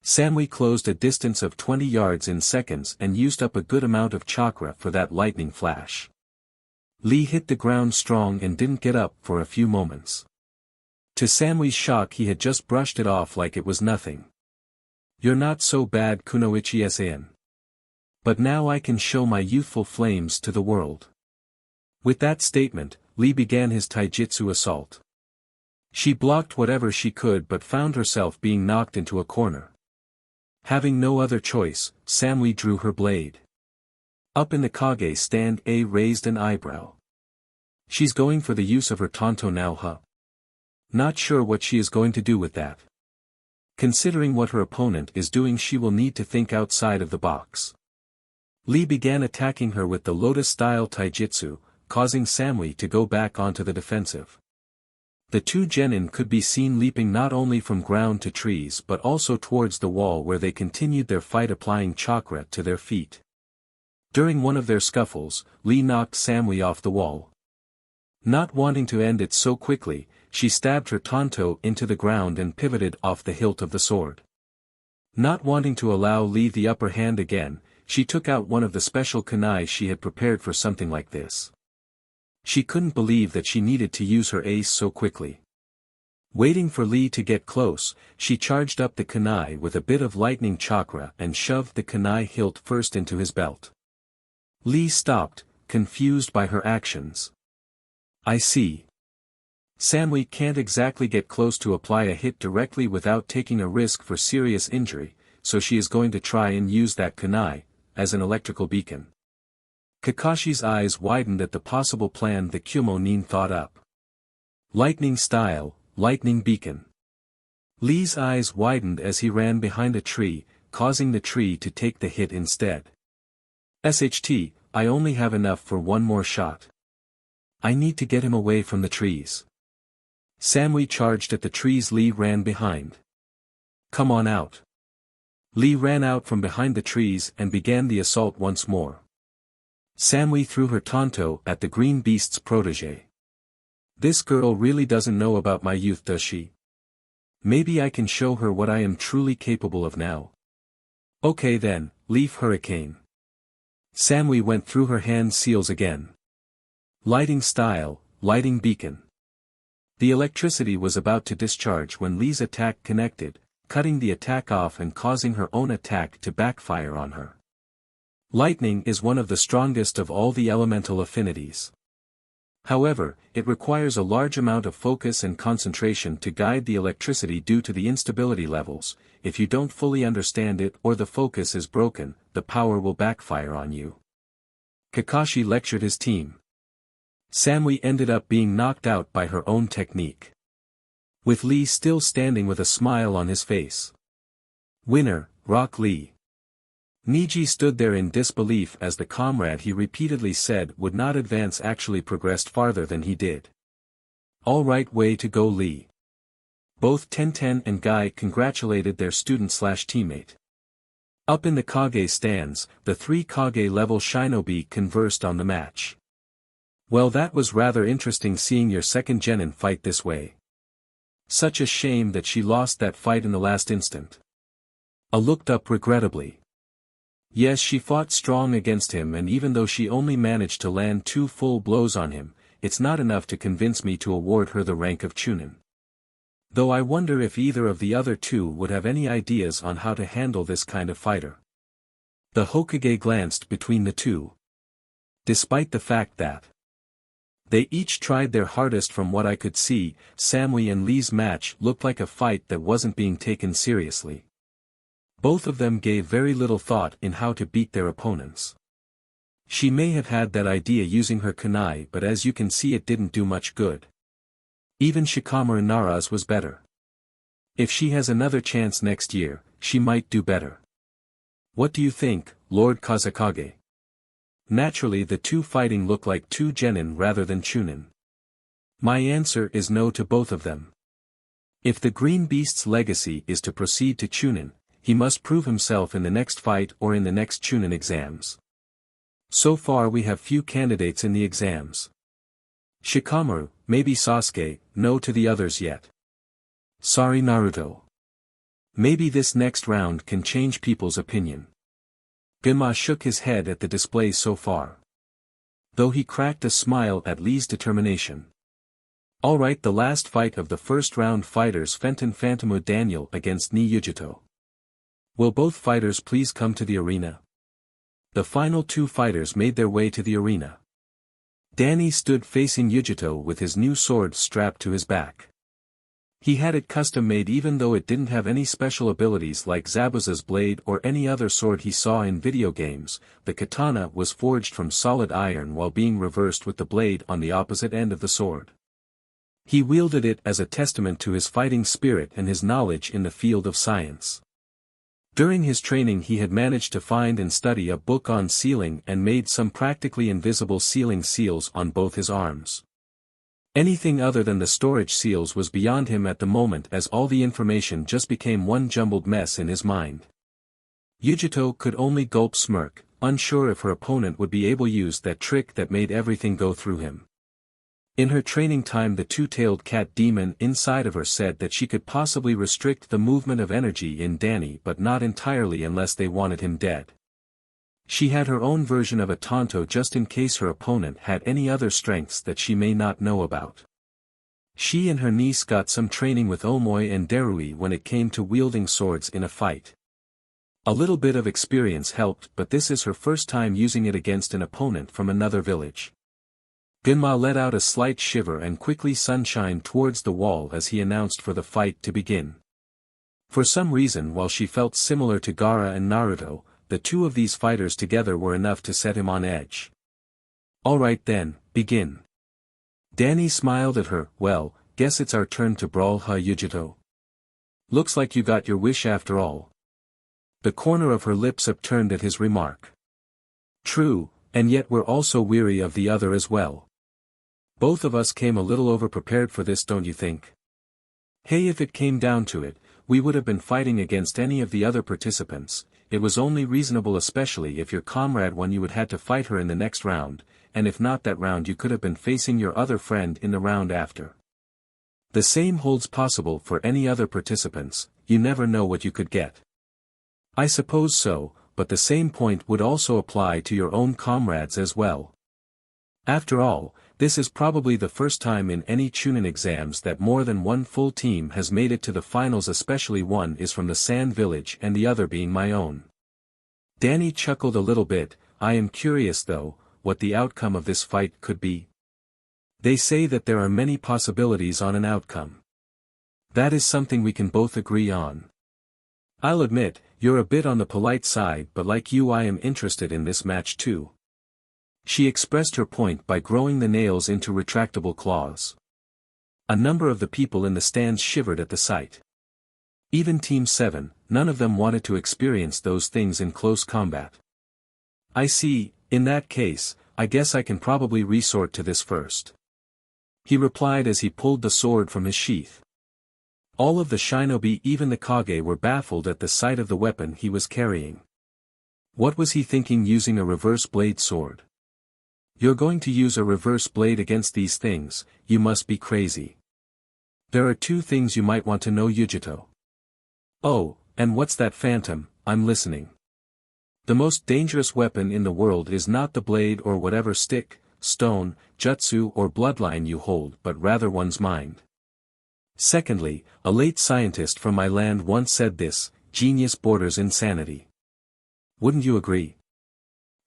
Samui closed a distance of 20 yards in seconds and used up a good amount of chakra for that lightning flash. Lee hit the ground strong and didn't get up for a few moments. To Samui's shock, he had just brushed it off like it was nothing. You're not so bad, Kunoichi-san. But now I can show my youthful flames to the world. With that statement, Lee began his taijutsu assault. She blocked whatever she could but found herself being knocked into a corner. Having no other choice, Samui drew her blade. Up in the Kage stand, A raised an eyebrow. She's going for the use of her tanto now, huh? Not sure what she is going to do with that. Considering what her opponent is doing, she will need to think outside of the box. Lee began attacking her with the lotus-style taijutsu, causing Samui to go back onto the defensive. The two genin could be seen leaping not only from ground to trees but also towards the wall, where they continued their fight, applying chakra to their feet. During one of their scuffles, Lee knocked Samui off the wall. Not wanting to end it so quickly, she stabbed her tanto into the ground and pivoted off the hilt of the sword. Not wanting to allow Lee the upper hand again, she took out one of the special kunai she had prepared for something like this. She couldn't believe that she needed to use her ace so quickly. Waiting for Lee to get close, she charged up the kunai with a bit of lightning chakra and shoved the kunai hilt first into his belt. Lee stopped, confused by her actions. I see. Samui can't exactly get close to apply a hit directly without taking a risk for serious injury, so she is going to try and use that kunai as an electrical beacon. Kakashi's eyes widened at the possible plan the Kumo Nin thought up. Lightning style, lightning beacon. Lee's eyes widened as he ran behind a tree, causing the tree to take the hit instead. SHT, I only have enough for one more shot. I need to get him away from the trees. Samui charged at the trees. Lee ran behind. Come on out. Lee ran out from behind the trees and began the assault once more. Samui threw her tanto at the green beast's protege. This girl really doesn't know about my youth, does she? Maybe I can show her what I am truly capable of now. Okay then, Leaf Hurricane. Samui went through her hand seals again. Lighting style, lighting beacon. The electricity was about to discharge when Lee's attack connected, cutting the attack off and causing her own attack to backfire on her. Lightning is one of the strongest of all the elemental affinities. However, it requires a large amount of focus and concentration to guide the electricity due to the instability levels. If you don't fully understand it or the focus is broken, the power will backfire on you. Kakashi lectured his team. Sami ended up being knocked out by her own technique. With Lee still standing with a smile on his face. Winner, Rock Lee. Neji stood there in disbelief as the comrade he repeatedly said would not advance actually progressed farther than he did. All right, way to go, Lee. Both Tenten and Guy congratulated their student/teammate. Up in the Kage stands, the 3 Kage-level shinobi conversed on the match. Well, that was rather interesting seeing your second genin fight this way. Such a shame that she lost that fight in the last instant. A looked up regrettably. Yes, she fought strong against him, and even though she only managed to land 2 full blows on him, it's not enough to convince me to award her the rank of Chunin. Though I wonder if either of the other 2 would have any ideas on how to handle this kind of fighter. The Hokage glanced between the 2. Despite the fact that they each tried their hardest, from what I could see, Sami and Lee's match looked like a fight that wasn't being taken seriously. Both of them gave very little thought in how to beat their opponents. She may have had that idea using her kunai, but as you can see it didn't do much good. Even Shikamaru Nara's was better. If she has another chance next year, she might do better. What do you think, Lord Kazekage? Naturally, the 2 fighting look like 2 genin rather than chunin. My answer is no to both of them. If the Green Beast's legacy is to proceed to chunin, he must prove himself in the next fight or in the next Chunin exams. So far we have few candidates in the exams. Shikamaru, maybe Sasuke, no to the others yet. Sorry, Naruto. Maybe this next round can change people's opinion. Genma shook his head at the display so far. Though he cracked a smile at Lee's determination. Alright, the last fight of the first round, fighters Fenton Phantomu Daniel against Ni Yugito. Will both fighters please come to the arena? The final 2 fighters made their way to the arena. Danny stood facing Yugito with his new sword strapped to his back. He had it custom made, even though it didn't have any special abilities like Zabuza's blade or any other sword he saw in video games. The katana was forged from solid iron while being reversed with the blade on the opposite end of the sword. He wielded it as a testament to his fighting spirit and his knowledge in the field of science. During his training he had managed to find and study a book on sealing and made some practically invisible sealing seals on both his arms. Anything other than the storage seals was beyond him at the moment, as all the information just became one jumbled mess in his mind. Yugito could only gulp smirk, unsure if her opponent would be able to use that trick that made everything go through him. In her training time, the 2-tailed cat demon inside of her said that she could possibly restrict the movement of energy in Danny, but not entirely unless they wanted him dead. She had her own version of a Tonto just in case her opponent had any other strengths that she may not know about. She and her niece got some training with Omoi and Derui when it came to wielding swords in a fight. A little bit of experience helped, but this is her first time using it against an opponent from another village. Genma let out a slight shiver and quickly sunshined towards the wall as he announced for the fight to begin. For some reason, while she felt similar to Gaara and Naruto, the 2 of these fighters together were enough to set him on edge. Alright then, begin. Danny smiled at her. Well, guess it's our turn to brawl, huh, Yugito? Looks like you got your wish after all. The corner of her lips upturned at his remark. True, and yet we're also weary of the other as well. Both of us came a little overprepared for this, don't you think? Hey, if it came down to it, we would have been fighting against any of the other participants. It was only reasonable, especially if your comrade won, you would had to fight her in the next round, and if not that round you could have been facing your other friend in the round after. The same holds possible for any other participants, you never know what you could get. I suppose so, but the same point would also apply to your own comrades as well. After all, this is probably the first time in any Chunin exams that more than one full team has made it to the finals, especially one is from the Sand Village and the other being my own. Danny chuckled a little bit. I am curious though, what the outcome of this fight could be. They say that there are many possibilities on an outcome. That is something we can both agree on. I'll admit, you're a bit on the polite side, but like you, I am interested in this match too. She expressed her point by growing the nails into retractable claws. A number of the people in the stands shivered at the sight. Even Team 7, none of them wanted to experience those things in close combat. I see, in that case, I guess I can probably resort to this first. He replied as he pulled the sword from his sheath. All of the shinobi, even the Kage, were baffled at the sight of the weapon he was carrying. What was he thinking using a reverse blade sword? You're going to use a reverse blade against these things, you must be crazy. There are two things you might want to know, Yugito. Oh, and what's that, Phantom? I'm listening. The most dangerous weapon in the world is not the blade or whatever stick, stone, jutsu or bloodline you hold, but rather one's mind. Secondly, a late scientist from my land once said this, genius borders insanity. Wouldn't you agree?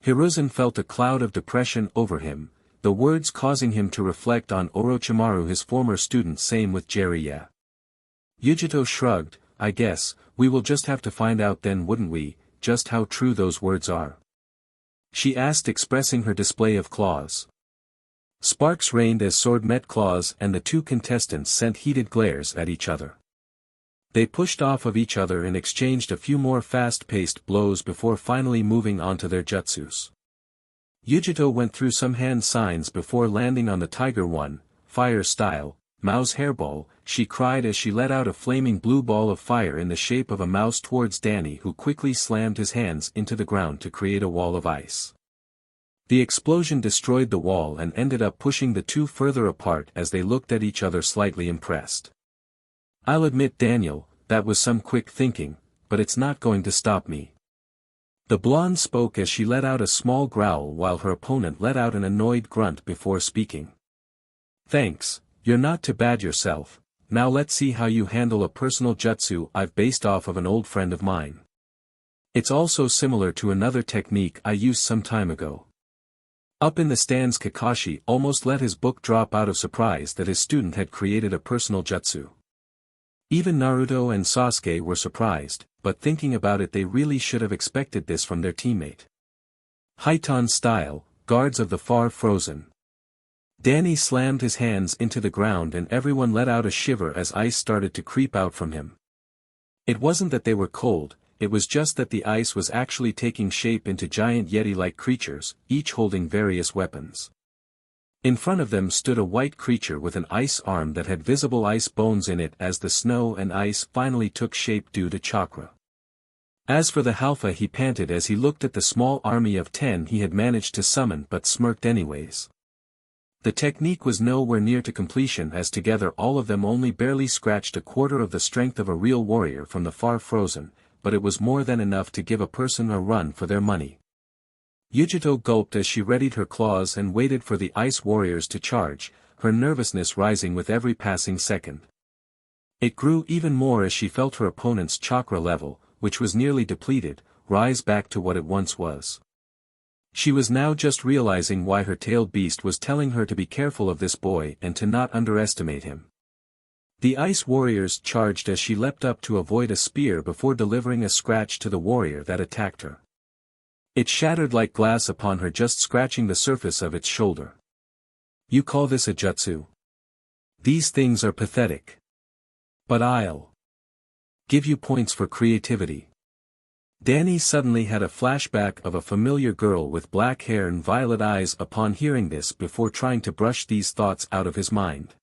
Hiruzen felt a cloud of depression over him, the words causing him to reflect on Orochimaru, his former student. Same with Jiraiya. Yugito shrugged. I guess, we will just have to find out then, wouldn't we, just how true those words are? She asked, expressing her display of claws. Sparks rained as sword met claws, and the two contestants sent heated glares at each other. They pushed off of each other and exchanged a few more fast-paced blows before finally moving on to their jutsus. Yugito went through some hand signs before landing on the Tiger One, fire style, mouse hairball. She cried as she let out a flaming blue ball of fire in the shape of a mouse towards Danny, who quickly slammed his hands into the ground to create a wall of ice. The explosion destroyed the wall and ended up pushing the two further apart as they looked at each other slightly impressed. I'll admit, Daniel, that was some quick thinking, but it's not going to stop me. The blonde spoke as she let out a small growl while her opponent let out an annoyed grunt before speaking. Thanks, you're not too bad yourself. Now let's see how you handle a personal jutsu I've based off of an old friend of mine. It's also similar to another technique I used some time ago. Up in the stands, Kakashi almost let his book drop out of surprise that his student had created a personal jutsu. Even Naruto and Sasuke were surprised, but thinking about it, they really should have expected this from their teammate. Hiton style, guards of the far frozen. Danny slammed his hands into the ground and everyone let out a shiver as ice started to creep out from him. It wasn't that they were cold, it was just that the ice was actually taking shape into giant yeti-like creatures, each holding various weapons. In front of them stood a white creature with an ice arm that had visible ice bones in it as the snow and ice finally took shape due to chakra. As for the Halfa, he panted as he looked at the small army of 10 he had managed to summon, but smirked anyways. The technique was nowhere near to completion, as together all of them only barely scratched a quarter of the strength of a real warrior from the far frozen, but it was more than enough to give a person a run for their money. Yugito gulped as she readied her claws and waited for the ice warriors to charge, her nervousness rising with every passing second. It grew even more as she felt her opponent's chakra level, which was nearly depleted, rise back to what it once was. She was now just realizing why her tailed beast was telling her to be careful of this boy and to not underestimate him. The ice warriors charged as she leapt up to avoid a spear before delivering a scratch to the warrior that attacked her. It shattered like glass upon her, just scratching the surface of its shoulder. You call this a jutsu? These things are pathetic. But I'll give you points for creativity. Danny suddenly had a flashback of a familiar girl with black hair and violet eyes upon hearing this before trying to brush these thoughts out of his mind.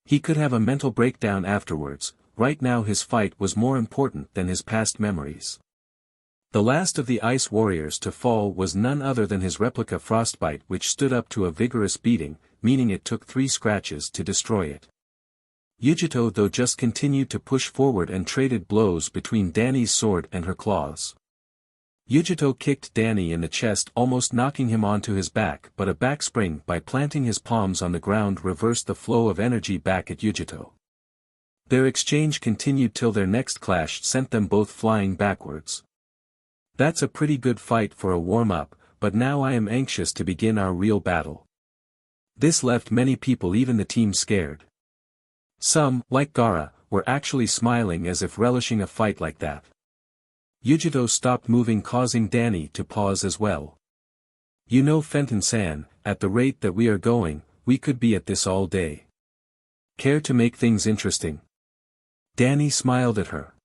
He could have a mental breakdown afterwards, right now his fight was more important than his past memories. The last of the ice warriors to fall was none other than his replica Frostbite, which stood up to a vigorous beating, meaning it took 3 scratches to destroy it. Yugito though just continued to push forward and traded blows between Danny's sword and her claws. Yugito kicked Danny in the chest, almost knocking him onto his back, but a backspring by planting his palms on the ground reversed the flow of energy back at Yugito. Their exchange continued till their next clash sent them both flying backwards. That's a pretty good fight for a warm-up, but now I am anxious to begin our real battle. This left many people, even the team, scared. Some, like Gaara, were actually smiling as if relishing a fight like that. Yugito stopped moving, causing Danny to pause as well. You know, Fenton-san, at the rate that we are going, we could be at this all day. Care to make things interesting? Danny smiled at her.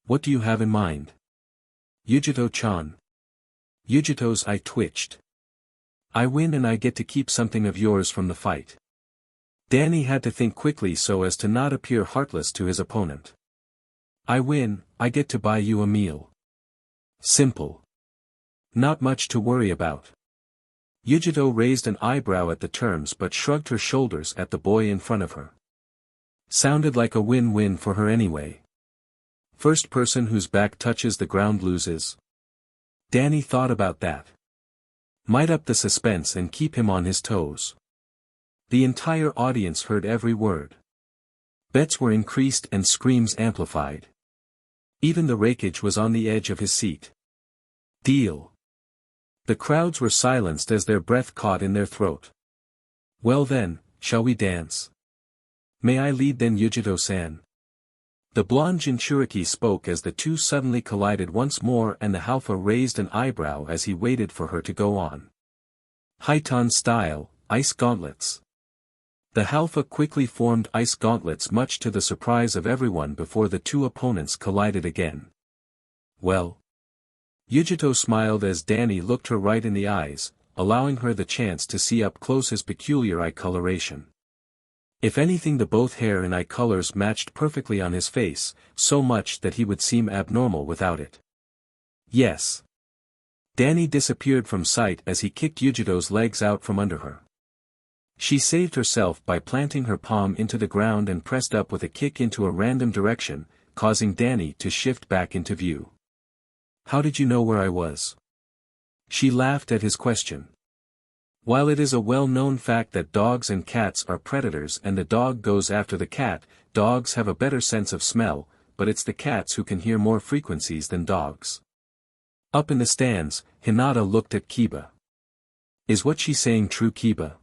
What do you have in mind? Yugito-chan. Yugito's eye twitched. I win and I get to keep something of yours from the fight. Danny had to think quickly so as to not appear heartless to his opponent. I win, I get to buy you a meal. Simple. Not much to worry about. Yugito raised an eyebrow at the terms but shrugged her shoulders at the boy in front of her. Sounded like a win-win for her anyway. First person whose back touches the ground loses. Danny thought about that. Might up the suspense and keep him on his toes. The entire audience heard every word. Bets were increased and screams amplified. Even the Raikage was on the edge of his seat. Deal. The crowds were silenced as their breath caught in their throat. Well then, shall we dance? May I lead then, Yugito-san? The blonde Jinchuriki spoke as the two suddenly collided once more, and the Halfa raised an eyebrow as he waited for her to go on. Highton style, ice gauntlets. The Halfa quickly formed ice gauntlets, much to the surprise of everyone, before the two opponents collided again. Well? Yugito smiled as Danny looked her right in the eyes, allowing her the chance to see up close his peculiar eye coloration. If anything, the both hair and eye colors matched perfectly on his face, so much that he would seem abnormal without it. Yes. Danny disappeared from sight as he kicked Yugito's legs out from under her. She saved herself by planting her palm into the ground and pressed up with a kick into a random direction, causing Danny to shift back into view. How did you know where I was? She laughed at his question. While it is a well-known fact that dogs and cats are predators and the dog goes after the cat, dogs have a better sense of smell, but it's the cats who can hear more frequencies than dogs. Up in the stands, Hinata looked at Kiba. Is what she's saying true, Kiba?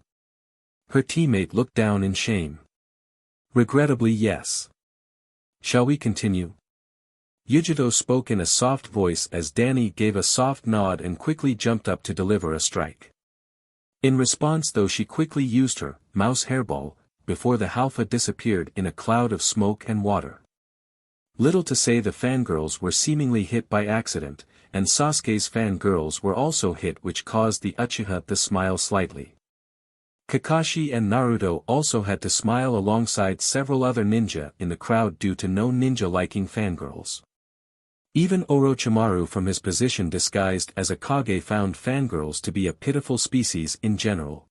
Her teammate looked down in shame. Regrettably, yes. Shall we continue? Yugito spoke in a soft voice as Danny gave a soft nod and quickly jumped up to deliver a strike. In response, though, she quickly used her mouse hairball, before the Halfa disappeared in a cloud of smoke and water. Little to say, the fangirls were seemingly hit by accident, and Sasuke's fangirls were also hit, which caused the Uchiha to smile slightly. Kakashi and Naruto also had to smile alongside several other ninja in the crowd due to no ninja liking fangirls. Even Orochimaru, from his position disguised as a Kage, found fangirls to be a pitiful species in general.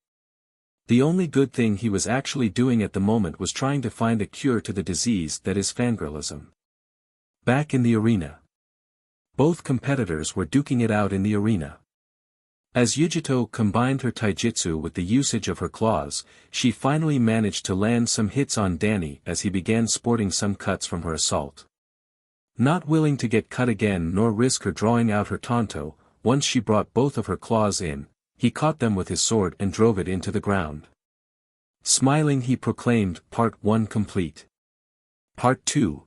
The only good thing he was actually doing at the moment was trying to find a cure to the disease that is fangirlism. Back in the arena. Both competitors were duking it out in the arena. As Yugito combined her taijutsu with the usage of her claws, she finally managed to land some hits on Danny as he began sporting some cuts from her assault. Not willing to get cut again nor risk her drawing out her tanto, once she brought both of her claws in, he caught them with his sword and drove it into the ground. Smiling, he proclaimed, Part 1 complete. Part 2.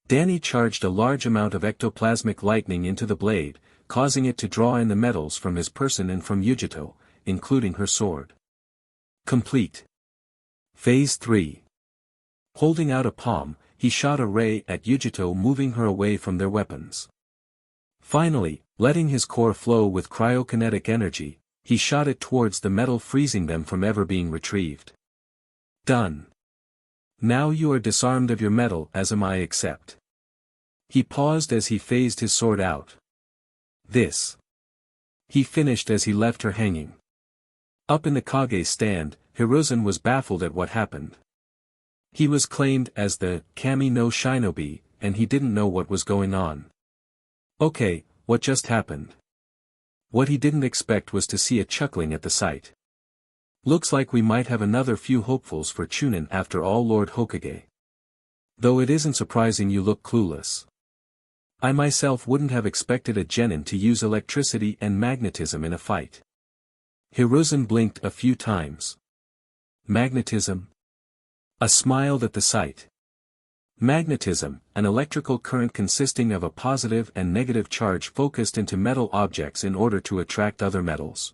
Danny charged a large amount of ectoplasmic lightning into the blade, causing it to draw in the metals from his person and from Yugito, including her sword. Complete. Phase 3. Holding out a palm, he shot a ray at Yugito, moving her away from their weapons. Finally, letting his core flow with cryokinetic energy, he shot it towards the metal, freezing them from ever being retrieved. Done. Now you are disarmed of your metal, as am I, except. He paused as he phased his sword out. This. He finished as he left her hanging. Up in the Kage stand, Hiruzen was baffled at what happened. He was claimed as the Kami no Shinobi, and he didn't know what was going on. Okay, what just happened? What he didn't expect was to see a chuckling at the sight. Looks like we might have another few hopefuls for Chunin after all, Lord Hokage. Though it isn't surprising you look clueless. I myself wouldn't have expected a genin to use electricity and magnetism in a fight. Hiruzen blinked a few times. Magnetism? A smiled at the sight. Magnetism, an electrical current consisting of a positive and negative charge focused into metal objects in order to attract other metals.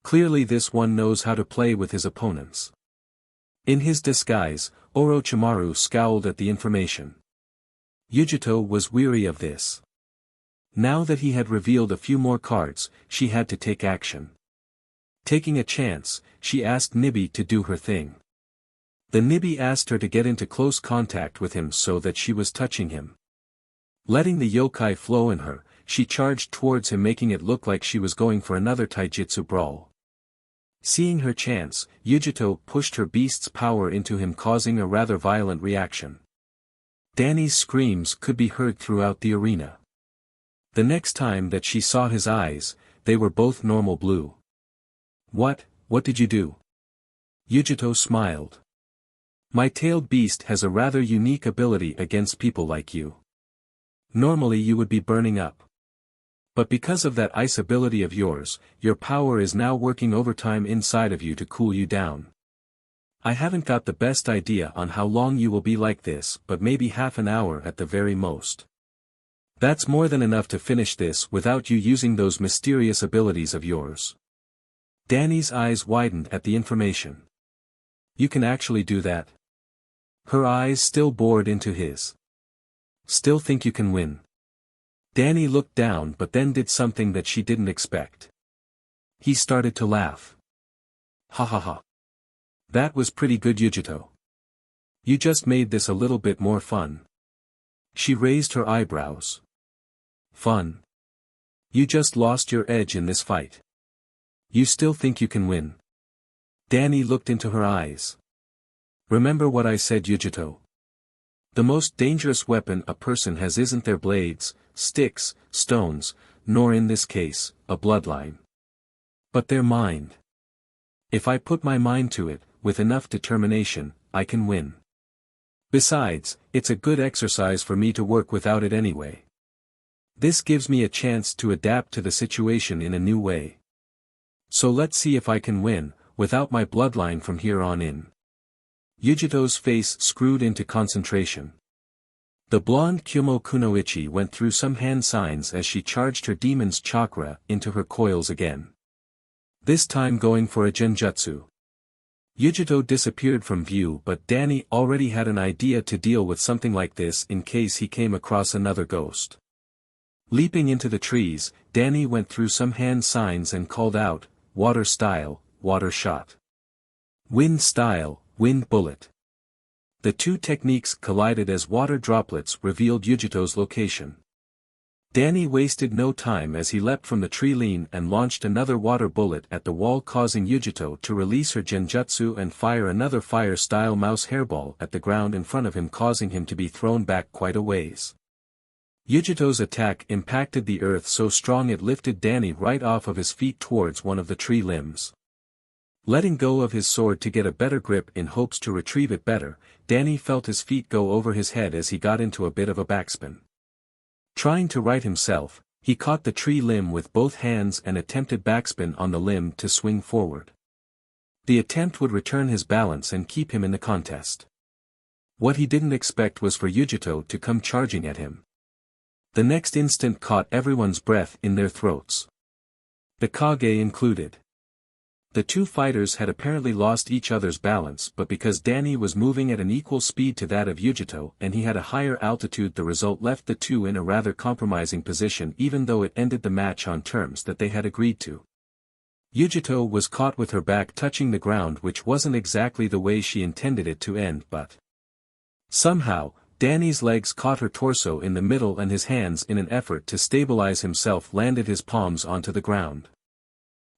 Clearly this one knows how to play with his opponents. In his disguise, Orochimaru scowled at the information. Yugito was weary of this. Now that he had revealed a few more cards, she had to take action. Taking a chance, she asked Nibi to do her thing. The Nibi asked her to get into close contact with him so that she was touching him. Letting the yokai flow in her, she charged towards him, making it look like she was going for another taijutsu brawl. Seeing her chance, Yugito pushed her beast's power into him, causing a rather violent reaction. Danny's screams could be heard throughout the arena. The next time that she saw his eyes, they were both normal blue. What did you do? Yugito smiled. My tailed beast has a rather unique ability against people like you. Normally you would be burning up. But because of that ice ability of yours, your power is now working overtime inside of you to cool you down. I haven't got the best idea on how long you will be like this, but maybe half an hour at the very most. That's more than enough to finish this without you using those mysterious abilities of yours. Danny's eyes widened at the information. You can actually do that? Her eyes still bored into his. Still think you can win? Danny looked down but then did something that she didn't expect. He started to laugh. Ha ha ha. That was pretty good, Yugito. You just made this a little bit more fun. She raised her eyebrows. Fun? You just lost your edge in this fight. You still think you can win? Danny looked into her eyes. Remember what I said, Yugito. The most dangerous weapon a person has isn't their blades, sticks, stones, nor in this case, a bloodline. But their mind. If I put my mind to it, with enough determination, I can win. Besides, it's a good exercise for me to work without it anyway. This gives me a chance to adapt to the situation in a new way. So let's see if I can win, without my bloodline from here on in. Yugito's face screwed into concentration. The blonde Kyumo Kunoichi went through some hand signs as she charged her demon's chakra into her coils again. This time going for a genjutsu. Yugito disappeared from view, but Danny already had an idea to deal with something like this in case he came across another ghost. Leaping into the trees, Danny went through some hand signs and called out, water style, water shot. Wind style, wind bullet. The two techniques collided as water droplets revealed Yugito's location. Danny wasted no time as he leapt from the tree line and launched another water bullet at the wall, causing Yugito to release her genjutsu and fire another fire-style mouse hairball at the ground in front of him, causing him to be thrown back quite a ways. Yugito's attack impacted the earth so strong it lifted Danny right off of his feet towards one of the tree limbs. Letting go of his sword to get a better grip in hopes to retrieve it better, Danny felt his feet go over his head as he got into a bit of a backspin. Trying to right himself, he caught the tree limb with both hands and attempted backspin on the limb to swing forward. The attempt would return his balance and keep him in the contest. What he didn't expect was for Yugito to come charging at him. The next instant caught everyone's breath in their throats. The Kage included. The two fighters had apparently lost each other's balance, but because Danny was moving at an equal speed to that of Yugito and he had a higher altitude, the result left the two in a rather compromising position, even though it ended the match on terms that they had agreed to. Yugito was caught with her back touching the ground, which wasn't exactly the way she intended it to end, but somehow, Danny's legs caught her torso in the middle and his hands, in an effort to stabilize himself, landed his palms onto the ground.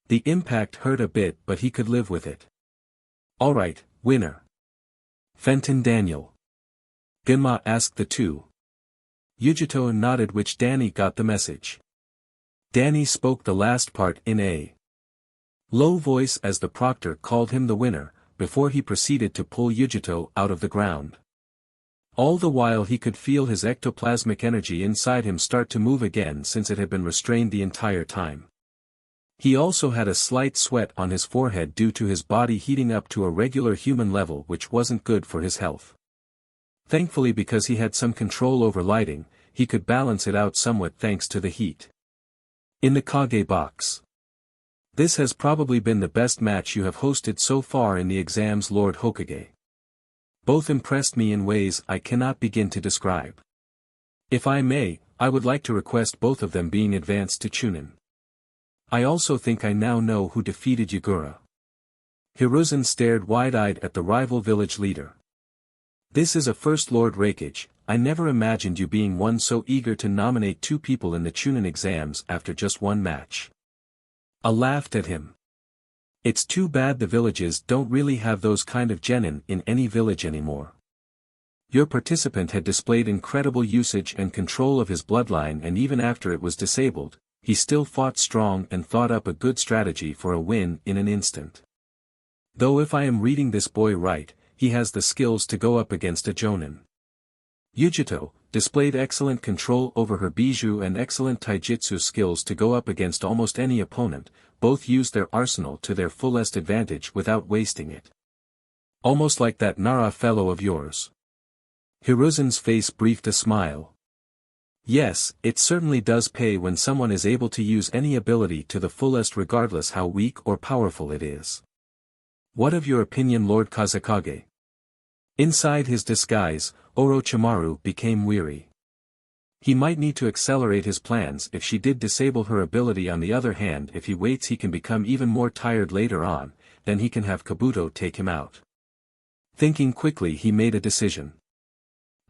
The impact hurt a bit, but he could live with it. Alright, winner. Fenton Daniel. Genma asked the two. Yugito nodded, which Danny got the message. Danny spoke the last part in a low voice as the proctor called him the winner, before he proceeded to pull Yugito out of the ground. All the while he could feel his ectoplasmic energy inside him start to move again since it had been restrained the entire time. He also had a slight sweat on his forehead due to his body heating up to a regular human level, which wasn't good for his health. Thankfully, because he had some control over lighting, he could balance it out somewhat thanks to the heat. In the Kage box. This has probably been the best match you have hosted so far in the exams, Lord Hokage. Both impressed me in ways I cannot begin to describe. If I may, I would like to request both of them being advanced to Chunin. I also think I now know who defeated Yugura. Hiruzen stared wide-eyed at the rival village leader. This is a first, Lord Raikage. I never imagined you being one so eager to nominate two people in the Chunin exams after just one match. I laughed at him. It's too bad the villages don't really have those kind of genin in any village anymore. Your participant had displayed incredible usage and control of his bloodline, and even after it was disabled, he still fought strong and thought up a good strategy for a win in an instant. Though if I am reading this boy right, he has the skills to go up against a jonin. Yugito displayed excellent control over her bijou and excellent taijutsu skills to go up against almost any opponent. Both used their arsenal to their fullest advantage without wasting it. Almost like that Nara fellow of yours. Hiruzen's face breathed a smile. Yes, it certainly does pay when someone is able to use any ability to the fullest regardless how weak or powerful it is. What of your opinion, Lord Kazekage? Inside his disguise, Orochimaru became weary. He might need to accelerate his plans if she did disable her ability. On the other hand, if he waits, he can become even more tired later on, then he can have Kabuto take him out. Thinking quickly, he made a decision.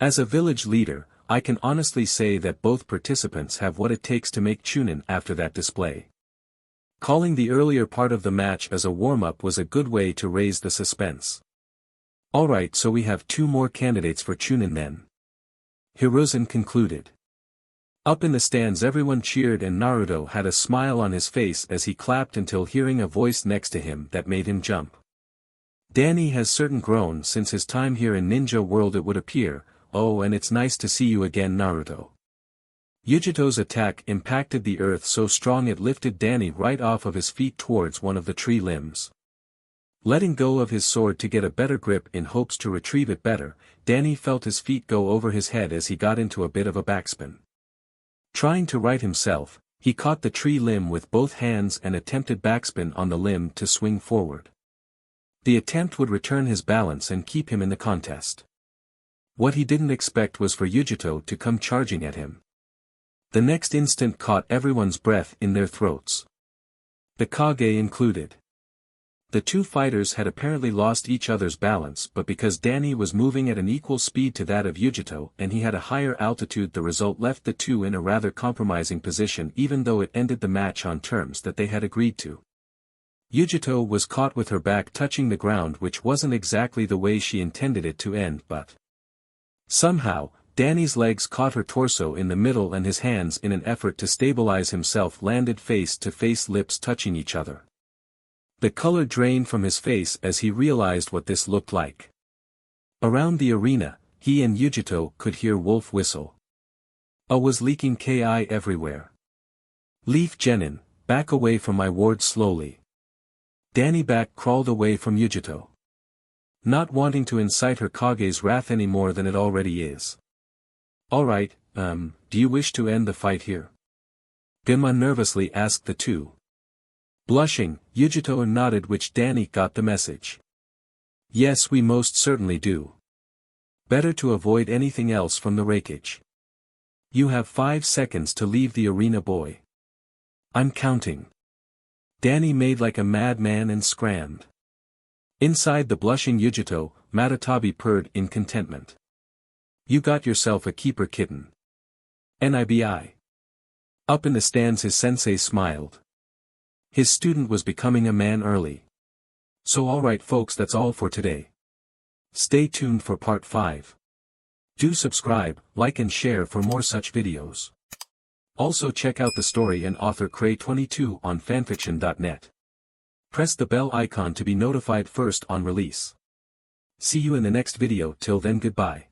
As a village leader, I can honestly say that both participants have what it takes to make Chunin after that display. Calling the earlier part of the match as a warm-up was a good way to raise the suspense. Alright, so we have two more candidates for Chunin then. Hiruzen concluded. Up in the stands everyone cheered and Naruto had a smile on his face as he clapped until hearing a voice next to him that made him jump. Danny has certain grown since his time here in Ninja World, it would appear. Oh, and it's nice to see you again, Naruto. Yugito's attack impacted the earth so strong it lifted Danny right off of his feet towards one of the tree limbs. Letting go of his sword to get a better grip in hopes to retrieve it better, Danny felt his feet go over his head as he got into a bit of a backspin. Trying to right himself, he caught the tree limb with both hands and attempted backspin on the limb to swing forward. The attempt would return his balance and keep him in the contest. What he didn't expect was for Yugito to come charging at him. The next instant caught everyone's breath in their throats. The Kage included. The two fighters had apparently lost each other's balance, but because Danny was moving at an equal speed to that of Yugito and he had a higher altitude, the result left the two in a rather compromising position, even though it ended the match on terms that they had agreed to. Yugito was caught with her back touching the ground, which wasn't exactly the way she intended it to end, but somehow, Danny's legs caught her torso in the middle and his hands, in an effort to stabilize himself, landed face to face, lips touching each other. The color drained from his face as he realized what this looked like. Around the arena, he and Yugito could hear Wolf whistle. Was leaking Ki everywhere. Leaf Genin, back away from my ward slowly. Danny back crawled away from Yugito. Not wanting to incite her Kage's wrath any more than it already is. Alright, do you wish to end the fight here? Genma nervously asked the two. Blushing, Yugito nodded, which Danny got the message. Yes, we most certainly do. Better to avoid anything else from the Raikage. You have 5 seconds to leave the arena, boy. I'm counting. Danny made like a madman and scrammed. Inside the blushing Yugito, Matatabi purred in contentment. You got yourself a keeper, kitten. Nibi. Up in the stands his sensei smiled. His student was becoming a man early. So alright folks, that's all for today. Stay tuned for part 5. Do subscribe, like and share for more such videos. Also check out the story and author Cray22 on FANFICTIONnet. Press the bell icon to be notified first on release. See you in the next video. Till then, goodbye.